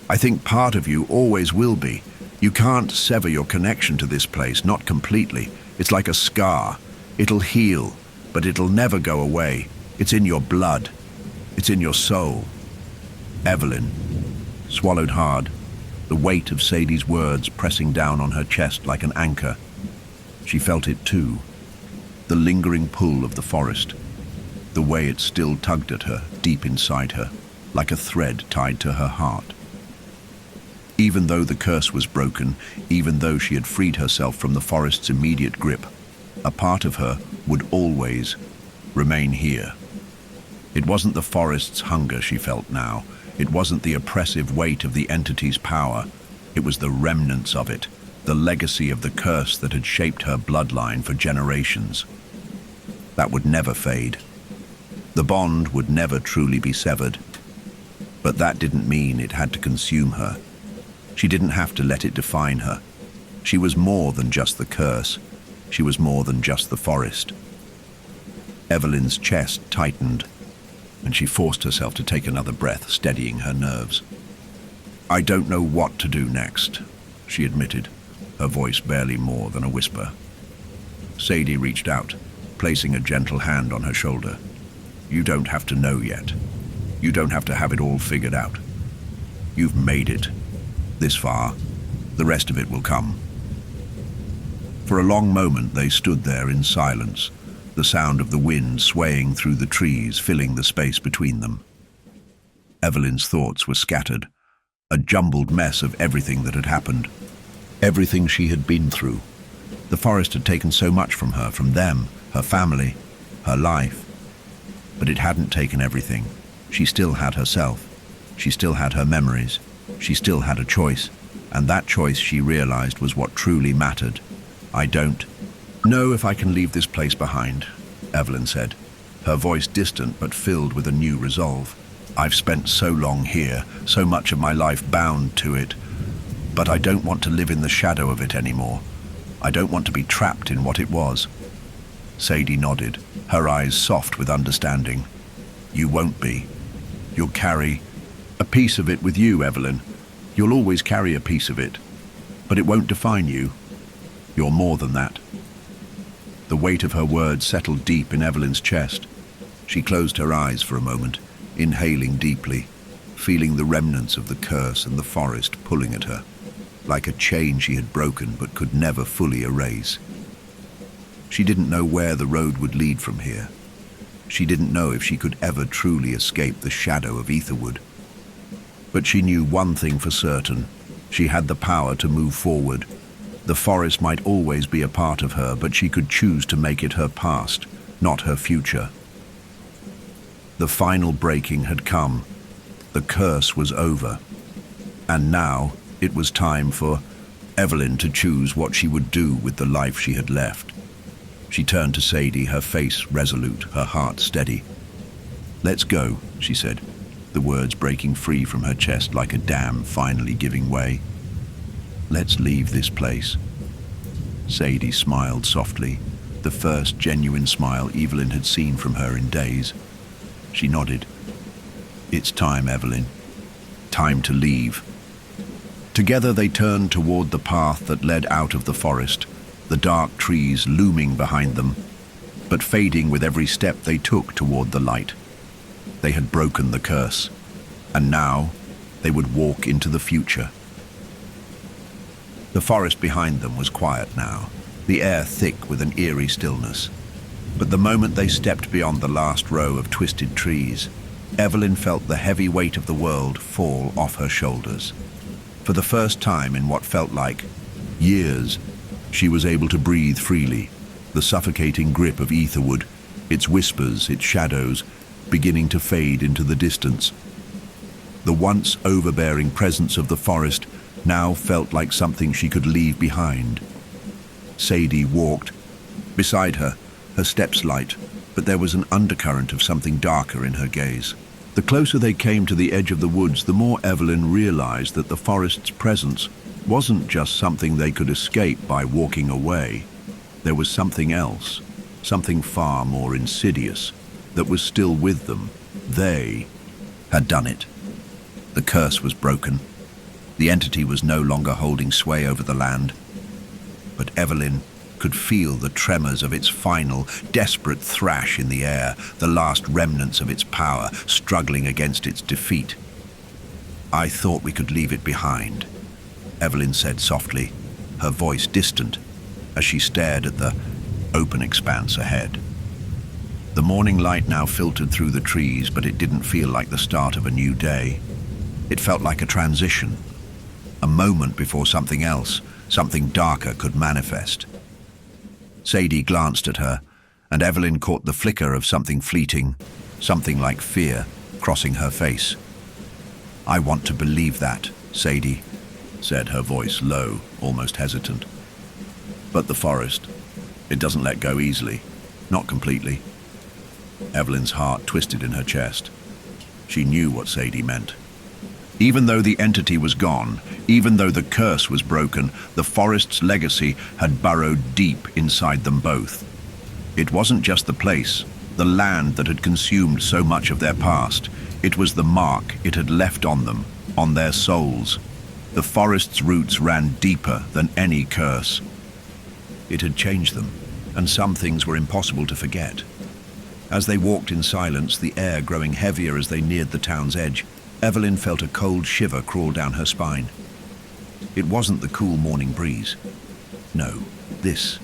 I think part of you always will be. You can't sever your connection to this place, not completely. It's like a scar. It'll heal, but it'll never go away. It's in your blood. It's in your soul." Evelyn swallowed hard, the weight of Sadie's words pressing down on her chest like an anchor. She felt it too, the lingering pull of the forest, the way it still tugged at her, deep inside her, like a thread tied to her heart. Even though the curse was broken, even though she had freed herself from the forest's immediate grip, a part of her would always remain here. It wasn't the forest's hunger she felt now. It wasn't the oppressive weight of the entity's power. It was the remnants of it, the legacy of the curse that had shaped her bloodline for generations. That would never fade. The bond would never truly be severed. But that didn't mean it had to consume her. She didn't have to let it define her. She was more than just the curse. She was more than just the forest. Evelyn's chest tightened, and she forced herself to take another breath, steadying her nerves. "I don't know what to do next," she admitted, her voice barely more than a whisper. Sadie reached out, placing a gentle hand on her shoulder. "You don't have to know yet. You don't have to have it all figured out. You've made it this far. The rest of it will come." For a long moment they stood there in silence, the sound of the wind swaying through the trees, filling the space between them. Evelyn's thoughts were scattered, a jumbled mess of everything that had happened, everything she had been through. The forest had taken so much from her, from them, her family, her life. But it hadn't taken everything. She still had herself. She still had her memories. She still had a choice, and that choice, she realized, was what truly mattered. "I don't know if I can leave this place behind," Evelyn said, her voice distant but filled with a new resolve. "I've spent so long here, so much of my life bound to it, but I don't want to live in the shadow of it anymore. I don't want to be trapped in what it was." Sadie nodded, her eyes soft with understanding. "You won't be. You'll carry a piece of it with you, Evelyn. You'll always carry a piece of it, but it won't define you. You're more than that." The weight of her words settled deep in Evelyn's chest. She closed her eyes for a moment, inhaling deeply, feeling the remnants of the curse and the forest pulling at her, like a chain she had broken but could never fully erase. She didn't know where the road would lead from here. She didn't know if she could ever truly escape the shadow of Etherwood. But she knew one thing for certain. She had the power to move forward. The forest might always be a part of her, but she could choose to make it her past, not her future. The final breaking had come. The curse was over. And now it was time for Evelyn to choose what she would do with the life she had left. She turned to Sadie, her face resolute, her heart steady. "Let's go," she said, the words breaking free from her chest like a dam finally giving way. "Let's leave this place." Sadie smiled softly, the first genuine smile Evelyn had seen from her in days. She nodded. "It's time, Evelyn. Time to leave." Together they turned toward the path that led out of the forest, the dark trees looming behind them, but fading with every step they took toward the light. They had broken the curse, and now they would walk into the future. The forest behind them was quiet now, the air thick with an eerie stillness. But the moment they stepped beyond the last row of twisted trees, Evelyn felt the heavy weight of the world fall off her shoulders. For the first time in what felt like years, she was able to breathe freely, the suffocating grip of Etherwood, its whispers, its shadows, beginning to fade into the distance. The once overbearing presence of the forest now felt like something she could leave behind. Sadie walked. Beside her, her steps light, but there was an undercurrent of something darker in her gaze. The closer they came to the edge of the woods, the more Evelyn realized that the forest's presence wasn't just something they could escape by walking away. There was something else, something far more insidious, that was still with them. They had done it. The curse was broken. The entity was no longer holding sway over the land. But Evelyn could feel the tremors of its final, desperate thrash in the air, the last remnants of its power struggling against its defeat. "I thought we could leave it behind," Evelyn said softly, her voice distant, as she stared at the open expanse ahead. The morning light now filtered through the trees, but it didn't feel like the start of a new day. It felt like a transition, a moment before something else, something darker could manifest. Sadie glanced at her, and Evelyn caught the flicker of something fleeting, something like fear, crossing her face. "I want to believe that, Sadie," said her voice low, almost hesitant. "But the forest, it doesn't let go easily, not completely." Evelyn's heart twisted in her chest. She knew what Sadie meant. Even though the entity was gone, Even though the curse was broken, the forest's legacy had burrowed deep inside them both. It wasn't just the place, the land that had consumed so much of their past. It was the mark it had left on them, on their souls. The forest's roots ran deeper than any curse. It had changed them, and some things were impossible to forget. As they walked in silence, the air growing heavier as they neared the town's edge, Evelyn felt a cold shiver crawl down her spine. It wasn't the cool morning breeze. No, this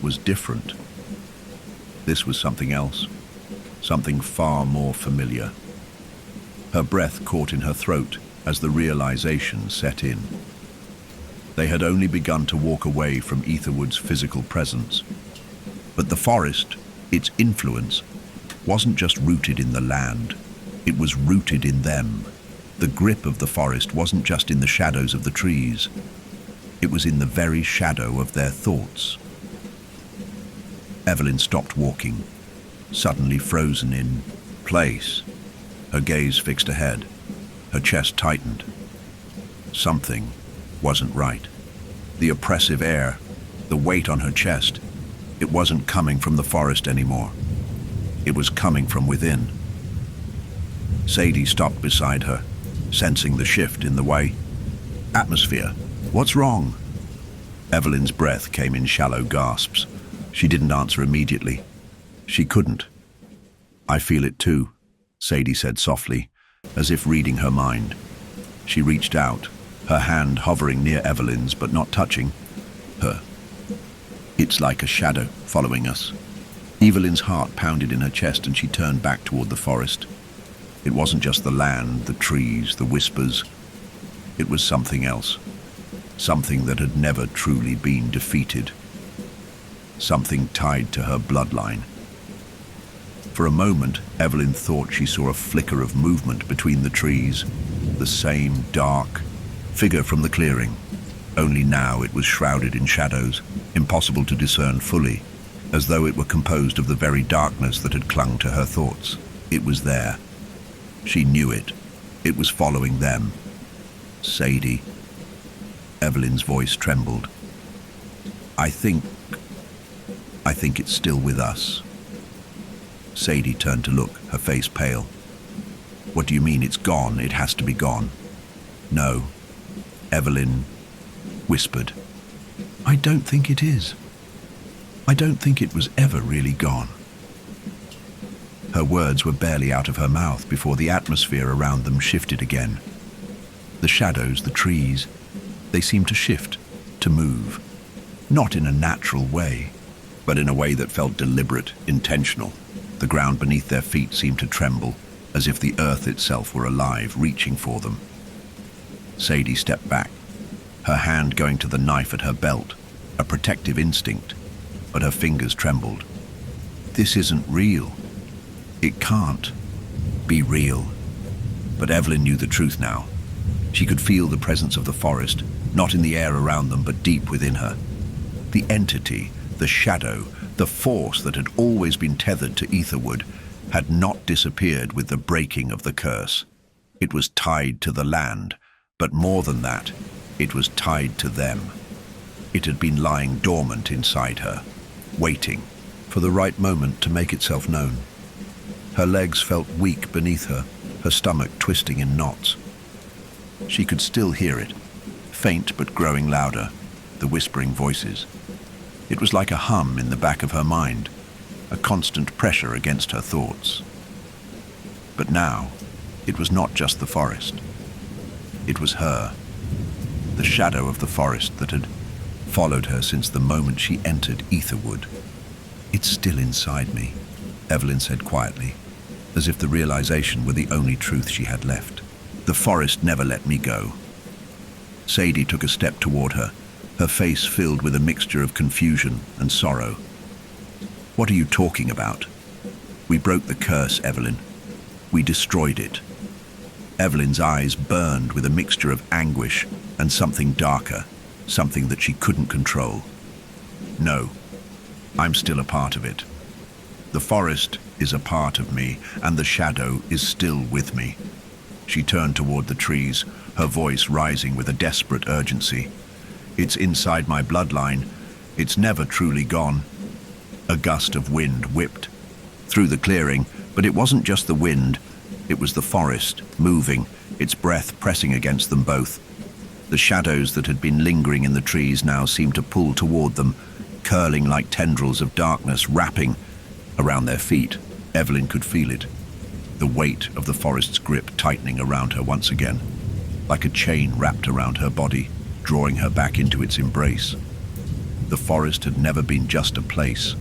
was different. This was something else, something far more familiar. Her breath caught in her throat as the realization set in. They had only begun to walk away from Etherwood's physical presence. But the forest, its influence, wasn't just rooted in the land. It was rooted in them. The grip of the forest wasn't just in the shadows of the trees. It was in the very shadow of their thoughts. Evelyn stopped walking, suddenly frozen in place. Her gaze fixed ahead. Her chest tightened. Something wasn't right. The oppressive air, the weight on her chest, it wasn't coming from the forest anymore. It was coming from within. Sadie stopped beside her, sensing the shift in the way. Atmosphere. What's wrong? Evelyn's breath came in shallow gasps. She didn't answer immediately. She couldn't. I feel it too, Sadie said softly, as if reading her mind. She reached out, her hand hovering near Evelyn's but not touching her. It's like a shadow following us. Evelyn's heart pounded in her chest and she turned back toward the forest. It wasn't just the land, the trees, the whispers. It was something else. Something that had never truly been defeated. Something tied to her bloodline. For a moment, Evelyn thought she saw a flicker of movement between the trees. The same dark figure from the clearing. Only now it was shrouded in shadows, impossible to discern fully, as though it were composed of the very darkness that had clung to her thoughts. It was there. She knew it. It was following them. Sadie. Evelyn's voice trembled. I think it's still with us. Sadie turned to look, her face pale. What do you mean it's gone? It has to be gone. No. Evelyn whispered. I don't think it is. I don't think it was ever really gone. Her words were barely out of her mouth before the atmosphere around them shifted again. The shadows, the trees, they seemed to shift, to move. Not in a natural way, but in a way that felt deliberate, intentional. The ground beneath their feet seemed to tremble, as if the earth itself were alive, reaching for them. Sadie stepped back, her hand going to the knife at her belt, a protective instinct, but her fingers trembled. This isn't real. It can't be real. But Evelyn knew the truth now. She could feel the presence of the forest, not in the air around them, but deep within her. The entity, the shadow, the force that had always been tethered to Etherwood had not disappeared with the breaking of the curse. It was tied to the land, but more than that, it was tied to them. It had been lying dormant inside her, waiting for the right moment to make itself known. Her legs felt weak beneath her, her stomach twisting in knots. She could still hear it, faint but growing louder, the whispering voices. It was like a hum in the back of her mind, a constant pressure against her thoughts. But now, it was not just the forest. It was her, the shadow of the forest that had followed her since the moment she entered Etherwood. It's still inside me, Evelyn said quietly, as if the realization were the only truth she had left. The forest never let me go. Sadie took a step toward her, her face filled with a mixture of confusion and sorrow. What are you talking about? We broke the curse, Evelyn. We destroyed it. Evelyn's eyes burned with a mixture of anguish and something darker, something that she couldn't control. No, I'm still a part of it. The forest is a part of me, and the shadow is still with me. She turned toward the trees, her voice rising with a desperate urgency. "It's inside my bloodline. It's never truly gone." A gust of wind whipped through the clearing, but it wasn't just the wind. It was the forest, moving, its breath pressing against them both. The shadows that had been lingering in the trees now seemed to pull toward them, curling like tendrils of darkness wrapping around their feet. Evelyn could feel it, the weight of the forest's grip tightening around her once again, like a chain wrapped around her body, drawing her back into its embrace. The forest had never been just a place.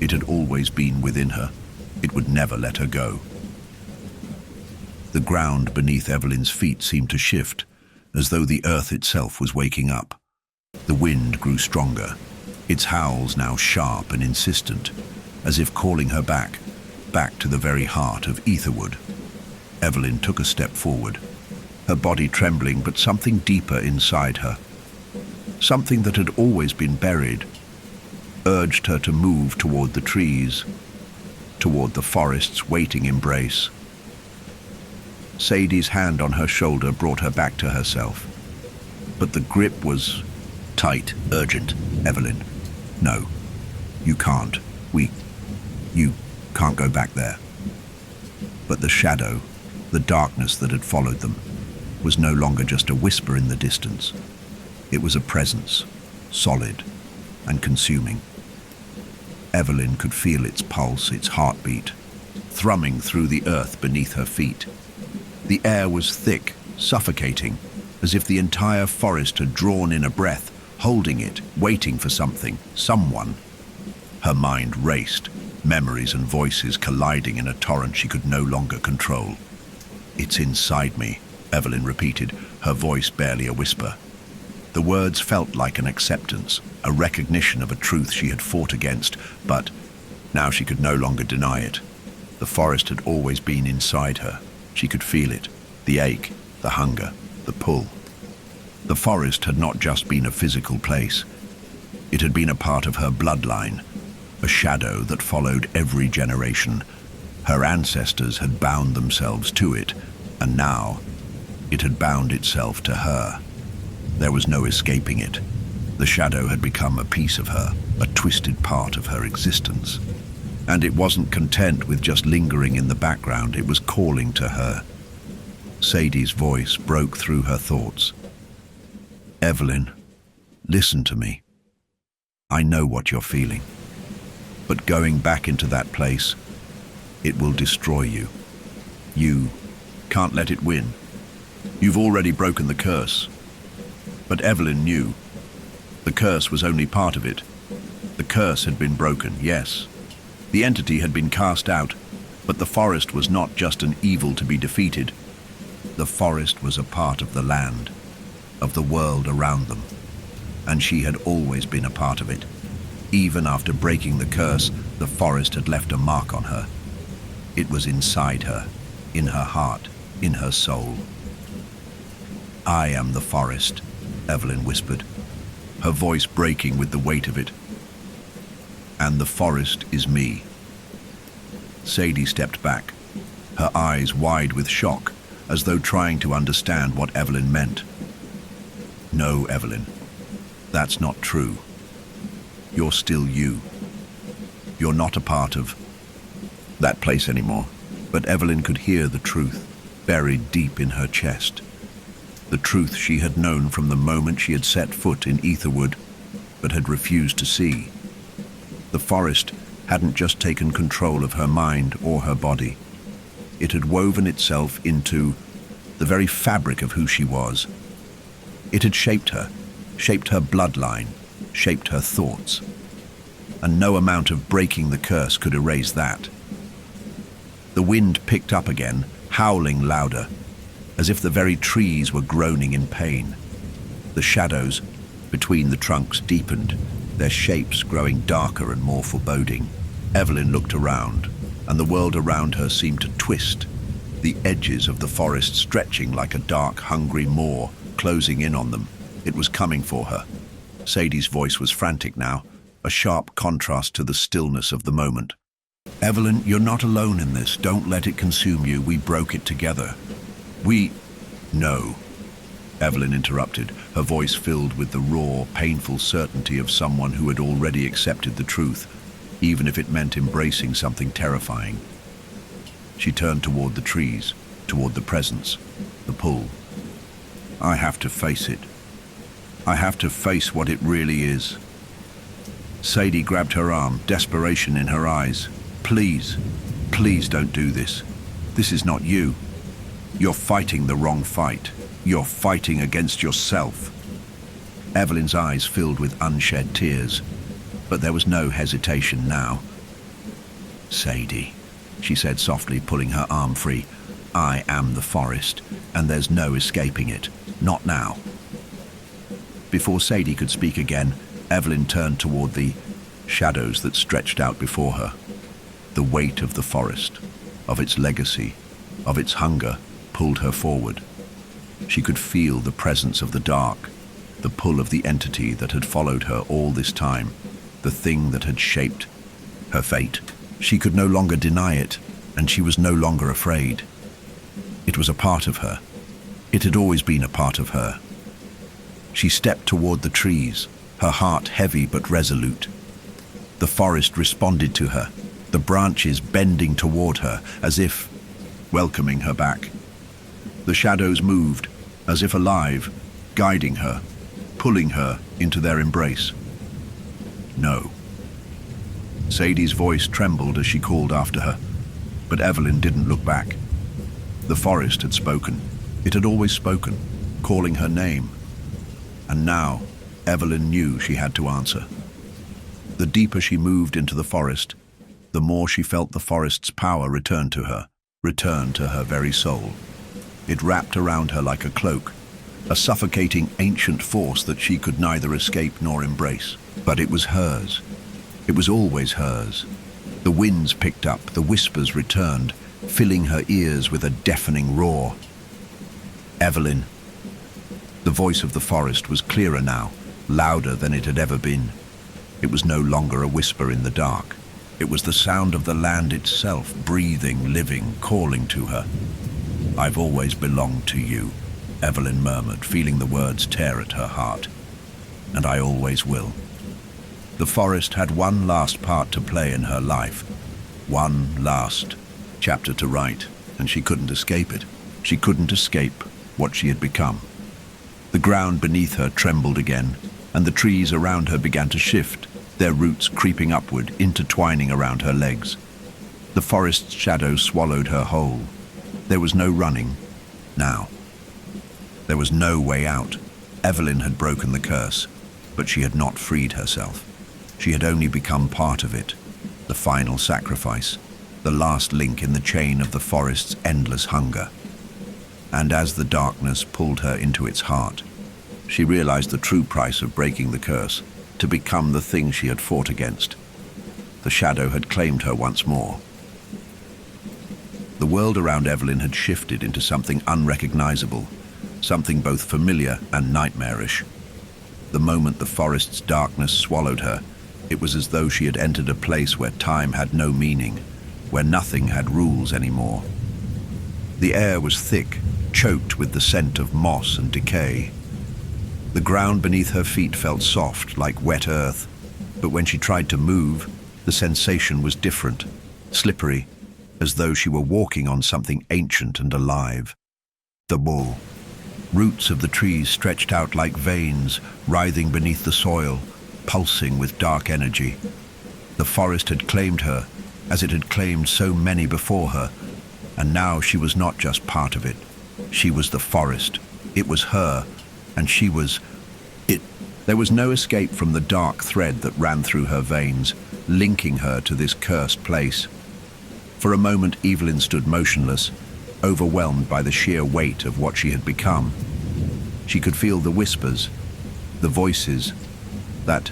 It had always been within her. It would never let her go. The ground beneath Evelyn's feet seemed to shift, as though the earth itself was waking up. The wind grew stronger, its howls now sharp and insistent, as if calling her back to the very heart of Etherwood. Evelyn took a step forward, her body trembling, but something deeper inside her, something that had always been buried, urged her to move toward the trees, toward the forest's waiting embrace. Sadie's hand on her shoulder brought her back to herself, but the grip was tight, urgent. "Evelyn, no, you can't. You can't go back there." But the shadow, the darkness that had followed them, was no longer just a whisper in the distance. It was a presence, solid and consuming. Evelyn could feel its pulse, its heartbeat, thrumming through the earth beneath her feet. The air was thick, suffocating, as if the entire forest had drawn in a breath, holding it, waiting for something, someone. Her mind raced, memories and voices colliding in a torrent she could no longer control. "It's inside me," Evelyn repeated, her voice barely a whisper. The words felt like an acceptance, a recognition of a truth she had fought against, but now she could no longer deny it. The forest had always been inside her. She could feel it, the ache, the hunger, the pull. The forest had not just been a physical place. It had been a part of her bloodline, a shadow that followed every generation. Her ancestors had bound themselves to it, and now it had bound itself to her. There was no escaping it. The shadow had become a piece of her, a twisted part of her existence. And it wasn't content with just lingering in the background, it was calling to her. Sadie's voice broke through her thoughts. "Evelyn, listen to me. I know what you're feeling. But going back into that place, it will destroy you. You can't let it win. You've already broken the curse." But Evelyn knew. The curse was only part of it. The curse had been broken, yes. The entity had been cast out, but the forest was not just an evil to be defeated. The forest was a part of the land, of the world around them, and she had always been a part of it. Even after breaking the curse, the forest had left a mark on her. It was inside her, in her heart, in her soul. "I am the forest," Evelyn whispered, her voice breaking with the weight of it. "And the forest is me." Sadie stepped back, her eyes wide with shock, as though trying to understand what Evelyn meant. "No, Evelyn, that's not true. You're still you. You're not a part of that place anymore." But Evelyn could hear the truth, buried deep in her chest. The truth she had known from the moment she had set foot in Etherwood, but had refused to see. The forest hadn't just taken control of her mind or her body. It had woven itself into the very fabric of who she was. It had shaped her bloodline, shaped her thoughts. And no amount of breaking the curse could erase that. The wind picked up again, howling louder, as if the very trees were groaning in pain. The shadows between the trunks deepened, their shapes growing darker and more foreboding. Evelyn looked around, and the world around her seemed to twist, the edges of the forest stretching like a dark, hungry maw, closing in on them. It was coming for her. Sadie's voice was frantic now, a sharp contrast to the stillness of the moment. "Evelyn, you're not alone in this. Don't let it consume you. We broke it together. No. Evelyn interrupted, her voice filled with the raw, painful certainty of someone who had already accepted the truth, even if it meant embracing something terrifying. She turned toward the trees, toward the presence, the pull. I have to face it. I have to face what it really is. Sadie grabbed her arm, desperation in her eyes. Please, please don't do this. This is not you. You're fighting the wrong fight. You're fighting against yourself. Evelyn's eyes filled with unshed tears, but there was no hesitation now. Sadie, she said softly, pulling her arm free. I am the forest, and there's no escaping it. Not now. Before Sadie could speak again, Evelyn turned toward the shadows that stretched out before her. The weight of the forest, of its legacy, of its hunger, pulled her forward. She could feel the presence of the dark, the pull of the entity that had followed her all this time, the thing that had shaped her fate. She could no longer deny it, and she was no longer afraid. It was a part of her. It had always been a part of her. She stepped toward the trees, her heart heavy but resolute. The forest responded to her, the branches bending toward her as if welcoming her back. The shadows moved, as if alive, guiding her, pulling her into their embrace. No. Sadie's voice trembled as she called after her, but Evelyn didn't look back. The forest had spoken. It had always spoken, calling her name. And now, Evelyn knew she had to answer. The deeper she moved into the forest, the more she felt the forest's power return to her very soul. It wrapped around her like a cloak, a suffocating ancient force that she could neither escape nor embrace. But it was hers. It was always hers. The winds picked up, the whispers returned, filling her ears with a deafening roar. Evelyn. The voice of the forest was clearer now, louder than it had ever been. It was no longer a whisper in the dark. It was the sound of the land itself, breathing, living, calling to her. I've always belonged to you, Evelyn murmured, feeling the words tear at her heart. And I always will. The forest had one last part to play in her life, one last chapter to write, and she couldn't escape it. She couldn't escape what she had become. The ground beneath her trembled again, and the trees around her began to shift, their roots creeping upward, intertwining around her legs. The forest's shadow swallowed her whole. There was no running, now. There was no way out. Evelyn had broken the curse, but she had not freed herself. She had only become part of it, the final sacrifice, the last link in the chain of the forest's endless hunger. And as the darkness pulled her into its heart, she realized the true price of breaking the curse, to become the thing she had fought against. The shadow had claimed her once more. The world around Evelyn had shifted into something unrecognizable, something both familiar and nightmarish. The moment the forest's darkness swallowed her, it was as though she had entered a place where time had no meaning, where nothing had rules anymore. The air was thick, choked with the scent of moss and decay. The ground beneath her feet felt soft, like wet earth, but when she tried to move, the sensation was different, slippery, as though she were walking on something ancient and alive. The bull. Roots of the trees stretched out like veins, writhing beneath the soil, pulsing with dark energy. The forest had claimed her, as it had claimed so many before her, and now she was not just part of it. She was the forest. It was her, and she was it. There was no escape from the dark thread that ran through her veins, linking her to this cursed place. For a moment, Evelyn stood motionless, overwhelmed by the sheer weight of what she had become. She could feel the whispers, the voices that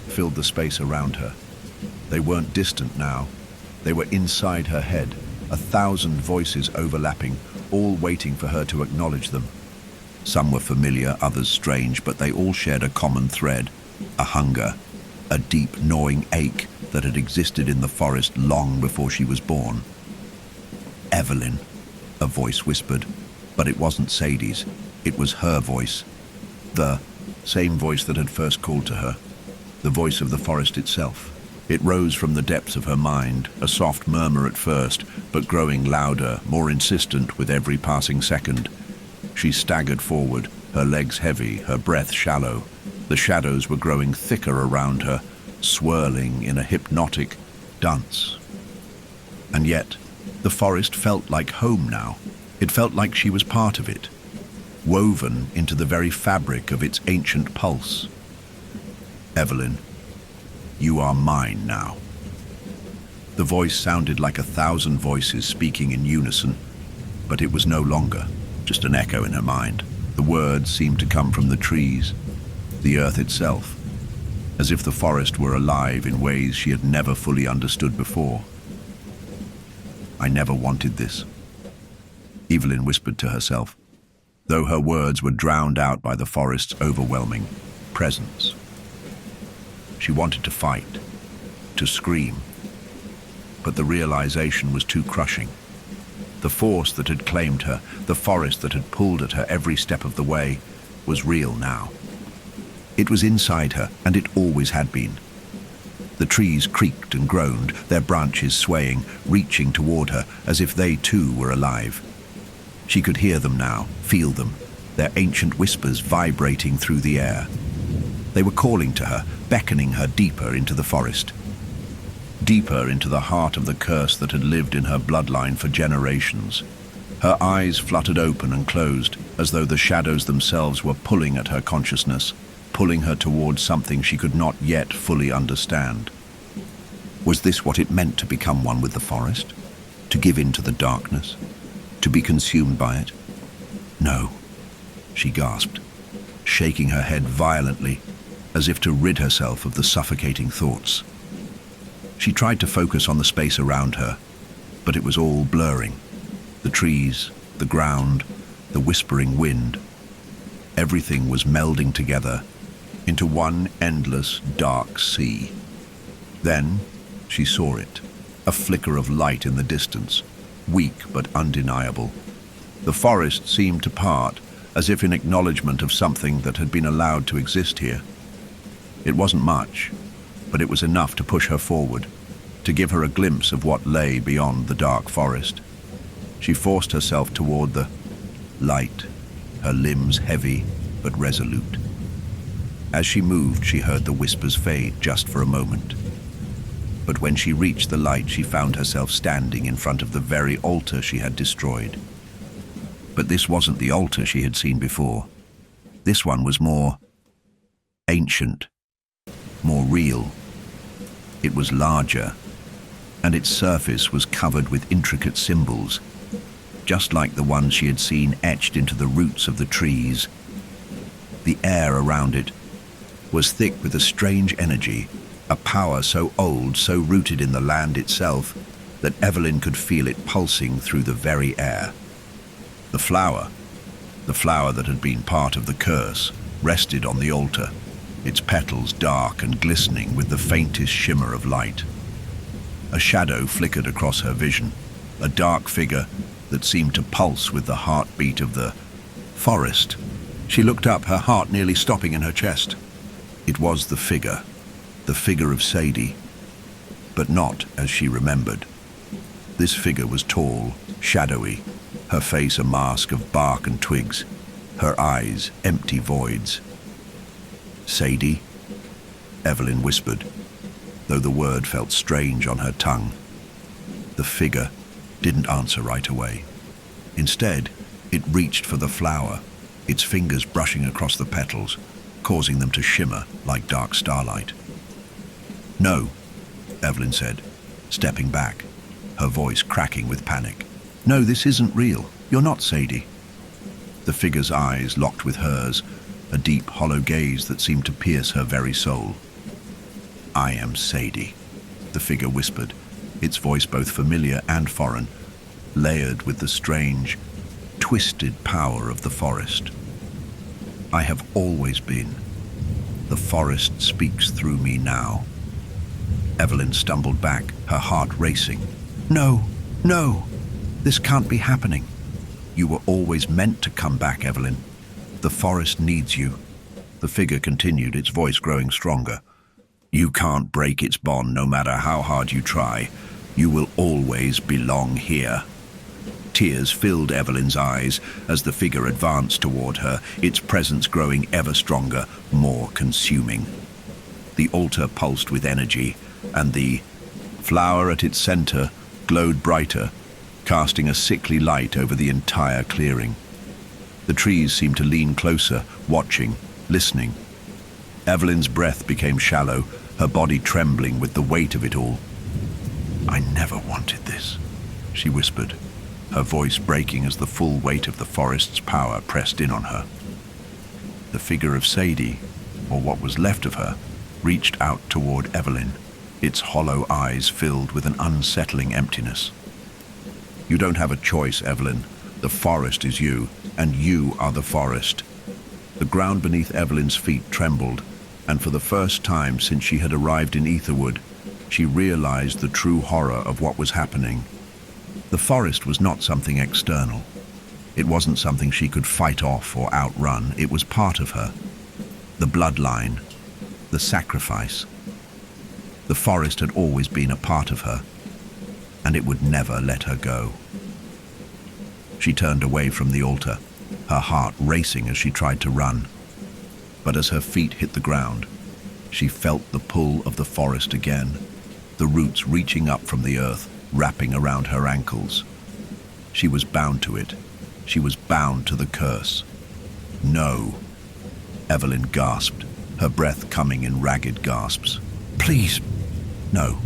filled the space around her. They weren't distant now. They were inside her head, 1,000 voices overlapping, all waiting for her to acknowledge them. Some were familiar, others strange, but they all shared a common thread, a hunger, a deep gnawing ache that had existed in the forest long before she was born. Evelyn, a voice whispered, but it wasn't Sadie's. It was her voice, the same voice that had first called to her, the voice of the forest itself. It rose from the depths of her mind, a soft murmur at first, but growing louder, more insistent with every passing second. She staggered forward, her legs heavy, her breath shallow. The shadows were growing thicker around her, swirling in a hypnotic dance. And yet, the forest felt like home now. It felt like she was part of it, woven into the very fabric of its ancient pulse. Evelyn, you are mine now. The voice sounded like 1,000 voices speaking in unison, but it was no longer just an echo in her mind. The words seemed to come from the trees, the earth itself, as if the forest were alive in ways she had never fully understood before. I never wanted this, Evelyn whispered to herself, though her words were drowned out by the forest's overwhelming presence. She wanted to fight, to scream, but the realization was too crushing. The force that had claimed her, the forest that had pulled at her every step of the way, was real now. It was inside her, and it always had been. The trees creaked and groaned, their branches swaying, reaching toward her as if they too were alive. She could hear them now, feel them, their ancient whispers vibrating through the air. They were calling to her, beckoning her deeper into the forest, deeper into the heart of the curse that had lived in her bloodline for generations. Her eyes fluttered open and closed, as though the shadows themselves were pulling at her consciousness, pulling her towards something she could not yet fully understand. Was this what it meant to become one with the forest? To give in to the darkness? To be consumed by it? No, she gasped, shaking her head violently, as if to rid herself of the suffocating thoughts. She tried to focus on the space around her, but it was all blurring. The trees, the ground, the whispering wind. Everything was melding together into one endless, dark sea. Then she saw it, a flicker of light in the distance, weak but undeniable. The forest seemed to part, as if in acknowledgement of something that had been allowed to exist here. It wasn't much, but it was enough to push her forward, to give her a glimpse of what lay beyond the dark forest. She forced herself toward the light, her limbs heavy but resolute. As she moved, she heard the whispers fade just for a moment. But when she reached the light, she found herself standing in front of the very altar she had destroyed. But this wasn't the altar she had seen before. This one was more ancient, more real. It was larger, and its surface was covered with intricate symbols, just like the ones she had seen etched into the roots of the trees. The air around it was thick with a strange energy, a power so old, so rooted in the land itself, that Evelyn could feel it pulsing through the very air. The flower that had been part of the curse, rested on the altar, its petals dark and glistening with the faintest shimmer of light. A shadow flickered across her vision, a dark figure that seemed to pulse with the heartbeat of the forest. She looked up, her heart nearly stopping in her chest. It was the figure of Sadie, but not as she remembered. This figure was tall, shadowy, her face a mask of bark and twigs, her eyes empty voids. Sadie? Evelyn whispered, though the word felt strange on her tongue. The figure didn't answer right away. Instead, it reached for the flower, its fingers brushing across the petals, causing them to shimmer like dark starlight. "No," Evelyn said, stepping back, her voice cracking with panic. "No, this isn't real. You're not Sadie." The figure's eyes locked with hers, a deep, hollow gaze that seemed to pierce her very soul. "I am Sadie," the figure whispered, its voice both familiar and foreign, layered with the strange, twisted power of the forest. "I have always been. The forest speaks through me now." Evelyn stumbled back, her heart racing. "No, no, this can't be happening." "You were always meant to come back, Evelyn. The forest needs you. The figure continued, its voice growing stronger. You can't break its bond no matter how hard you try. You will always belong here. Tears filled Evelyn's eyes as the figure advanced toward her, its presence growing ever stronger, more consuming. The altar pulsed with energy, and the flower at its center glowed brighter, casting a sickly light over the entire clearing. The trees seemed to lean closer, watching, listening. Evelyn's breath became shallow, her body trembling with the weight of it all. "I never wanted this," she whispered, her voice breaking as the full weight of the forest's power pressed in on her. The figure of Sadie, or what was left of her, reached out toward Evelyn, its hollow eyes filled with an unsettling emptiness. "You don't have a choice, Evelyn. The forest is you, and you are the forest." The ground beneath Evelyn's feet trembled, and for the first time since she had arrived in Etherwood, she realized the true horror of what was happening. The forest was not something external. It wasn't something she could fight off or outrun. It was part of her. The bloodline, the sacrifice. The forest had always been a part of her, and it would never let her go. She turned away from the altar, her heart racing as she tried to run. But as her feet hit the ground, she felt the pull of the forest again, the roots reaching up from the earth, wrapping around her ankles. She was bound to it. She was bound to the curse. "No," Evelyn gasped, her breath coming in ragged gasps. "Please, no."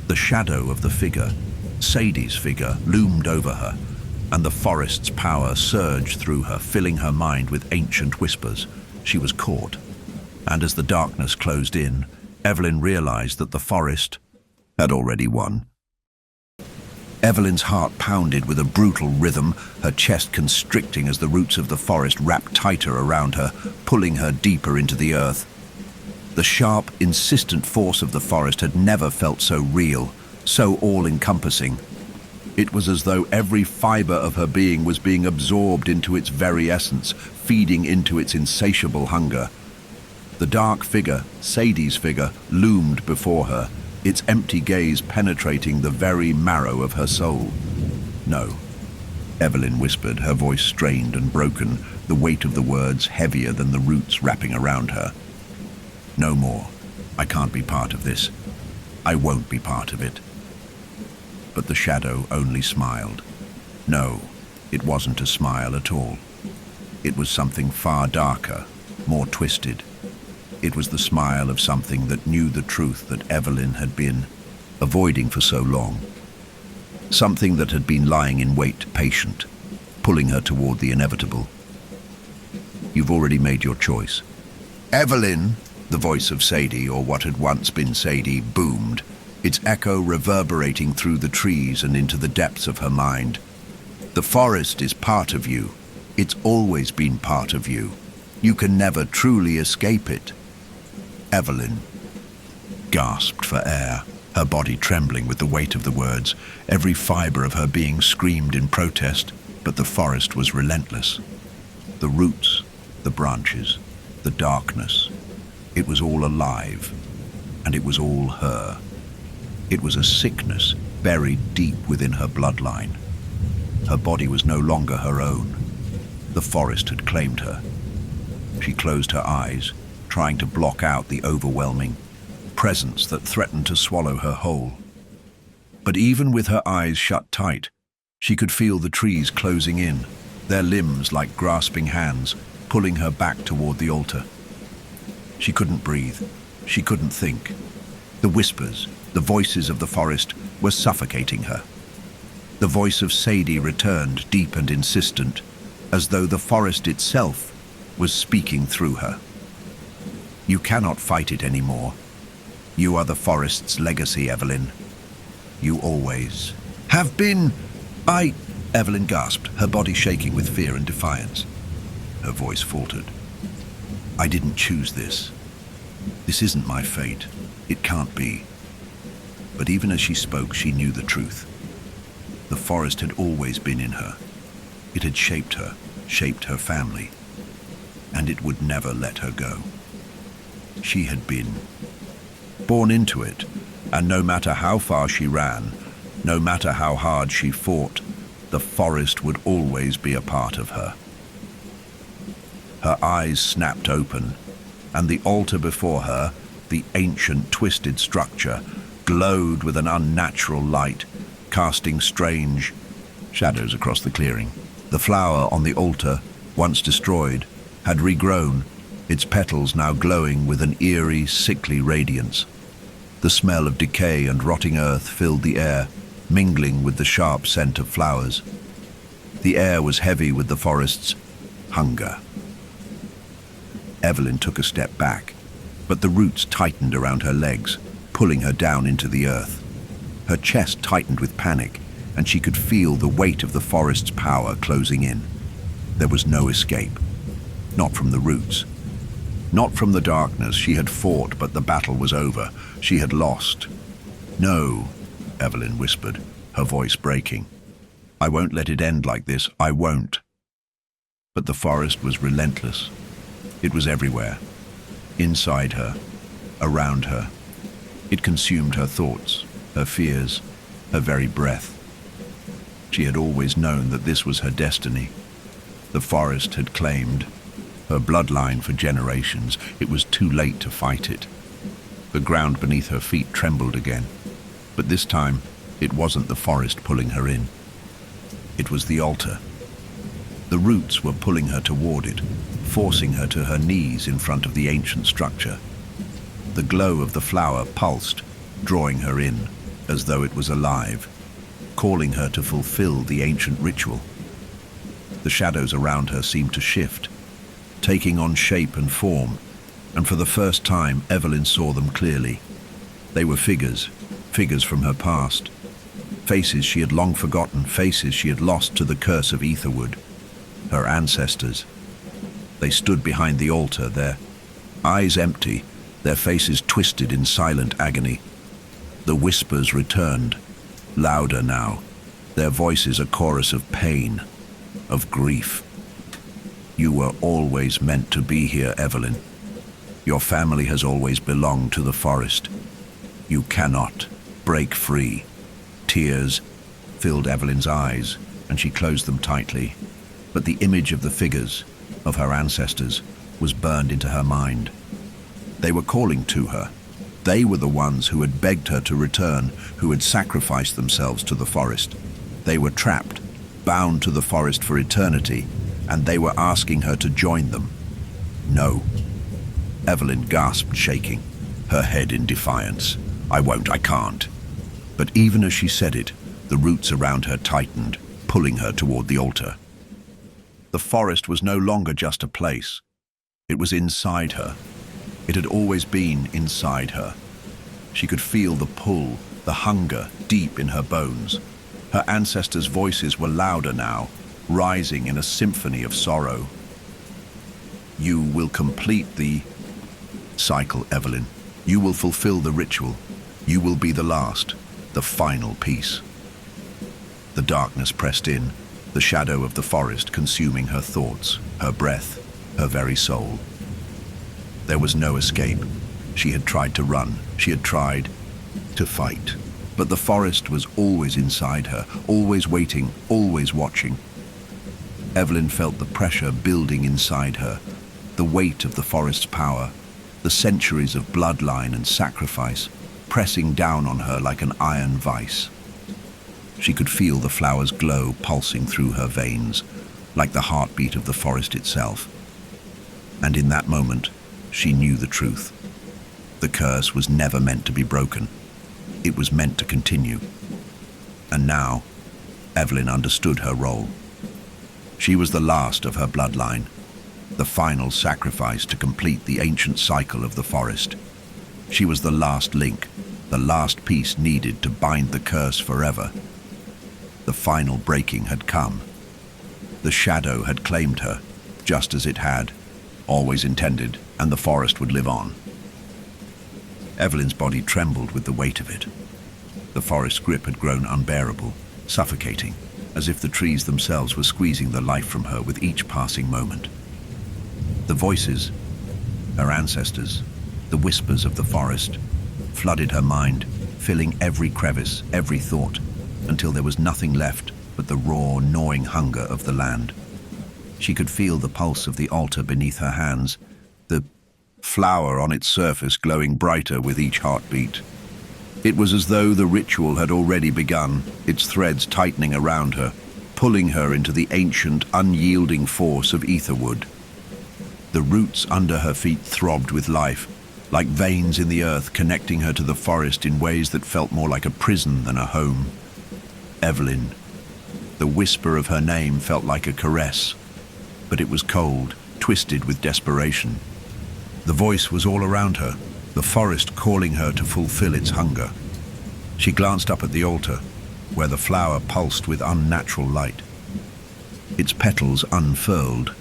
The shadow of the figure, Sadie's figure, loomed over her, and the forest's power surged through her, filling her mind with ancient whispers. She was caught, and as the darkness closed in, Evelyn realized that the forest had already won. Evelyn's heart pounded with a brutal rhythm, her chest constricting as the roots of the forest wrapped tighter around her, pulling her deeper into the earth. The sharp, insistent force of the forest had never felt so real, so all-encompassing. It was as though every fiber of her being was being absorbed into its very essence, feeding into its insatiable hunger. The dark figure, Sadie's figure, loomed before her, its empty gaze penetrating the very marrow of her soul. "No," Evelyn whispered, her voice strained and broken, the weight of the words heavier than the roots wrapping around her. "No more. I can't be part of this. I won't be part of it." But the shadow only smiled. No, it wasn't a smile at all. It was something far darker, more twisted. It was the smile of something that knew the truth that Evelyn had been avoiding for so long. Something that had been lying in wait, patient, pulling her toward the inevitable. "You've already made your choice." "Evelyn," the voice of Sadie, or what had once been Sadie, boomed, its echo reverberating through the trees and into the depths of her mind. "The forest is part of you. It's always been part of you. You can never truly escape it." Evelyn gasped for air, her body trembling with the weight of the words. Every fiber of her being screamed in protest, but the forest was relentless. The roots, the branches, the darkness, it was all alive, and it was all her. It was a sickness buried deep within her bloodline. Her body was no longer her own. The forest had claimed her. She closed her eyes, trying to block out the overwhelming presence that threatened to swallow her whole. But even with her eyes shut tight, she could feel the trees closing in, their limbs like grasping hands, pulling her back toward the altar. She couldn't breathe. She couldn't think. The whispers, the voices of the forest, were suffocating her. The voice of Sadie returned, deep and insistent, as though the forest itself was speaking through her. "You cannot fight it anymore. You are the forest's legacy, Evelyn. You always have been." Evelyn gasped, her body shaking with fear and defiance. Her voice faltered. "I didn't choose this. This isn't my fate. It can't be." But even as she spoke, she knew the truth. The forest had always been in her. It had shaped her family, and it would never let her go. She had been born into it, and no matter how far she ran, no matter how hard she fought, the forest would always be a part of her. Her eyes snapped open, and the altar before her, the ancient twisted structure, glowed with an unnatural light, casting strange shadows across the clearing. The flower on the altar, once destroyed, had regrown, its petals now glowing with an eerie, sickly radiance. The smell of decay and rotting earth filled the air, mingling with the sharp scent of flowers. The air was heavy with the forest's hunger. Evelyn took a step back, but the roots tightened around her legs, pulling her down into the earth. Her chest tightened with panic, and she could feel the weight of the forest's power closing in. There was no escape. Not from the roots. Not from the darkness. She had fought, but the battle was over. She had lost. "No," Evelyn whispered, her voice breaking. "I won't let it end like this. I won't." But the forest was relentless. It was everywhere. Inside her, around her. It consumed her thoughts, her fears, her very breath. She had always known that this was her destiny. The forest had claimed her bloodline for generations. It was too late to fight it. The ground beneath her feet trembled again. But this time, it wasn't the forest pulling her in. It was the altar. The roots were pulling her toward it, forcing her to her knees in front of the ancient structure. The glow of the flower pulsed, drawing her in, as though it was alive, calling her to fulfill the ancient ritual. The shadows around her seemed to shift, taking on shape and form, and for the first time Evelyn saw them clearly. They were figures from her past, faces she had long forgotten, faces she had lost to the curse of Etherwood, her ancestors. They stood behind the altar, their eyes empty, their faces twisted in silent agony. The whispers returned, louder now, their voices a chorus of pain, of grief. "You were always meant to be here, Evelyn. Your family has always belonged to the forest. You cannot break free." Tears filled Evelyn's eyes, and she closed them tightly. But the image of the figures, of her ancestors, was burned into her mind. They were calling to her. They were the ones who had begged her to return, who had sacrificed themselves to the forest. They were trapped, bound to the forest for eternity, and they were asking her to join them. "No." Evelyn gasped, shaking, her head in defiance. "I won't, I can't." But even as she said it, the roots around her tightened, pulling her toward the altar. The forest was no longer just a place. It was inside her. It had always been inside her. She could feel the pull, the hunger deep in her bones. Her ancestors' voices were louder now, rising in a symphony of sorrow. "You will complete the cycle, Evelyn. You will fulfill the ritual. You will be the last, the final piece." The darkness pressed in, the shadow of the forest consuming her thoughts, her breath, her very soul. There was no escape. She had tried to run. She had tried to fight. But the forest was always inside her, always waiting, always watching. Evelyn felt the pressure building inside her, the weight of the forest's power, the centuries of bloodline and sacrifice, pressing down on her like an iron vice. She could feel the flower's glow pulsing through her veins, like the heartbeat of the forest itself. And in that moment, she knew the truth. The curse was never meant to be broken. It was meant to continue. And now, Evelyn understood her role. She was the last of her bloodline, the final sacrifice to complete the ancient cycle of the forest. She was the last link, the last piece needed to bind the curse forever. The final breaking had come. The shadow had claimed her, just as it had always intended, and the forest would live on. Evelyn's body trembled with the weight of it. The forest's grip had grown unbearable, suffocating, as if the trees themselves were squeezing the life from her with each passing moment. The voices, her ancestors, the whispers of the forest, flooded her mind, filling every crevice, every thought, until there was nothing left but the raw, gnawing hunger of the land. She could feel the pulse of the altar beneath her hands, the flower on its surface glowing brighter with each heartbeat. It was as though the ritual had already begun, its threads tightening around her, pulling her into the ancient, unyielding force of etherwood. The roots under her feet throbbed with life, like veins in the earth connecting her to the forest in ways that felt more like a prison than a home. Evelyn. The whisper of her name felt like a caress, but it was cold, twisted with desperation. The voice was all around her, the forest calling her to fulfill its hunger. She glanced up at the altar, where the flower pulsed with unnatural light. Its petals unfurled,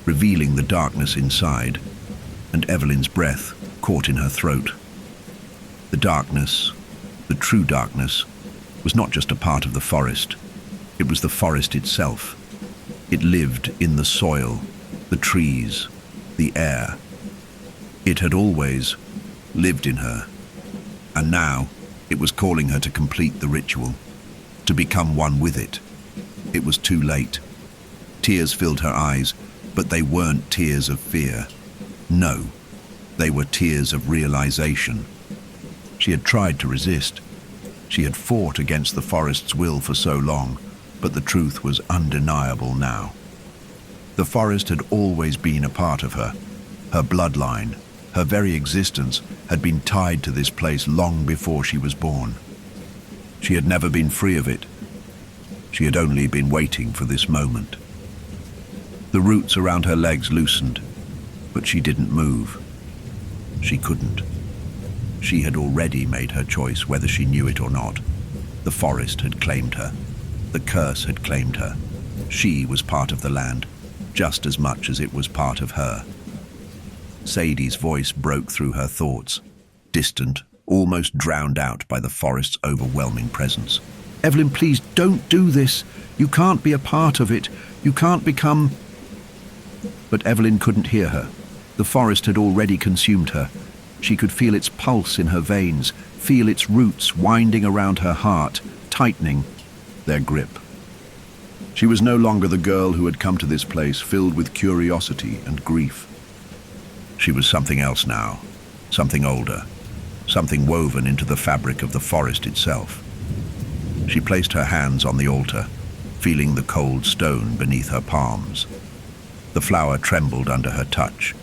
revealing the darkness inside, and Evelyn's breath caught in her throat. The darkness, the true darkness, was not just a part of the forest. It was the forest itself. It lived in the soil, the trees, the air. It had always lived in her, and now it was calling her to complete the ritual, to become one with it. It was too late. Tears filled her eyes, but they weren't tears of fear. No, they were tears of realization. She had tried to resist. She had fought against the forest's will for so long, but the truth was undeniable now. The forest had always been a part of her. Her bloodline, her very existence, had been tied to this place long before she was born. She had never been free of it. She had only been waiting for this moment. The roots around her legs loosened, but she didn't move. She couldn't. She had already made her choice, whether she knew it or not. The forest had claimed her. The curse had claimed her. She was part of the land, just as much as it was part of her. Sadie's voice broke through her thoughts, distant, almost drowned out by the forest's overwhelming presence. "Evelyn, please don't do this. You can't be a part of it. You can't become..." But Evelyn couldn't hear her. The forest had already consumed her. She could feel its pulse in her veins, feel its roots winding around her heart, tightening their grip. She was no longer the girl who had come to this place filled with curiosity and grief. She was something else now, something older, something woven into the fabric of the forest itself. She placed her hands on the altar, feeling the cold stone beneath her palms. The flower trembled under her touch,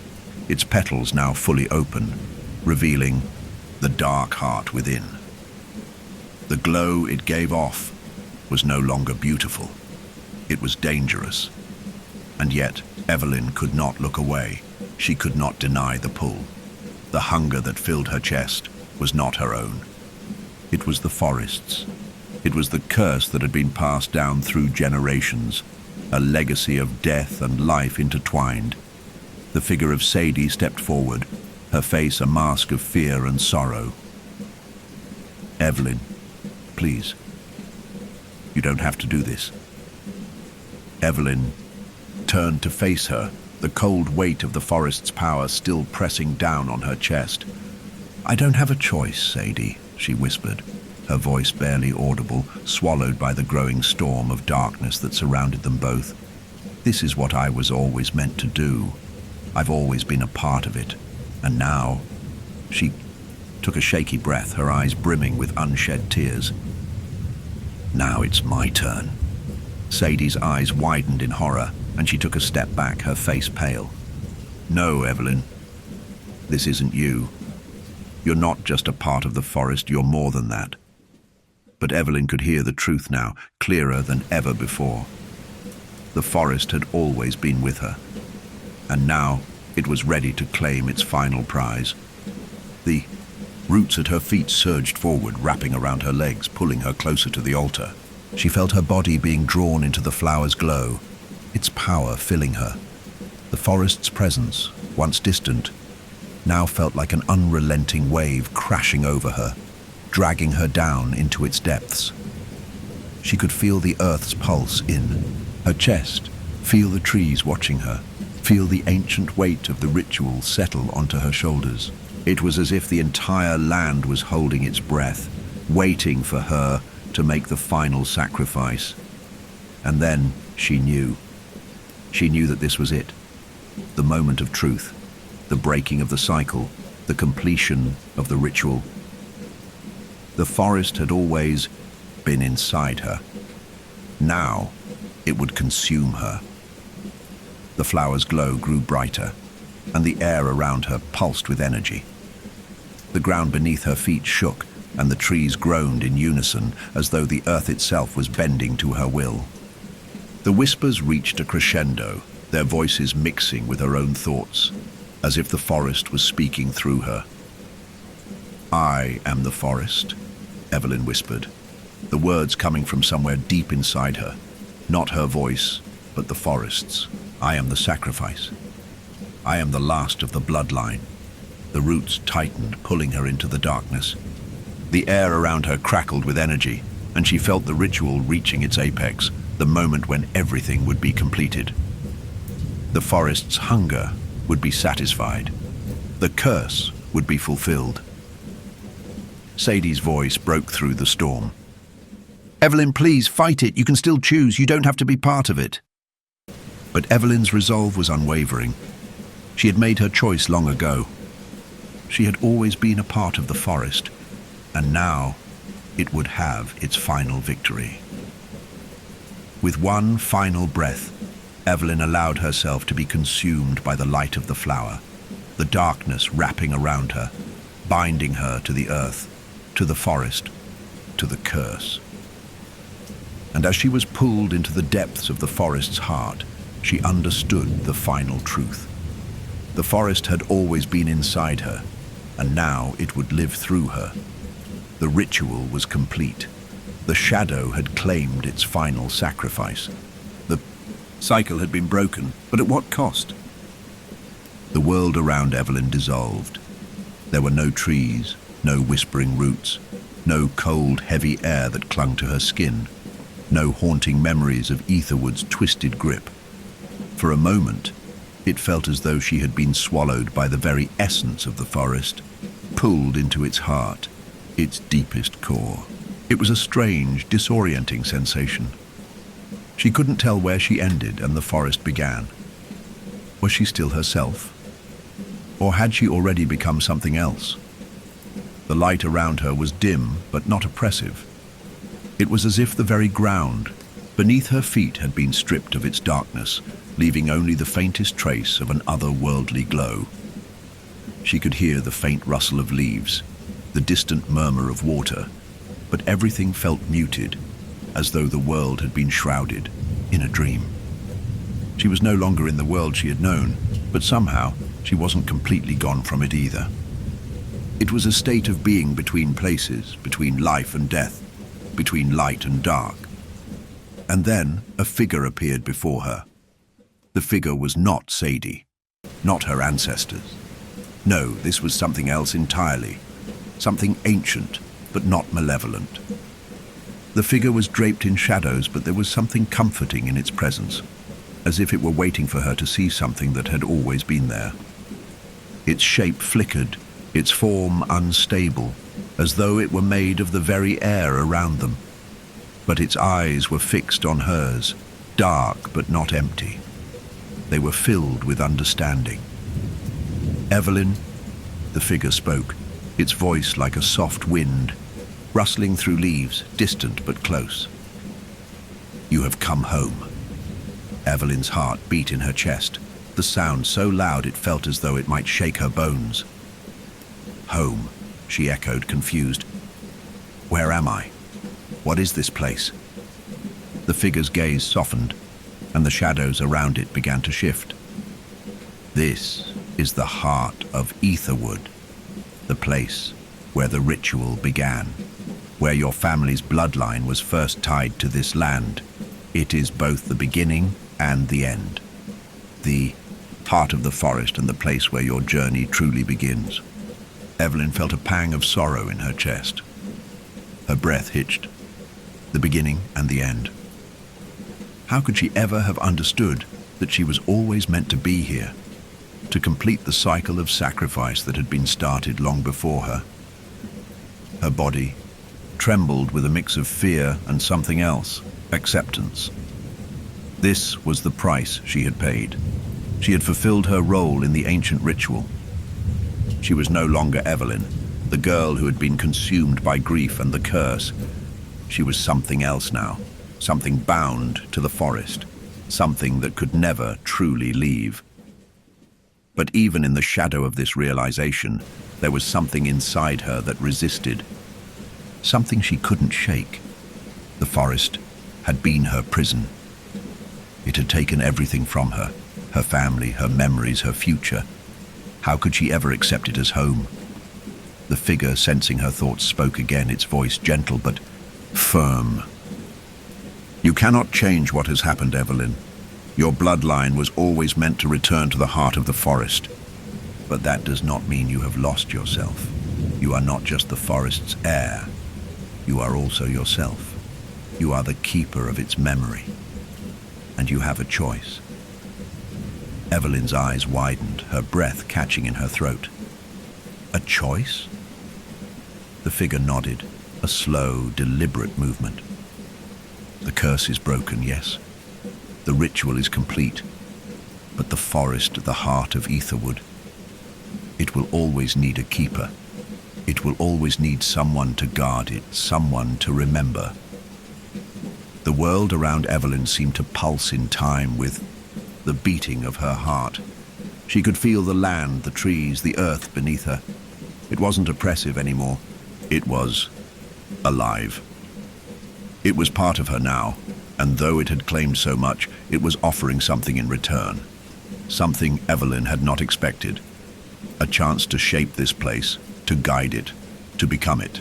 its petals now fully open, revealing the dark heart within. The glow it gave off was no longer beautiful. It was dangerous. And yet, Evelyn could not look away. She could not deny the pull. The hunger that filled her chest was not her own. It was the forest's. It was the curse that had been passed down through generations, a legacy of death and life intertwined. The figure of Sadie stepped forward, her face a mask of fear and sorrow. "Evelyn, please. You don't have to do this." Evelyn turned to face her, the cold weight of the forest's power still pressing down on her chest. "I don't have a choice, Sadie," she whispered, her voice barely audible, swallowed by the growing storm of darkness that surrounded them both. "This is what I was always meant to do. I've always been a part of it. And now..." She took a shaky breath, her eyes brimming with unshed tears. "Now it's my turn." Sadie's eyes widened in horror, and she took a step back, her face pale. "No, Evelyn. This isn't you. You're not just a part of the forest, you're more than that." But Evelyn could hear the truth now, clearer than ever before. The forest had always been with her, and now it was ready to claim its final prize. The roots at her feet surged forward, wrapping around her legs, pulling her closer to the altar. She felt her body being drawn into the flower's glow, its power filling her. The forest's presence, once distant, now felt like an unrelenting wave crashing over her, dragging her down into its depths. She could feel the earth's pulse in her chest, feel the trees watching her, Feel the ancient weight of the ritual settle onto her shoulders. It was as if the entire land was holding its breath, waiting for her to make the final sacrifice. And then she knew. She knew that this was it. The moment of truth, the breaking of the cycle, the completion of the ritual. The forest had always been inside her. Now, it would consume her. The flower's glow grew brighter, and the air around her pulsed with energy. The ground beneath her feet shook, and the trees groaned in unison, as though the earth itself was bending to her will. The whispers reached a crescendo, their voices mixing with her own thoughts, as if the forest was speaking through her. "I am the forest," Evelyn whispered, the words coming from somewhere deep inside her. Not her voice, but the forest's. "I am the sacrifice. I am the last of the bloodline." The roots tightened, pulling her into the darkness. The air around her crackled with energy, and she felt the ritual reaching its apex, the moment when everything would be completed. The forest's hunger would be satisfied. The curse would be fulfilled. Sadie's voice broke through the storm. "Evelyn, please, fight it. You can still choose. You don't have to be part of it." But Evelyn's resolve was unwavering. She had made her choice long ago. She had always been a part of the forest, and now it would have its final victory. With one final breath, Evelyn allowed herself to be consumed by the light of the flower, the darkness wrapping around her, binding her to the earth, to the forest, to the curse. And as she was pulled into the depths of the forest's heart, she understood the final truth. The forest had always been inside her, and now it would live through her. The ritual was complete. The shadow had claimed its final sacrifice. The cycle had been broken, but at what cost? The world around Evelyn dissolved. There were no trees, no whispering roots, no cold, heavy air that clung to her skin, no haunting memories of Etherwood's twisted grip. For a moment, it felt as though she had been swallowed by the very essence of the forest, pulled into its heart, its deepest core. It was a strange, disorienting sensation. She couldn't tell where she ended and the forest began. Was she still herself? Or had she already become something else? The light around her was dim, but not oppressive. It was as if the very ground beneath her feet had been stripped of its darkness, leaving only the faintest trace of an otherworldly glow. She could hear the faint rustle of leaves, the distant murmur of water, but everything felt muted, as though the world had been shrouded in a dream. She was no longer in the world she had known, but somehow she wasn't completely gone from it either. It was a state of being between places, between life and death, between light and dark. And then a figure appeared before her. The figure was not Sadie, not her ancestors. No, this was something else entirely, something ancient, but not malevolent. The figure was draped in shadows, but there was something comforting in its presence, as if it were waiting for her to see something that had always been there. Its shape flickered, its form unstable, as though it were made of the very air around them. But its eyes were fixed on hers, dark but not empty. They were filled with understanding. "Evelyn," the figure spoke, its voice like a soft wind, rustling through leaves, distant but close. "You have come home." Evelyn's heart beat in her chest, the sound so loud it felt as though it might shake her bones. "Home," she echoed, confused. "Where am I? What is this place?" The figure's gaze softened, and the shadows around it began to shift. "This is the heart of Etherwood, the place where the ritual began, where your family's bloodline was first tied to this land. It is both the beginning and the end, the part of the forest and the place where your journey truly begins." Evelyn felt a pang of sorrow in her chest. Her breath hitched. The beginning and the end. How could she ever have understood that she was always meant to be here, to complete the cycle of sacrifice that had been started long before her. Her body trembled with a mix of fear and something else, acceptance. This was the price she had paid. She had fulfilled her role in the ancient ritual. She was no longer Evelyn, the girl who had been consumed by grief and the curse. She was something else now, something bound to the forest, something that could never truly leave. But even in the shadow of this realization, there was something inside her that resisted, something she couldn't shake. The forest had been her prison. It had taken everything from her, her family, her memories, her future. How could she ever accept it as home? The figure, sensing her thoughts, spoke again, its voice gentle but firm. "You cannot change what has happened, Evelyn. Your bloodline was always meant to return to the heart of the forest. But that does not mean you have lost yourself. You are not just the forest's heir. You are also yourself. You are the keeper of its memory. And you have a choice." Evelyn's eyes widened, her breath catching in her throat. "A choice?" The figure nodded, a slow, deliberate movement. "The curse is broken, yes. The ritual is complete. But the forest, the heart of Etherwood, it will always need a keeper. It will always need someone to guard it, someone to remember." The world around Evelyn seemed to pulse in time with the beating of her heart. She could feel the land, the trees, the earth beneath her. It wasn't oppressive anymore. It was alive. It was part of her now, and though it had claimed so much, it was offering something in return. Something Evelyn had not expected. A chance to shape this place, to guide it, to become it.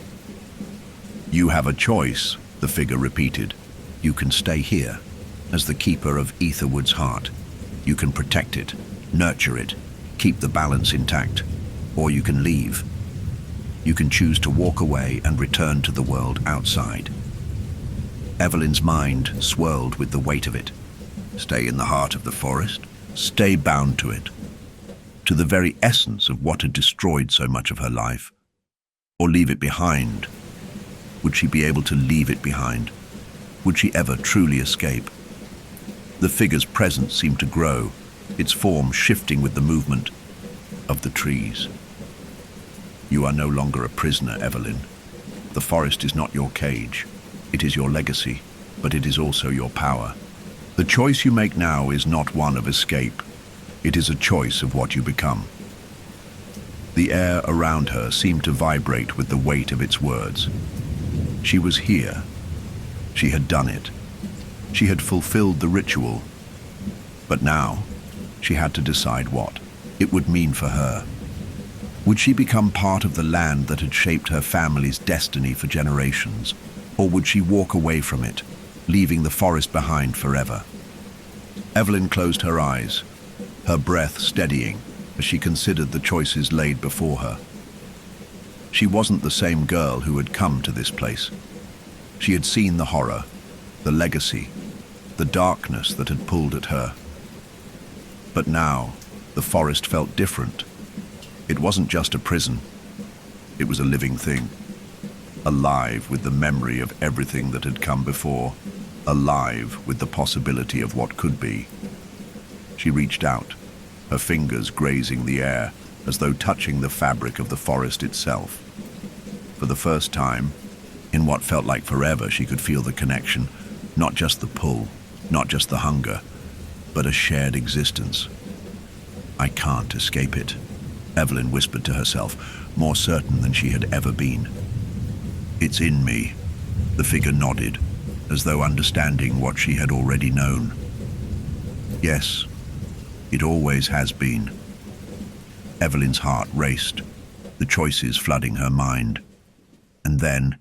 "You have a choice," the figure repeated. "You can stay here, as the keeper of Etherwood's heart. You can protect it, nurture it, keep the balance intact. Or you can leave. You can choose to walk away and return to the world outside." Evelyn's mind swirled with the weight of it. Stay in the heart of the forest? Stay bound to it, to the very essence of what had destroyed so much of her life? Or leave it behind? Would she be able to leave it behind? Would she ever truly escape? The figure's presence seemed to grow, its form shifting with the movement of the trees. "You are no longer a prisoner, Evelyn. The forest is not your cage. It is your legacy, but it is also your power. The choice you make now is not one of escape. It is a choice of what you become." The air around her seemed to vibrate with the weight of its words. She was here. She had done it. She had fulfilled the ritual. But now, she had to decide what it would mean for her. Would she become part of the land that had shaped her family's destiny for generations? Or would she walk away from it, leaving the forest behind forever? Evelyn closed her eyes, her breath steadying as she considered the choices laid before her. She wasn't the same girl who had come to this place. She had seen the horror, the legacy, the darkness that had pulled at her. But now, the forest felt different. It wasn't just a prison. It was a living thing. Alive with the memory of everything that had come before. Alive with the possibility of what could be. She reached out, her fingers grazing the air, as though touching the fabric of the forest itself. For the first time, in what felt like forever, she could feel the connection, not just the pull, not just the hunger, but a shared existence. "I can't escape it," Evelyn whispered to herself, more certain than she had ever been. "It's in me," the figure nodded, as though understanding what she had already known. "Yes, it always has been." Evelyn's heart raced, the choices flooding her mind. And then,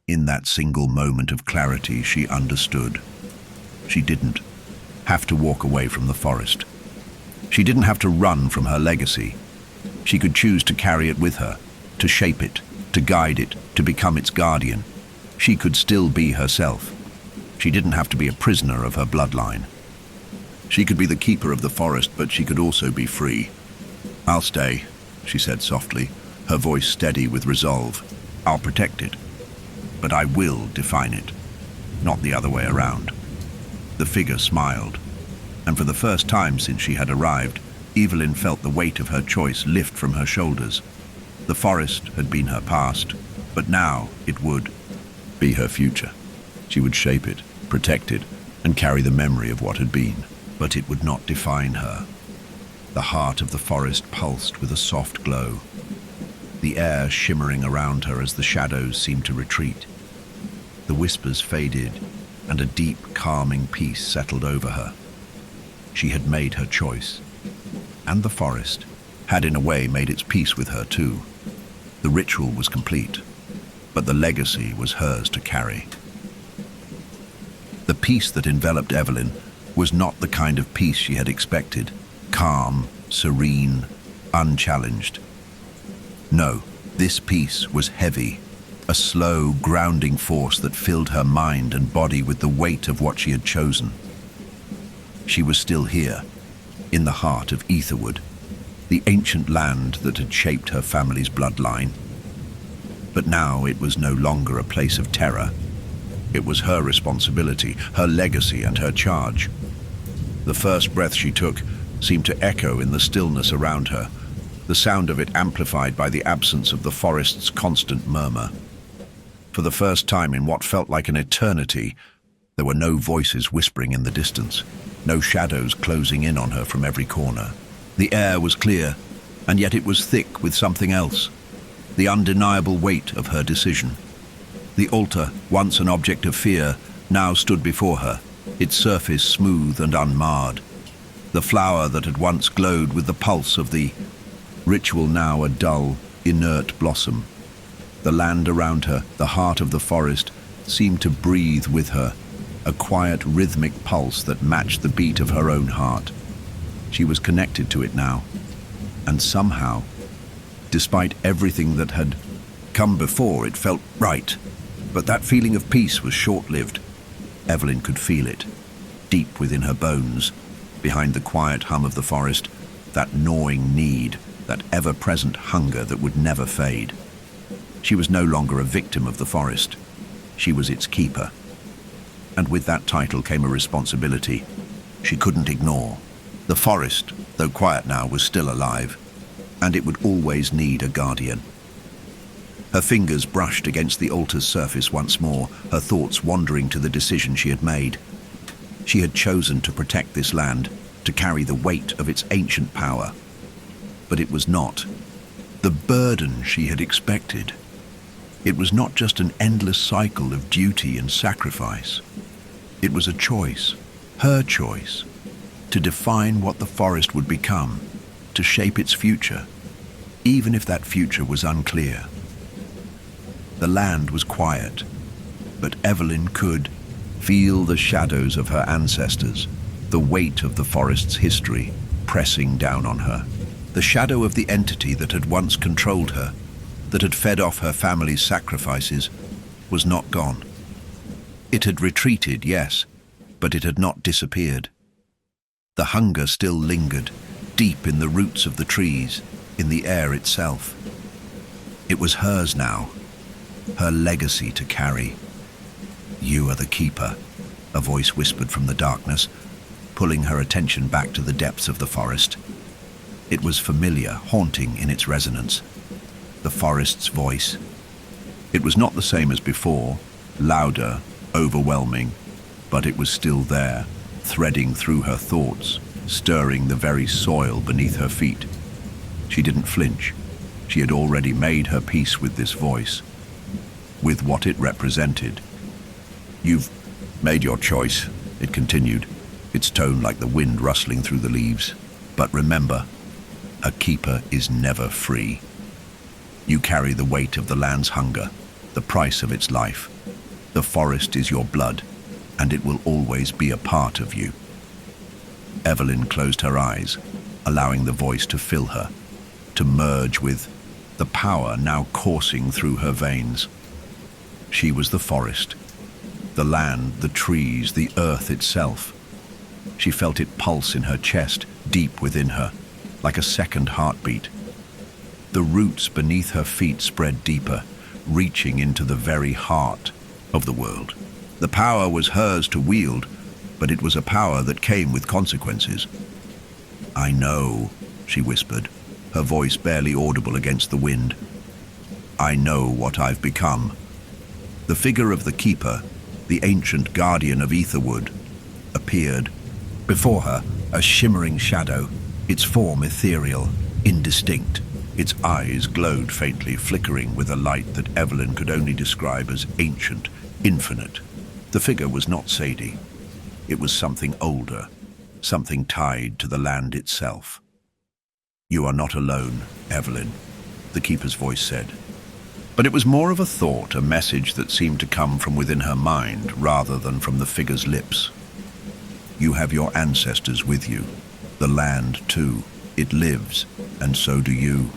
in that single moment of clarity, she understood. She didn't have to walk away from the forest. She didn't have to run from her legacy. She could choose to carry it with her, to shape it, to guide it, to become its guardian. She could still be herself. She didn't have to be a prisoner of her bloodline. She could be the keeper of the forest, but she could also be free. "I'll stay," she said softly, her voice steady with resolve. "I'll protect it, but I will define it, not the other way around." The figure smiled, and for the first time since she had arrived, Evelyn felt the weight of her choice lift from her shoulders. The forest had been her past, but now it would be her future. She would shape it, protect it, and carry the memory of what had been, but it would not define her. The heart of the forest pulsed with a soft glow, the air shimmering around her as the shadows seemed to retreat. The whispers faded, and a deep, calming peace settled over her. She had made her choice, and the forest had in a way made its peace with her too. The ritual was complete, but the legacy was hers to carry. The peace that enveloped Evelyn was not the kind of peace she had expected, calm, serene, unchallenged. No, this peace was heavy, a slow, grounding force that filled her mind and body with the weight of what she had chosen. She was still here, in the heart of Etherwood, the ancient land that had shaped her family's bloodline. But now it was no longer a place of terror. It was her responsibility, her legacy, and her charge. The first breath she took seemed to echo in the stillness around her, the sound of it amplified by the absence of the forest's constant murmur. For the first time in what felt like an eternity, there were no voices whispering in the distance, no shadows closing in on her from every corner. The air was clear, and yet it was thick with something else, the undeniable weight of her decision. The altar, once an object of fear, now stood before her, its surface smooth and unmarred. The flower that had once glowed with the pulse of the ritual, now a dull, inert blossom. The land around her, the heart of the forest, seemed to breathe with her, a quiet, rhythmic pulse that matched the beat of her own heart. She was connected to it now, and somehow, despite everything that had come before, it felt right. But that feeling of peace was short-lived. Evelyn could feel it, deep within her bones, behind the quiet hum of the forest, that gnawing need, that ever-present hunger that would never fade. She was no longer a victim of the forest. She was its keeper. And with that title came a responsibility she couldn't ignore. The forest, though quiet now, was still alive, and it would always need a guardian. Her fingers brushed against the altar's surface once more, her thoughts wandering to the decision she had made. She had chosen to protect this land, to carry the weight of its ancient power. But it was not the burden she had expected. It was not just an endless cycle of duty and sacrifice. It was a choice, her choice, to define what the forest would become, to shape its future, even if that future was unclear. The land was quiet, but Evelyn could feel the shadows of her ancestors, the weight of the forest's history pressing down on her. The shadow of the entity that had once controlled her, that had fed off her family's sacrifices, was not gone. It had retreated, yes, but it had not disappeared. The hunger still lingered, deep in the roots of the trees, in the air itself. It was hers now, her legacy to carry. "You are the keeper," a voice whispered from the darkness, pulling her attention back to the depths of the forest. It was familiar, haunting in its resonance. The forest's voice. It was not the same as before, louder, overwhelming, but it was still there, threading through her thoughts, stirring the very soil beneath her feet. She didn't flinch. She had already made her peace with this voice, with what it represented. "You've made your choice," it continued, its tone like the wind rustling through the leaves. "But remember, a keeper is never free. You carry the weight of the land's hunger, the price of its life. The forest is your blood, and it will always be a part of you." Evelyn closed her eyes, allowing the voice to fill her, to merge with the power now coursing through her veins. She was the forest, the land, the trees, the earth itself. She felt it pulse in her chest, deep within her, like a second heartbeat. The roots beneath her feet spread deeper, reaching into the very heart of the world. The power was hers to wield, but it was a power that came with consequences. "I know," she whispered, her voice barely audible against the wind. "I know what I've become." The figure of the Keeper, the ancient guardian of Etherwood, appeared. Before her, a shimmering shadow, its form ethereal, indistinct. Its eyes glowed faintly, flickering with a light that Evelyn could only describe as ancient, infinite. The figure was not Sadie. It was something older, something tied to the land itself. "You are not alone, Evelyn," the Keeper's voice said. But it was more of a thought, a message that seemed to come from within her mind rather than from the figure's lips. "You have your ancestors with you. The land, too. It lives, and so do you.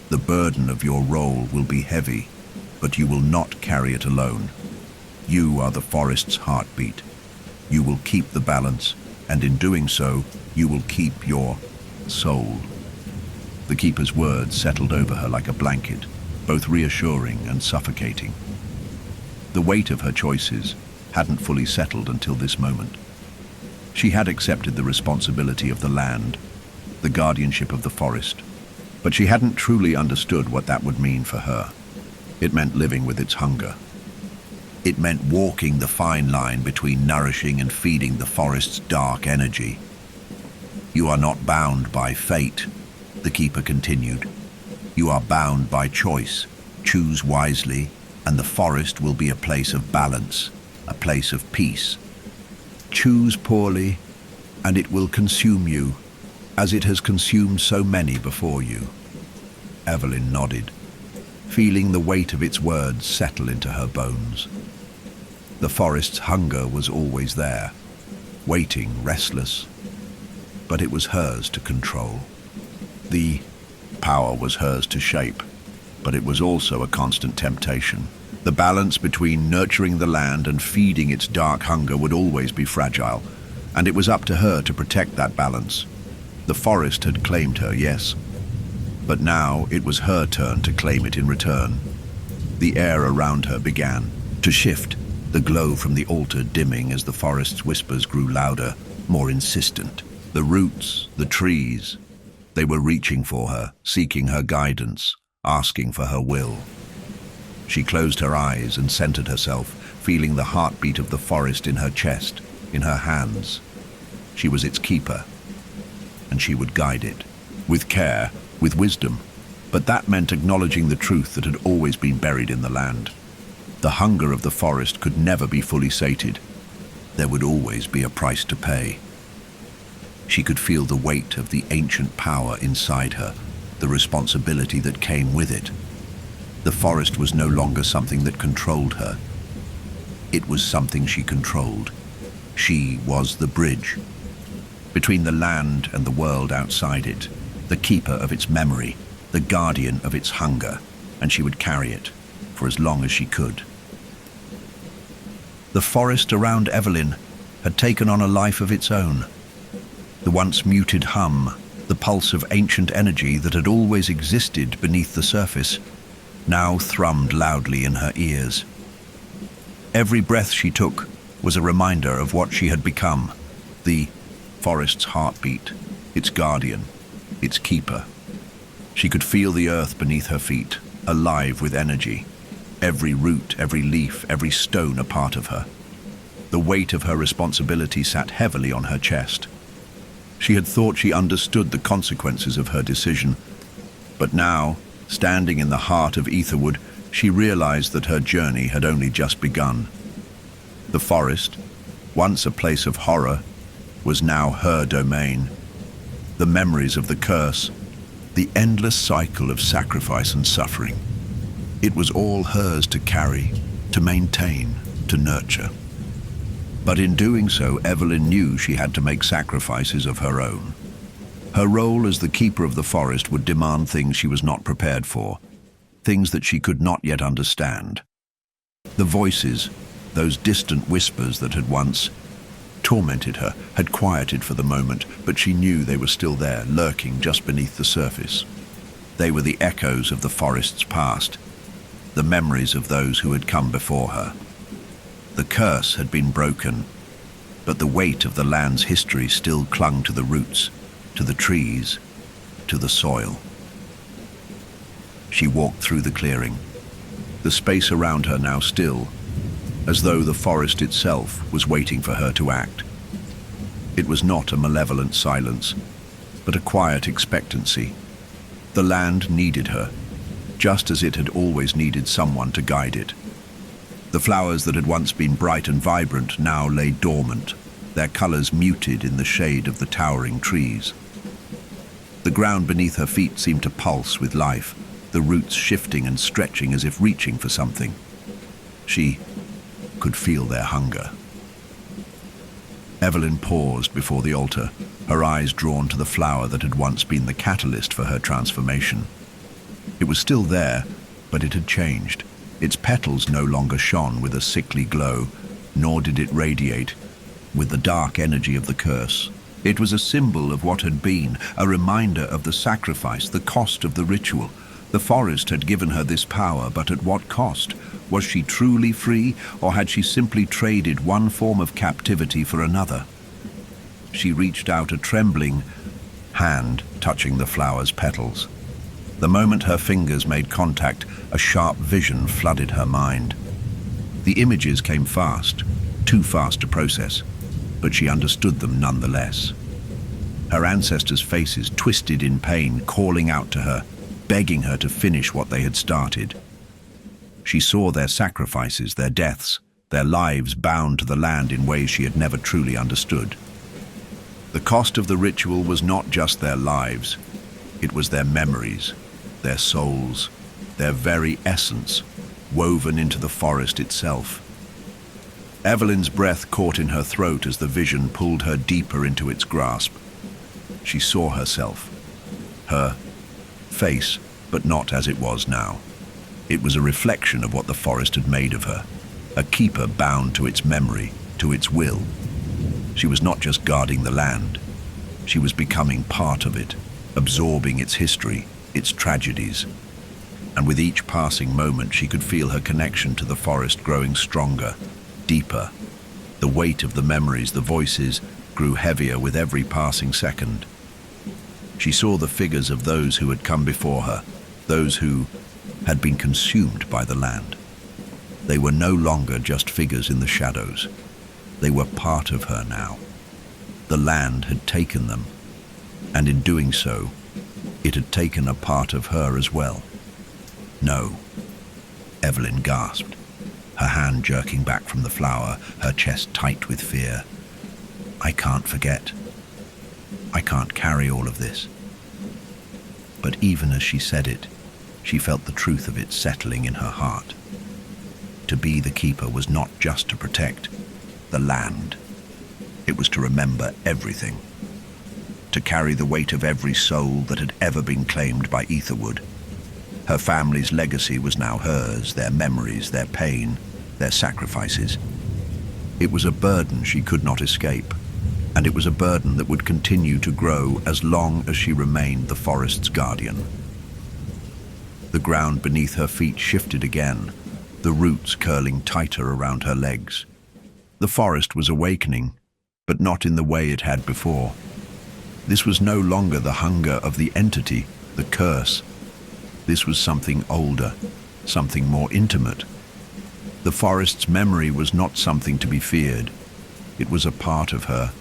The burden of your role will be heavy, but you will not carry it alone. You are the forest's heartbeat. You will keep the balance, and in doing so, you will keep your soul." The Keeper's words settled over her like a blanket, both reassuring and suffocating. The weight of her choices hadn't fully settled until this moment. She had accepted the responsibility of the land, the guardianship of the forest, but she hadn't truly understood what that would mean for her. It meant living with its hunger. It meant walking the fine line between nourishing and feeding the forest's dark energy. "You are not bound by fate," the Keeper continued. "You are bound by choice. Choose wisely, and the forest will be a place of balance, a place of peace. Choose poorly, and it will consume you, as it has consumed so many before you." Evelyn nodded, feeling the weight of its words settle into her bones. The forest's hunger was always there, waiting, restless, but it was hers to control. The power was hers to shape, but it was also a constant temptation. The balance between nurturing the land and feeding its dark hunger would always be fragile, and it was up to her to protect that balance. The forest had claimed her, yes, but now it was her turn to claim it in return. The air around her began to shift, the glow from the altar dimming as the forest's whispers grew louder, more insistent. The roots, the trees, they were reaching for her, seeking her guidance, asking for her will. She closed her eyes and centered herself, feeling the heartbeat of the forest in her chest, in her hands. She was its keeper, and she would guide it, with care, with wisdom. But that meant acknowledging the truth that had always been buried in the land. The hunger of the forest could never be fully sated. There would always be a price to pay. She could feel the weight of the ancient power inside her, the responsibility that came with it. The forest was no longer something that controlled her. It was something she controlled. She was the bridge between the land and the world outside it, the keeper of its memory, the guardian of its hunger, and she would carry it for as long as she could. The forest around Evelyn had taken on a life of its own. The once muted hum, the pulse of ancient energy that had always existed beneath the surface, now thrummed loudly in her ears. Every breath she took was a reminder of what she had become, the forest's heartbeat, its guardian, its keeper. She could feel the earth beneath her feet, alive with energy. Every root, every leaf, every stone a part of her. The weight of her responsibility sat heavily on her chest. She had thought she understood the consequences of her decision, but now, standing in the heart of Etherwood, she realized that her journey had only just begun. The forest, once a place of horror, was now her domain. The memories of the curse, the endless cycle of sacrifice and suffering. It was all hers to carry, to maintain, to nurture. But in doing so, Evelyn knew she had to make sacrifices of her own. Her role as the keeper of the forest would demand things she was not prepared for, things that she could not yet understand. The voices, those distant whispers that had once tormented her, had quieted for the moment, but she knew they were still there, lurking just beneath the surface. They were the echoes of the forest's past, the memories of those who had come before her. The curse had been broken, but the weight of the land's history still clung to the roots, to the trees, to the soil. She walked through the clearing, the space around her now still, as though the forest itself was waiting for her to act. It was not a malevolent silence, but a quiet expectancy. The land needed her, just as it had always needed someone to guide it. The flowers that had once been bright and vibrant now lay dormant, their colors muted in the shade of the towering trees. The ground beneath her feet seemed to pulse with life, the roots shifting and stretching as if reaching for something. She could feel their hunger. Evelyn paused before the altar, her eyes drawn to the flower that had once been the catalyst for her transformation. It was still there, but it had changed. Its petals no longer shone with a sickly glow, nor did it radiate with the dark energy of the curse. It was a symbol of what had been, a reminder of the sacrifice, the cost of the ritual. The forest had given her this power, but at what cost? Was she truly free, or had she simply traded one form of captivity for another? She reached out a trembling hand, touching the flower's petals. The moment her fingers made contact, a sharp vision flooded her mind. The images came fast, too fast to process, but she understood them nonetheless. Her ancestors' faces twisted in pain, calling out to her, begging her to finish what they had started. She saw their sacrifices, their deaths, their lives bound to the land in ways she had never truly understood. The cost of the ritual was not just their lives, it was their memories, their souls, their very essence, woven into the forest itself. Evelyn's breath caught in her throat as the vision pulled her deeper into its grasp. She saw herself, her face, but not as it was now. It was a reflection of what the forest had made of her, a keeper bound to its memory, to its will. She was not just guarding the land, she was becoming part of it, absorbing its history, its tragedies. And with each passing moment, she could feel her connection to the forest growing stronger, deeper. The weight of the memories, the voices, grew heavier with every passing second. She saw the figures of those who had come before her, those who had been consumed by the land. They were no longer just figures in the shadows. They were part of her now. The land had taken them, and in doing so, it had taken a part of her as well. No, Evelyn gasped, her hand jerking back from the flower, her chest tight with fear. I can't forget. I can't carry all of this. But even as she said it, she felt the truth of it settling in her heart. To be the keeper was not just to protect the land. It was to remember everything. To carry the weight of every soul that had ever been claimed by Etherwood. Her family's legacy was now hers, their memories, their pain, their sacrifices. It was a burden she could not escape, and it was a burden that would continue to grow as long as she remained the forest's guardian. The ground beneath her feet shifted again, the roots curling tighter around her legs. The forest was awakening, but not in the way it had before. This was no longer the hunger of the entity, the curse. This was something older, something more intimate. The forest's memory was not something to be feared. It was a part of her,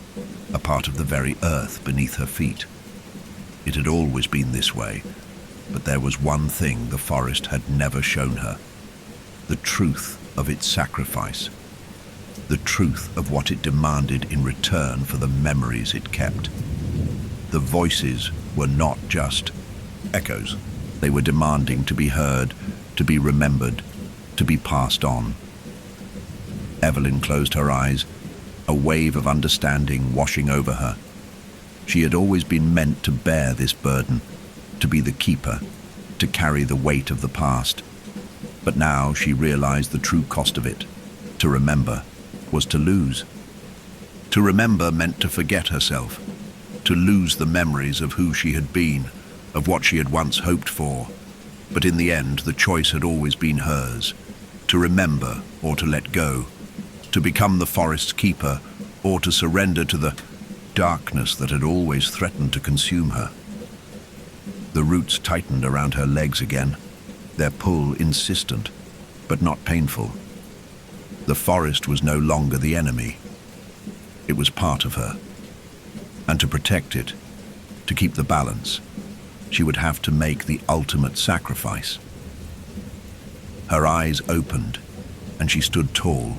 a part of the very earth beneath her feet. It had always been this way, but there was one thing the forest had never shown her: the truth of its sacrifice, the truth of what it demanded in return for the memories it kept. The voices were not just echoes. They were demanding to be heard, to be remembered, to be passed on. Evelyn closed her eyes, a wave of understanding washing over her. She had always been meant to bear this burden, to be the keeper, to carry the weight of the past. But now she realized the true cost of it. To remember was to lose. To remember meant to forget herself, to lose the memories of who she had been, of what she had once hoped for. But in the end, the choice had always been hers, to remember or to let go, to become the forest's keeper or to surrender to the darkness that had always threatened to consume her. The roots tightened around her legs again, their pull insistent, but not painful. The forest was no longer the enemy. It was part of her. And to protect it, to keep the balance, she would have to make the ultimate sacrifice. Her eyes opened, and she stood tall,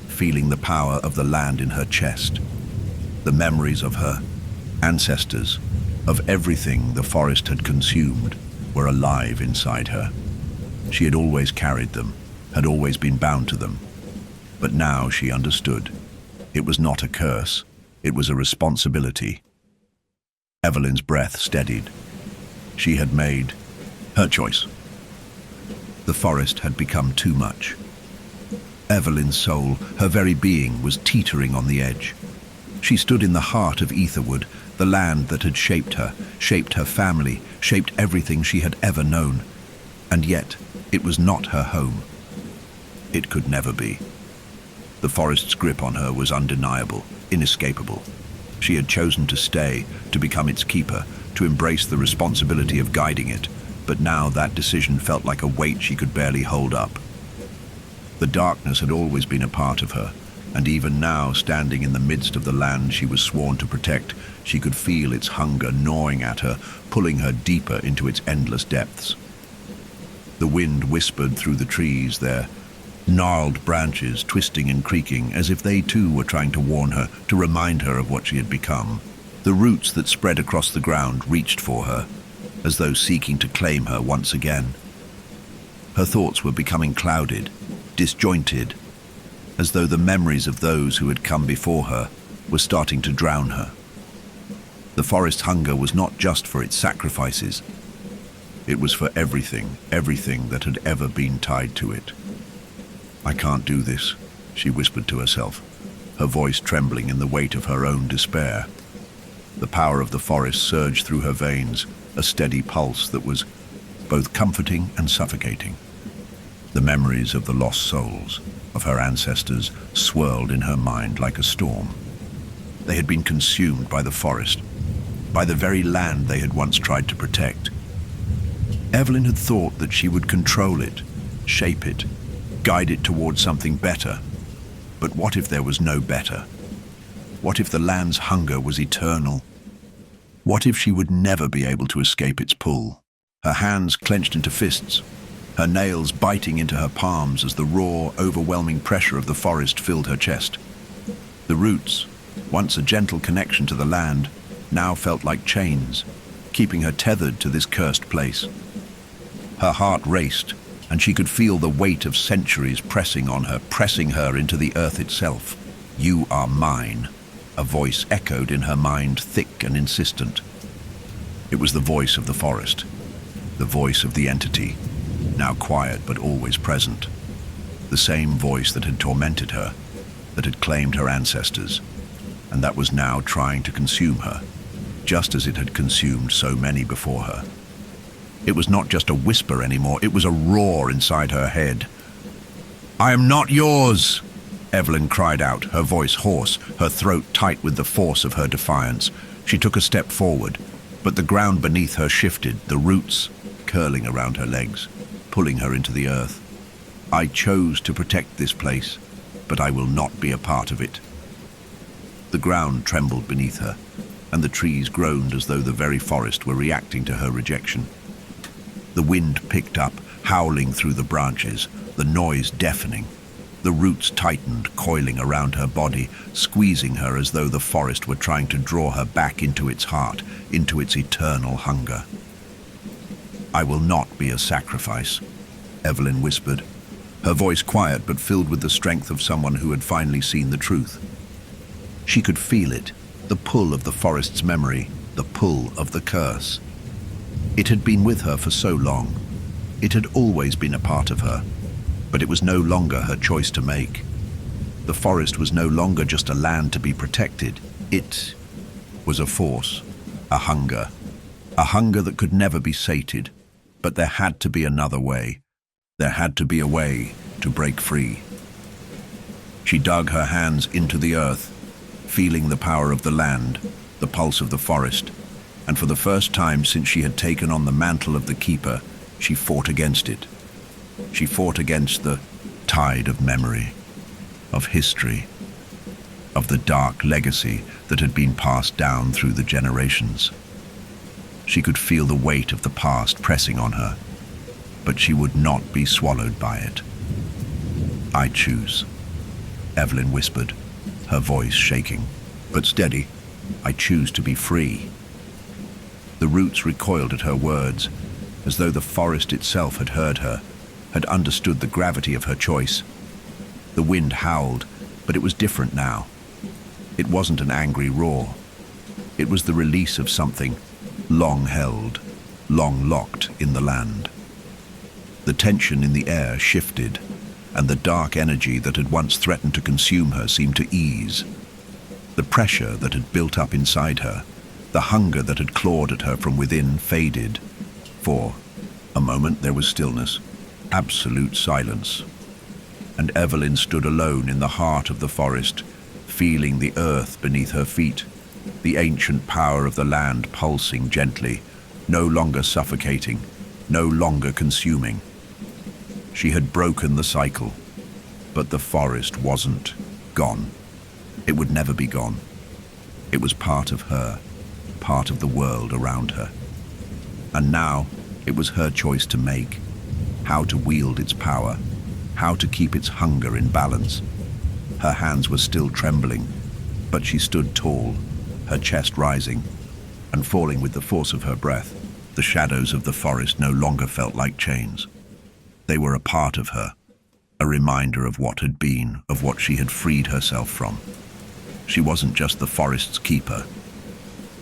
feeling the power of the land in her chest. The memories of her ancestors, of everything the forest had consumed, were alive inside her. She had always carried them, had always been bound to them. But now she understood. It was not a curse, it was a responsibility. Evelyn's breath steadied. She had made her choice. The forest had become too much. Evelyn's soul, her very being, was teetering on the edge. She stood in the heart of Etherwood, the land that had shaped her family, shaped everything she had ever known. And yet, it was not her home. It could never be. The forest's grip on her was undeniable, inescapable. She had chosen to stay, to become its keeper, to embrace the responsibility of guiding it, but now that decision felt like a weight she could barely hold up. The darkness had always been a part of her, and even now, standing in the midst of the land she was sworn to protect, she could feel its hunger gnawing at her, pulling her deeper into its endless depths. The wind whispered through the trees, their gnarled branches twisting and creaking, as if they too were trying to warn her, to remind her of what she had become. The roots that spread across the ground reached for her, as though seeking to claim her once again. Her thoughts were becoming clouded, disjointed, as though the memories of those who had come before her were starting to drown her. The forest hunger was not just for its sacrifices. It was for everything that had ever been tied to it. "I can't do this," she whispered to herself, her voice trembling in the weight of her own despair. The power of the forest surged through her veins, a steady pulse that was both comforting and suffocating. The memories of the lost souls, of her ancestors, swirled in her mind like a storm. They had been consumed by the forest, by the very land they had once tried to protect. Evelyn had thought that she would control it, shape it, guide it towards something better. But what if there was no better? What if the land's hunger was eternal? What if she would never be able to escape its pull? Her hands clenched into fists, her nails biting into her palms as the raw, overwhelming pressure of the forest filled her chest. The roots, once a gentle connection to the land, now felt like chains, keeping her tethered to this cursed place. Her heart raced, and she could feel the weight of centuries pressing on her, pressing her into the earth itself. "You are mine," a voice echoed in her mind, thick and insistent. It was the voice of the forest, the voice of the entity, now quiet but always present. The same voice that had tormented her, that had claimed her ancestors, and that was now trying to consume her, just as it had consumed so many before her. It was not just a whisper anymore, it was a roar inside her head. "I am not yours!" Evelyn cried out, her voice hoarse, her throat tight with the force of her defiance. She took a step forward, but the ground beneath her shifted, the roots curling around her legs, pulling her into the earth. "I chose to protect this place, but I will not be a part of it." The ground trembled beneath her, and the trees groaned as though the very forest were reacting to her rejection. The wind picked up, howling through the branches, the noise deafening. The roots tightened, coiling around her body, squeezing her as though the forest were trying to draw her back into its heart, into its eternal hunger. "I will not be a sacrifice," Evelyn whispered, her voice quiet but filled with the strength of someone who had finally seen the truth. She could feel it, the pull of the forest's memory, the pull of the curse. It had been with her for so long. It had always been a part of her, but it was no longer her choice to make. The forest was no longer just a land to be protected. It was a force, a hunger that could never be sated. But there had to be another way. There had to be a way to break free. She dug her hands into the earth, feeling the power of the land, the pulse of the forest, and for the first time since she had taken on the mantle of the keeper, she fought against it. She fought against the tide of memory, of history, of the dark legacy that had been passed down through the generations. She could feel the weight of the past pressing on her, but she would not be swallowed by it. "I choose," Evelyn whispered, her voice shaking, but steady. "I choose to be free." The roots recoiled at her words, as though the forest itself had heard her, had understood the gravity of her choice. The wind howled, but it was different now. It wasn't an angry roar. It was the release of something long held, long locked in the land. The tension in the air shifted, and the dark energy that had once threatened to consume her seemed to ease. The pressure that had built up inside her, the hunger that had clawed at her from within, faded. For a moment there was stillness, absolute silence. And Evelyn stood alone in the heart of the forest, feeling the earth beneath her feet, the ancient power of the land pulsing gently, no longer suffocating, no longer consuming. She had broken the cycle, but the forest wasn't gone. It would never be gone. It was part of her, part of the world around her. And now it was her choice to make, how to wield its power, how to keep its hunger in balance. Her hands were still trembling, but she stood tall, her chest rising and falling with the force of her breath. The shadows of the forest no longer felt like chains. They were a part of her, a reminder of what had been, of what she had freed herself from. She wasn't just the forest's keeper.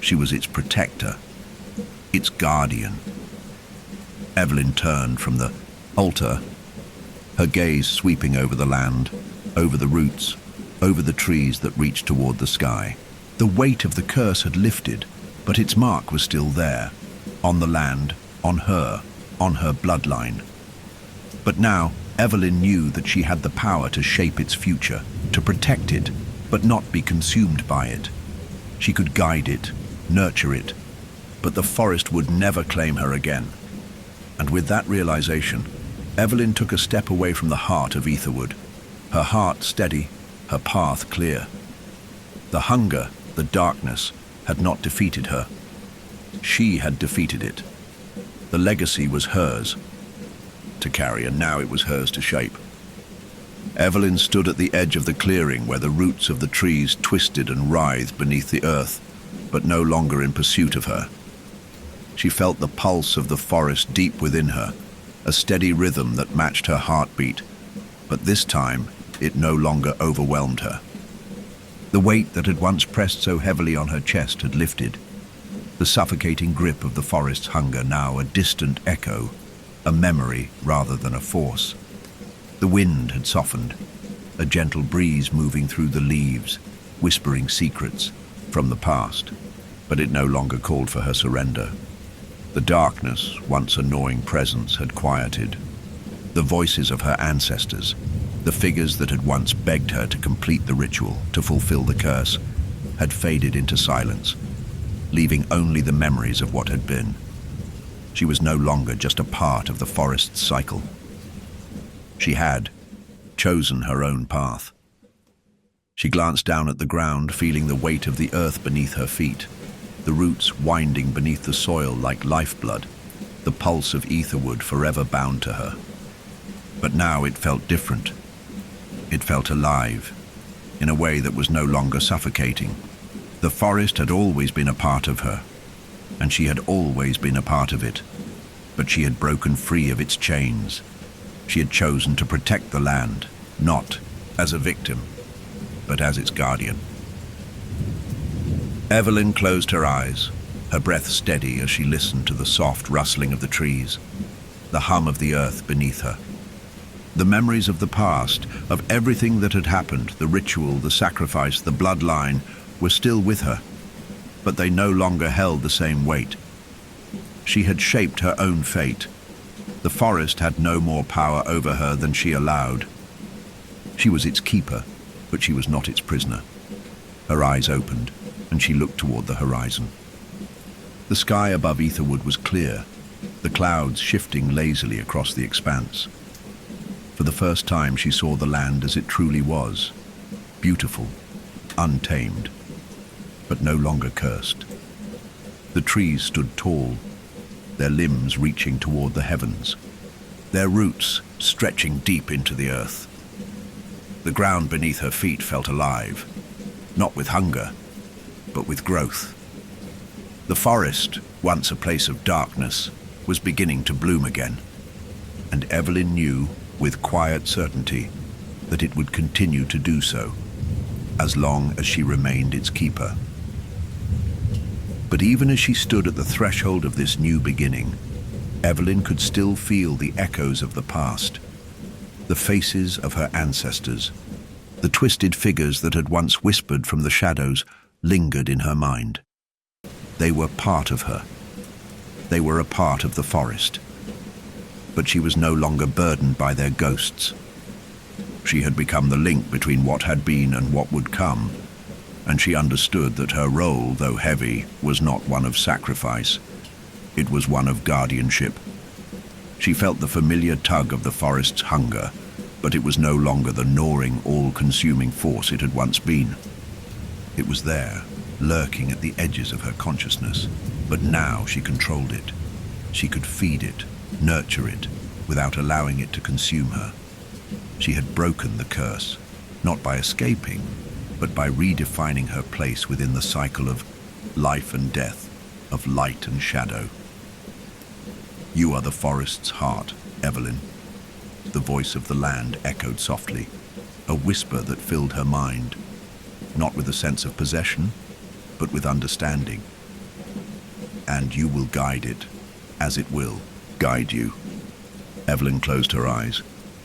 She was its protector, its guardian. Evelyn turned from the altar, her gaze sweeping over the land, over the roots, over the trees that reached toward the sky. The weight of the curse had lifted, but its mark was still there, on the land, on her bloodline. But now, Evelyn knew that she had the power to shape its future, to protect it, but not be consumed by it. She could guide it, nurture it, but the forest would never claim her again. And with that realization, Evelyn took a step away from the heart of Etherwood, her heart steady, her path clear. The hunger, the darkness, had not defeated her. She had defeated it. The legacy was hers to carry, and now it was hers to shape. Evelyn stood at the edge of the clearing where the roots of the trees twisted and writhed beneath the earth, but no longer in pursuit of her. She felt the pulse of the forest deep within her, a steady rhythm that matched her heartbeat, but this time it no longer overwhelmed her. The weight that had once pressed so heavily on her chest had lifted, the suffocating grip of the forest's hunger now a distant echo, a memory rather than a force. The wind had softened, a gentle breeze moving through the leaves, whispering secrets from the past, but it no longer called for her surrender. The darkness, once a gnawing presence, had quieted. The voices of her ancestors, the figures that had once begged her to complete the ritual, to fulfill the curse, had faded into silence, leaving only the memories of what had been. She was no longer just a part of the forest's cycle. She had chosen her own path. She glanced down at the ground, feeling the weight of the earth beneath her feet, the roots winding beneath the soil like lifeblood, the pulse of Etherwood forever bound to her. But now it felt different. It felt alive, in a way that was no longer suffocating. The forest had always been a part of her, and she had always been a part of it, but she had broken free of its chains. She had chosen to protect the land, not as a victim, but as its guardian. Evelyn closed her eyes, her breath steady as she listened to the soft rustling of the trees, the hum of the earth beneath her. The memories of the past, of everything that had happened, the ritual, the sacrifice, the bloodline, were still with her, but they no longer held the same weight. She had shaped her own fate. The forest had no more power over her than she allowed. She was its keeper, but she was not its prisoner. Her eyes opened, and she looked toward the horizon. The sky above Etherwood was clear, the clouds shifting lazily across the expanse. For the first time she saw the land as it truly was, beautiful, untamed, but no longer cursed. The trees stood tall, their limbs reaching toward the heavens, their roots stretching deep into the earth. The ground beneath her feet felt alive, not with hunger, but with growth. The forest, once a place of darkness, was beginning to bloom again, and Evelyn knew, with quiet certainty, that it would continue to do so, as long as she remained its keeper. But even as she stood at the threshold of this new beginning, Evelyn could still feel the echoes of the past, the faces of her ancestors, the twisted figures that had once whispered from the shadows lingered in her mind. They were part of her. They were a part of the forest. But she was no longer burdened by their ghosts. She had become the link between what had been and what would come, and she understood that her role, though heavy, was not one of sacrifice. It was one of guardianship. She felt the familiar tug of the forest's hunger, but it was no longer the gnawing, all-consuming force it had once been. It was there, lurking at the edges of her consciousness, but now she controlled it. She could feed it, nurture it, without allowing it to consume her. She had broken the curse, not by escaping, but by redefining her place within the cycle of life and death, of light and shadow. You are the forest's heart, Evelyn. The voice of the land echoed softly, a whisper that filled her mind, not with a sense of possession, but with understanding. And you will guide it, as it will guide you. Evelyn closed her eyes,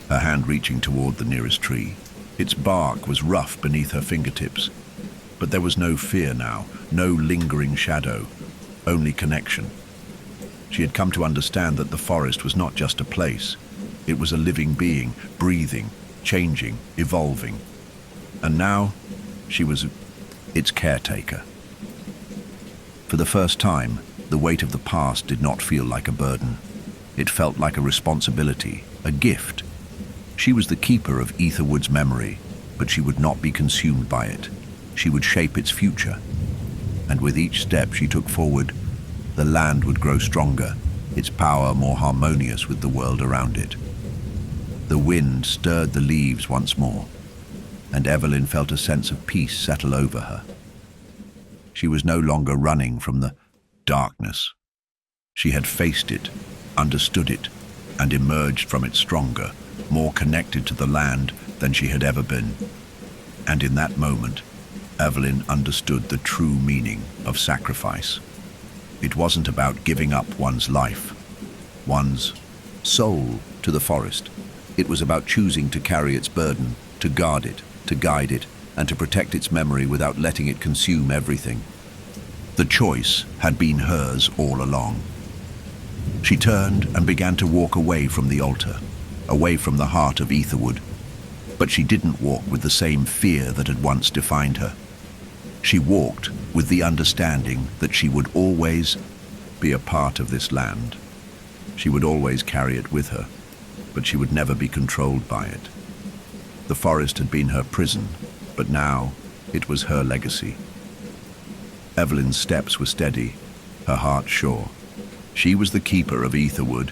her hand reaching toward the nearest tree. Its bark was rough beneath her fingertips, but there was no fear now, no lingering shadow, only connection. She had come to understand that the forest was not just a place. It was a living being, breathing, changing, evolving. And now, she was its caretaker. For the first time, the weight of the past did not feel like a burden. It felt like a responsibility, a gift. She was the keeper of Etherwood's memory, but she would not be consumed by it. She would shape its future. And with each step she took forward, the land would grow stronger, its power more harmonious with the world around it. The wind stirred the leaves once more, and Evelyn felt a sense of peace settle over her. She was no longer running from the darkness. She had faced it, understood it, and emerged from it stronger, more connected to the land than she had ever been. And in that moment, Evelyn understood the true meaning of sacrifice. It wasn't about giving up one's life, one's soul to the forest. It was about choosing to carry its burden, to guard it, to guide it, and to protect its memory without letting it consume everything. The choice had been hers all along. She turned and began to walk away from the altar, away from the heart of Etherwood. But she didn't walk with the same fear that had once defined her. She walked with the understanding that she would always be a part of this land. She would always carry it with her, but she would never be controlled by it. The forest had been her prison, but now it was her legacy. Evelyn's steps were steady, her heart sure. She was the keeper of Etherwood,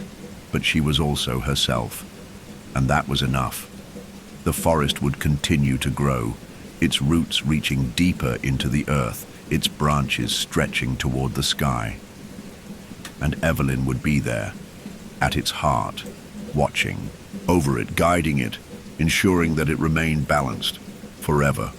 but she was also herself, and that was enough. The forest would continue to grow, its roots reaching deeper into the earth, its branches stretching toward the sky. And Evelyn would be there, at its heart, watching, over it, guiding it, ensuring that it remained balanced, forever.